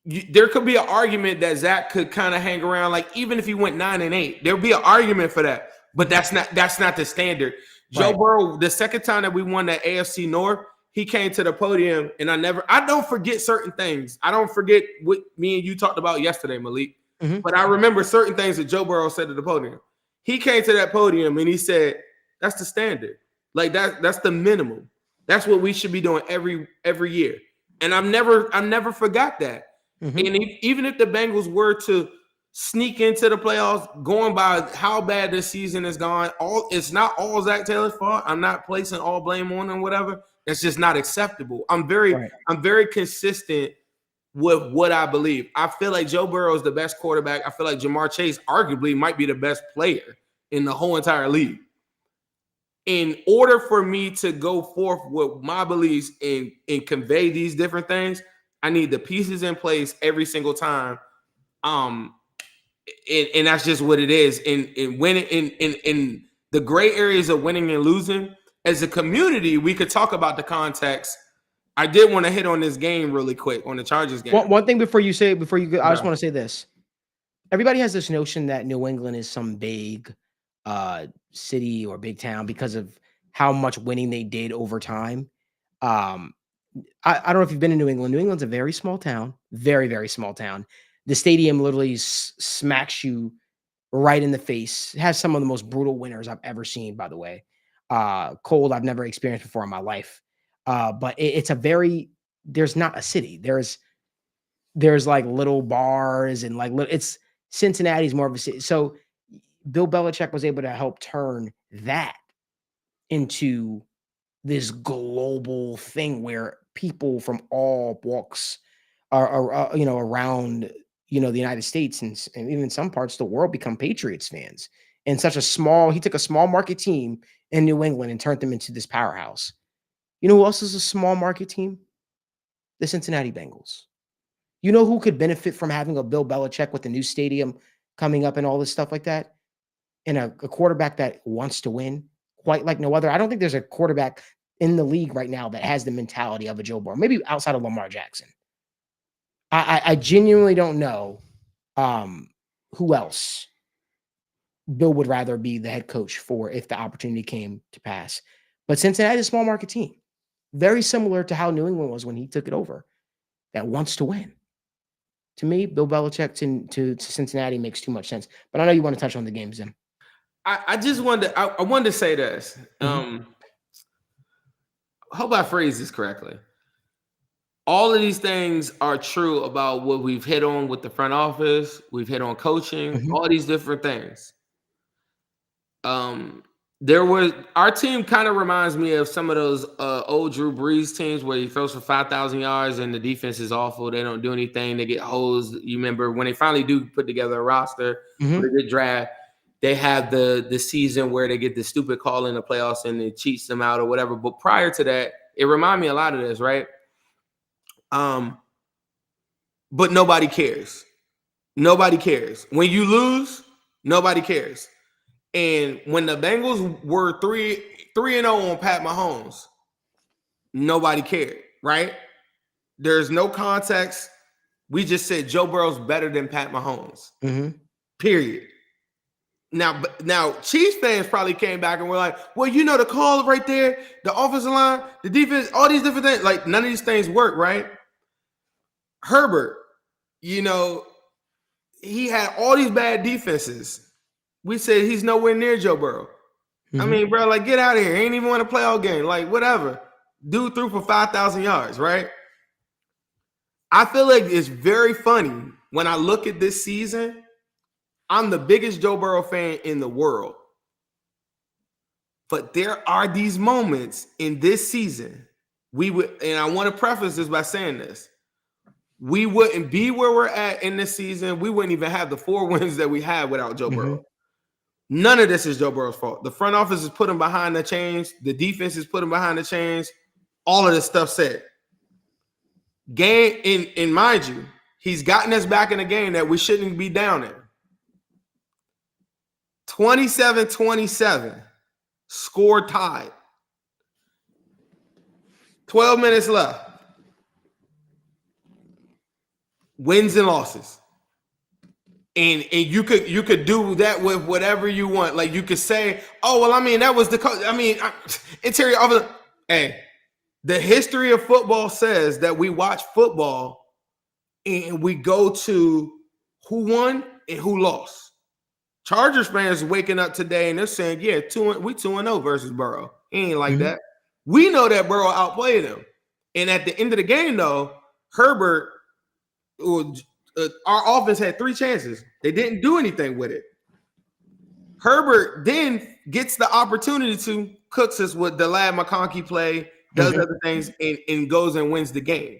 there could be an argument that Zach could kind of hang around, even if he went 9-8, there'll be an argument for that. But that's not the standard. Joe Burrow, the second time that we won the AFC North, he came to the podium, and I don't forget certain things. I don't forget what me and you talked about yesterday, Malik. Mm-hmm. But I remember certain things that Joe Burrow said to the podium. He came to that podium and he said, "That's the standard. Like that's the minimum. That's what we should be doing every year." And I never forgot that. Mhm. And even if the Bengals were to sneak into the playoffs, going by how bad this season has gone, it's not all Zach Taylor's fault. I'm not placing all blame on him, whatever. That's just not acceptable. I'm very consistent with what I believe. I feel like Joe Burrow is the best quarterback. I feel like Jamar Chase arguably might be the best player in the whole entire league. In order for me to go forth with my beliefs and convey these different things, I need the pieces in place every single time. And that's just what it is. And winning in the gray areas of winning and losing, as a community, we could talk about the context. I did want to hit on this game really quick, on the Chargers game. One thing before you go, I just want to say this. Everybody has this notion that New England is some big city or big town because of how much winning they did over time. I don't know if you've been in New England. New England's a very small town, very, very small town. The stadium literally smacks you right in the face. It has some of the most brutal winters I've ever seen, by the way. Cold I've never experienced before in my life. But it's there's not a city. There's like little bars and like it's Cincinnati's more of a city. So Bill Belichick was able to help turn that into this global thing where people from all walks are around, the United States and even some parts of the world become Patriots fans. And he took a small market team in New England and turned them into this powerhouse. You know who else is a small market team? The Cincinnati Bengals. You know who could benefit from having a Bill Belichick with the new stadium coming up and all this stuff like that? And a quarterback that wants to win quite like no other. I don't think there's a quarterback in the league right now that has the mentality of a Joe Burrow, maybe outside of Lamar Jackson. I genuinely don't know who else Bill would rather be the head coach for if the opportunity came to pass. But Cincinnati is a small market team, very similar to how New England was when he took it over, that wants to win. To me, Bill Belichick to Cincinnati makes too much sense. But I know you want to touch on the games, Zim. I just wanted to say this. Mm-hmm. Hope I phrase this correctly. All of these things are true about what we've hit on with the front office. We've hit on coaching, Mm-hmm. all these different things. Our team kind of reminds me of some of those old Drew Brees teams where he throws for 5,000 yards and the defense is awful. They don't do anything. They get hosed. You remember when they finally do put together a roster, Mm-hmm. for the draft, they have the season where they get the stupid call in the playoffs and it cheats them out or whatever. But prior to that, it reminded me a lot of this, right? But nobody cares. Nobody cares. When you lose, nobody cares. And when the Bengals were 3-0 on Pat Mahomes, nobody cared, right? There's no context. We just said Joe Burrow's better than Pat Mahomes. Mm-hmm. Period. Now, Chiefs fans probably came back and were like, well, the call right there, the offensive line, the defense, all these different things. Like, none of these things work, right? Herbert, he had all these bad defenses. We said he's nowhere near Joe Burrow. Mm-hmm. I mean, bro, like, get out of here. He ain't even won a playoff game. Like, whatever. Dude threw for 5,000 yards, right? I feel like it's very funny when I look at this season. I'm the biggest Joe Burrow fan in the world. But there are these moments in this season, and I want to preface this by saying this, we wouldn't be where we're at in this season. We wouldn't even have the 4 wins that we had without Joe Burrow. None of this is Joe Burrow's fault. The front office is putting behind the chains. The defense is putting behind the chains. All of this stuff said. Game, and mind you, he's gotten us back in a game that we shouldn't be down in. 27-27. Score tied. 12 minutes left. Wins and losses. And you could do that with whatever you want. Like, you could say, oh, well, I mean, that was interior offense. Hey, the history of football says that we watch football and we go to who won and who lost. Chargers fans waking up today and they're saying, yeah, we 2-0 versus Burrow. He ain't like that. We know that Burrow outplayed him. And at the end of the game, though, Herbert, our offense had 3 chances. They didn't do anything with it. Herbert then gets the opportunity to cooks us with the Lad McConkey play, does other things, and goes and wins the game.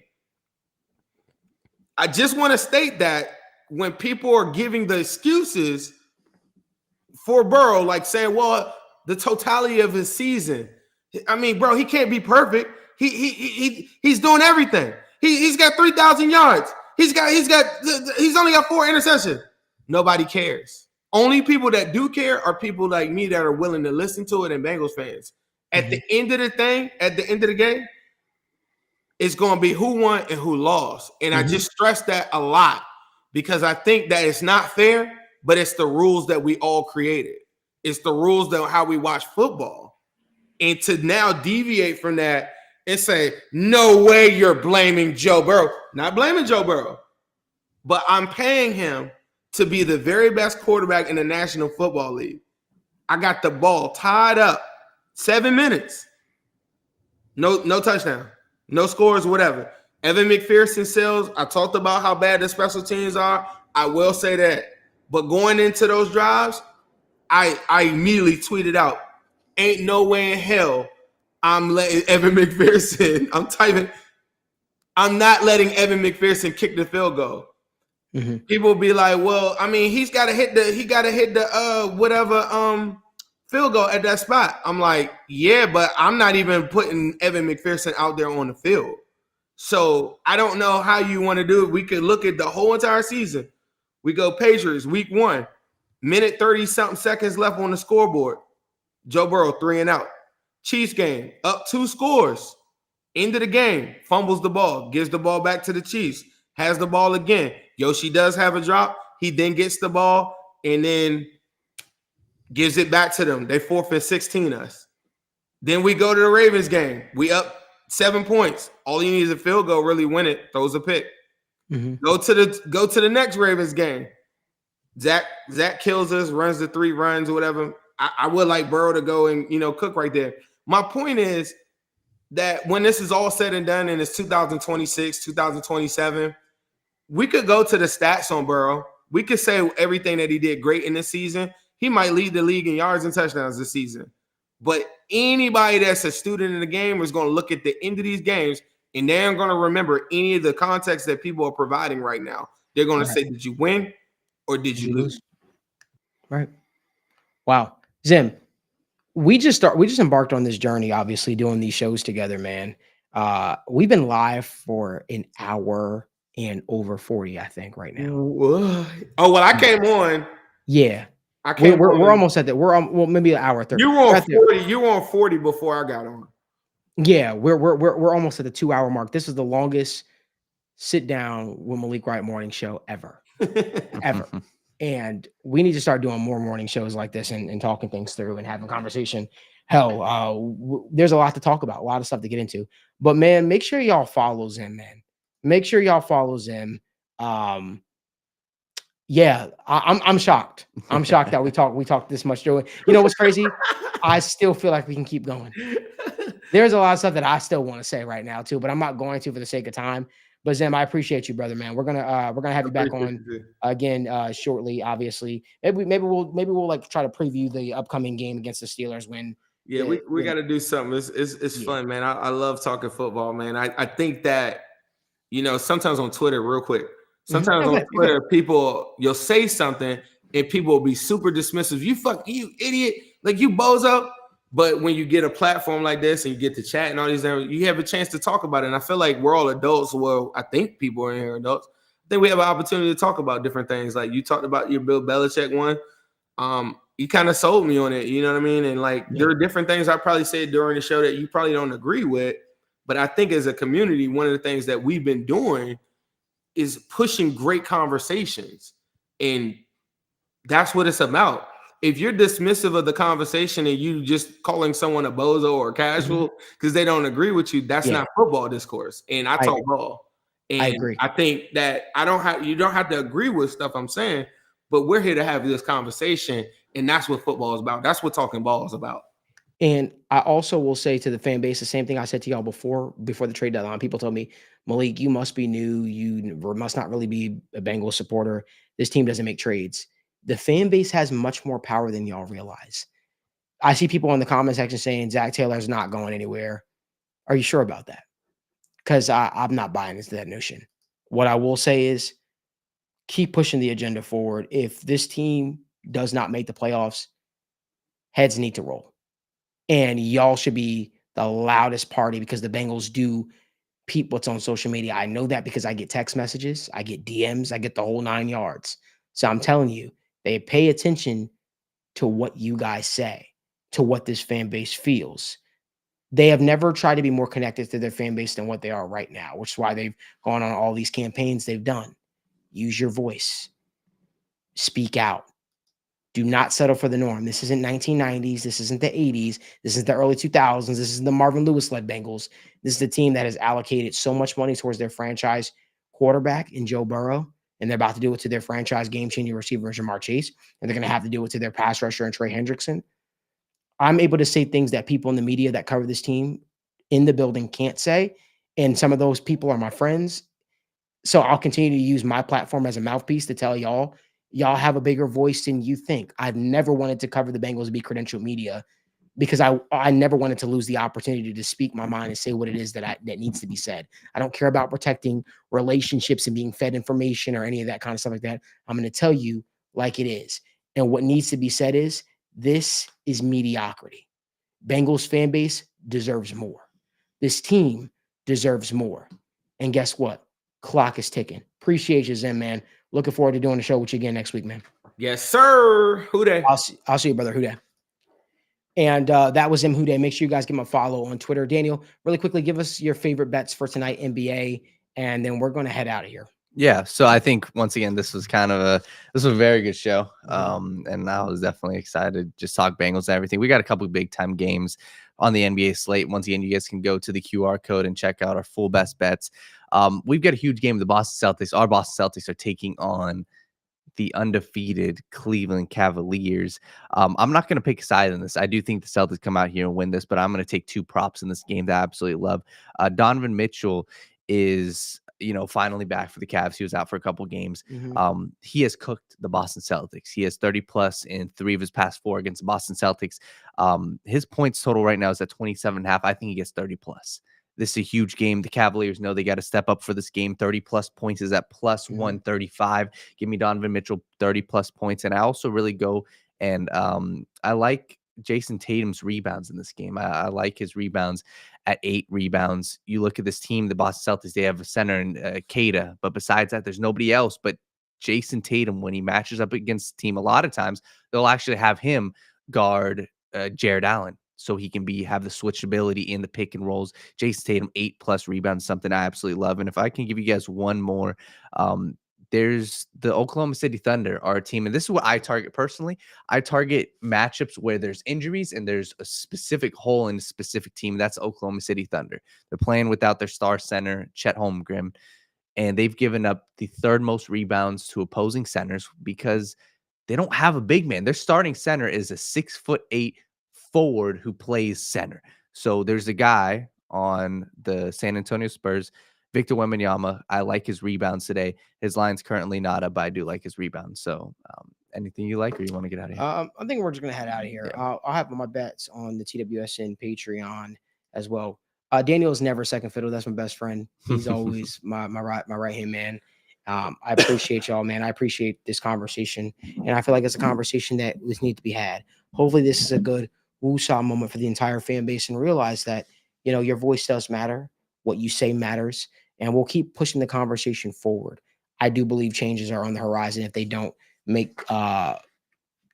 I just want to state that when people are giving the excuses for Burrow, like saying, well, the totality of his season. I mean, bro, he can't be perfect. He's doing everything. He's got 3,000 yards. He's only got 4 interceptions. Nobody cares. Only people that do care are people like me that are willing to listen to it and Bengals fans. At the end of the game, it's going to be who won and who lost. And I just stress that a lot because I think that it's not fair, but it's the rules that we all created. It's the rules that how we watch football. And to now deviate from that and say, no way you're blaming Joe Burrow. Not blaming Joe Burrow, but I'm paying him to be the very best quarterback in the National Football League. I got the ball tied up 7 minutes. No touchdown. No scores, whatever. Evan McPherson sells. I talked about how bad the special teams are. I will say that. But going into those drives, I immediately tweeted out, ain't no way in hell I'm letting Evan McPherson, I'm not letting Evan McPherson kick the field goal. People be like, well, I mean, he gotta hit the field goal at that spot. I'm like, yeah, but I'm not even putting Evan McPherson out there on the field. So I don't know how you want to do it. We could look at the whole entire season. We go Patriots, week 1, minute 30-something seconds left on the scoreboard. Joe Burrow 3 and out. Chiefs game, up 2 scores. End of the game, fumbles the ball, gives the ball back to the Chiefs, has the ball again. Yoshi does have a drop. He then gets the ball and then gives it back to them. They forfeit 16 us. Then we go to the Ravens game. We up 7 points. All you need is a field goal, really win it, throws a pick. Go to the next Ravens game. Zach kills us, runs the 3 runs or whatever. I would like Burrow to go and cook right there. My point is that when this is all said and done and it's 2026, 2027, we could go to the stats on Burrow. We could say everything that he did great in this season. He might lead the league in yards and touchdowns this season. But anybody that's a student in the game is going to look at the end of these games and they're going to remember any of the context that people are providing right now. They're going to say, did you win or did you lose? Right. Wow. Zim, we just embarked on this journey, obviously doing these shows together, man. We've been live for an hour and over 40, I think, right now. Oh, well, I came on. Yeah. We're almost at that. Well, maybe an hour 30. You were on 40. You were on 40 before I got on. Yeah, we're almost at the 2-hour mark. This is the longest sit down with Malik Wright morning show ever. Ever. And we need to start doing more morning shows like this and talking things through and having conversation. Hell, there's a lot to talk about, a lot of stuff to get into. But man, make sure y'all follow Zim, man. Make sure y'all follow Zim. Yeah, I'm shocked. I'm shocked that we talked this much through it. You know what's crazy? I still feel like we can keep going. There's a lot of stuff that I still want to say right now too, but I'm not going to for the sake of time. But Zim, I appreciate you, brother, man. We're gonna have you back on again shortly. Obviously, maybe we'll like try to preview the upcoming game against the Steelers when. Yeah, we got to do something. It's fun, man. I love talking football, man. I think that sometimes on Twitter, real quick. Sometimes on Twitter, you'll say something and people will be super dismissive. You idiot, like you bozo. But when you get a platform like this and you get to chat and all these things, you have a chance to talk about it. And I feel like we're all adults. Well, I think people are in here adults. I think we have an opportunity to talk about different things. Like you talked about your Bill Belichick one. You kind of sold me on it. You know what I mean? And like there are different things I probably said during the show that you probably don't agree with. But I think as a community, one of the things that we've been doing is pushing great conversations. And that's what it's about. If you're dismissive of the conversation and you just calling someone a bozo or casual because they don't agree with you, that's not football discourse. And I talk ball. And I agree. I think that you don't have to agree with stuff I'm saying, but we're here to have this conversation, and that's what football is about. That's what talking ball is about. And I also will say to the fan base the same thing I said to y'all before the trade deadline. People told me, Malik, you must be new. You must not really be a Bengals supporter. This team doesn't make trades. The fan base has much more power than y'all realize. I see people in the comment section saying Zach Taylor's not going anywhere. Are you sure about that? Because I'm not buying into that notion. What I will say is keep pushing the agenda forward. If this team does not make the playoffs, heads need to roll. And y'all should be the loudest party because the Bengals do peep what's on social media. I know that because I get text messages, I get DMs, I get the whole 9 yards. So I'm telling you, they pay attention to what you guys say, to what this fan base feels. They have never tried to be more connected to their fan base than what they are right now, which is why they've gone on all these campaigns they've done. Use your voice. Speak out. Do not settle for the norm. This isn't 1990s. This isn't the 80s. This is the early 2000s. This is the Marvin Lewis-led Bengals. This is the team that has allocated so much money towards their franchise quarterback in Joe Burrow, and they're about to do it to their franchise game-changing receiver in Jamar Chase, and they're going to have to do it to their pass rusher and Trey Hendrickson. I'm able to say things that people in the media that cover this team in the building can't say, and some of those people are my friends. So I'll continue to use my platform as a mouthpiece to tell y'all have a bigger voice than you think. I've never wanted to cover the Bengals and be credentialed media because I never wanted to lose the opportunity to speak my mind and say what it is that needs to be said. I don't care about protecting relationships and being fed information or any of that kind of stuff like that. I'm going to tell you like it is. And what needs to be said is this is mediocrity. Bengals fan base deserves more. This team deserves more. And guess what? Clock is ticking. Appreciate you, Zen, man. Looking forward to doing the show with you again next week, man. Yes, sir. Who dat? I'll see you, brother. Who dat? And that was him, Who Dat. Make sure you guys give him a follow on Twitter. Daniel, really quickly, give us your favorite bets for tonight, NBA, and then we're going to head out of here. Yeah, so I think once again this was a very good show, and I was definitely excited to just talk Bengals and everything. We got a couple of big time games on the NBA slate. Once again, you guys can go to the QR code and check out our full best bets. We've got a huge game. The Boston Celtics. Our Boston Celtics are taking on the undefeated Cleveland Cavaliers. I'm not going to pick a side in this. I do think the Celtics come out here and win this, but I'm going to take two props in this game that I absolutely love. Donovan Mitchell is finally back for the Cavs. He was out for a couple games. He has cooked the Boston Celtics. He has 30 plus in 3 of his past 4 against the Boston Celtics. His points total right now is at 27.5. I think he gets 30 plus. This is a huge game. The Cavaliers know they got to step up for this game. 30 plus points is at plus 135. Give me Donovan Mitchell 30 plus points. And I also really go and I like Jason Tatum's rebounds in this game. I like his rebounds at 8 rebounds. You look at this team, the Boston Celtics, they have a center in Kada, but besides that, there's nobody else. But Jason Tatum, when he matches up against the team, a lot of times they'll actually have him guard Jared Allen, so he can have the switchability in the pick and rolls. Jason Tatum, 8 plus rebounds, something I absolutely love. And if I can give you guys one more, there's the Oklahoma City Thunder, our team. And this is what I target personally. I target matchups where there's injuries and there's a specific hole in a specific team. That's Oklahoma City Thunder. They're playing without their star center, Chet Holmgren, and they've given up the 3rd most rebounds to opposing centers because they don't have a big man. Their starting center is a 6'8" forward who plays center. So there's a guy on the San Antonio Spurs, Victor Wembanyama. I like his rebounds today. His line's currently not up, but I do like his rebounds. So anything you like, or you want to get out of here? I think we're just going to head out of here. Yeah. I'll have my bets on the TWSN Patreon as well. Daniel's never second fiddle. That's my best friend. He's always my right-hand man. I appreciate y'all, man. I appreciate this conversation. And I feel like it's a conversation that needs to be had. Hopefully this is a good woosah moment for the entire fan base and realize that, your voice does matter. What you say matters. And we'll keep pushing the conversation forward. I do believe changes are on the horizon if they don't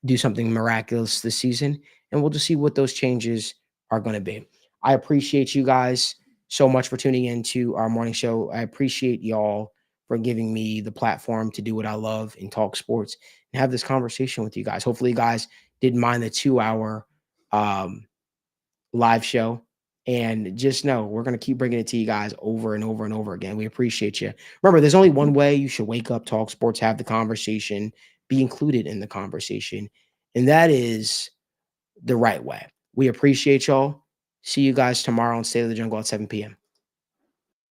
do something miraculous this season. And we'll just see what those changes are going to be. I appreciate you guys so much for tuning into our morning show. I appreciate y'all for giving me the platform to do what I love and talk sports and have this conversation with you guys. Hopefully you guys didn't mind the 2-hour live show. And just know we're going to keep bringing it to you guys over and over and over again. We appreciate you. Remember, there's only one way you should wake up, talk sports, have the conversation, be included in the conversation. And that is the right way. We appreciate y'all. See you guys tomorrow on State of the Jungle at 7 p.m.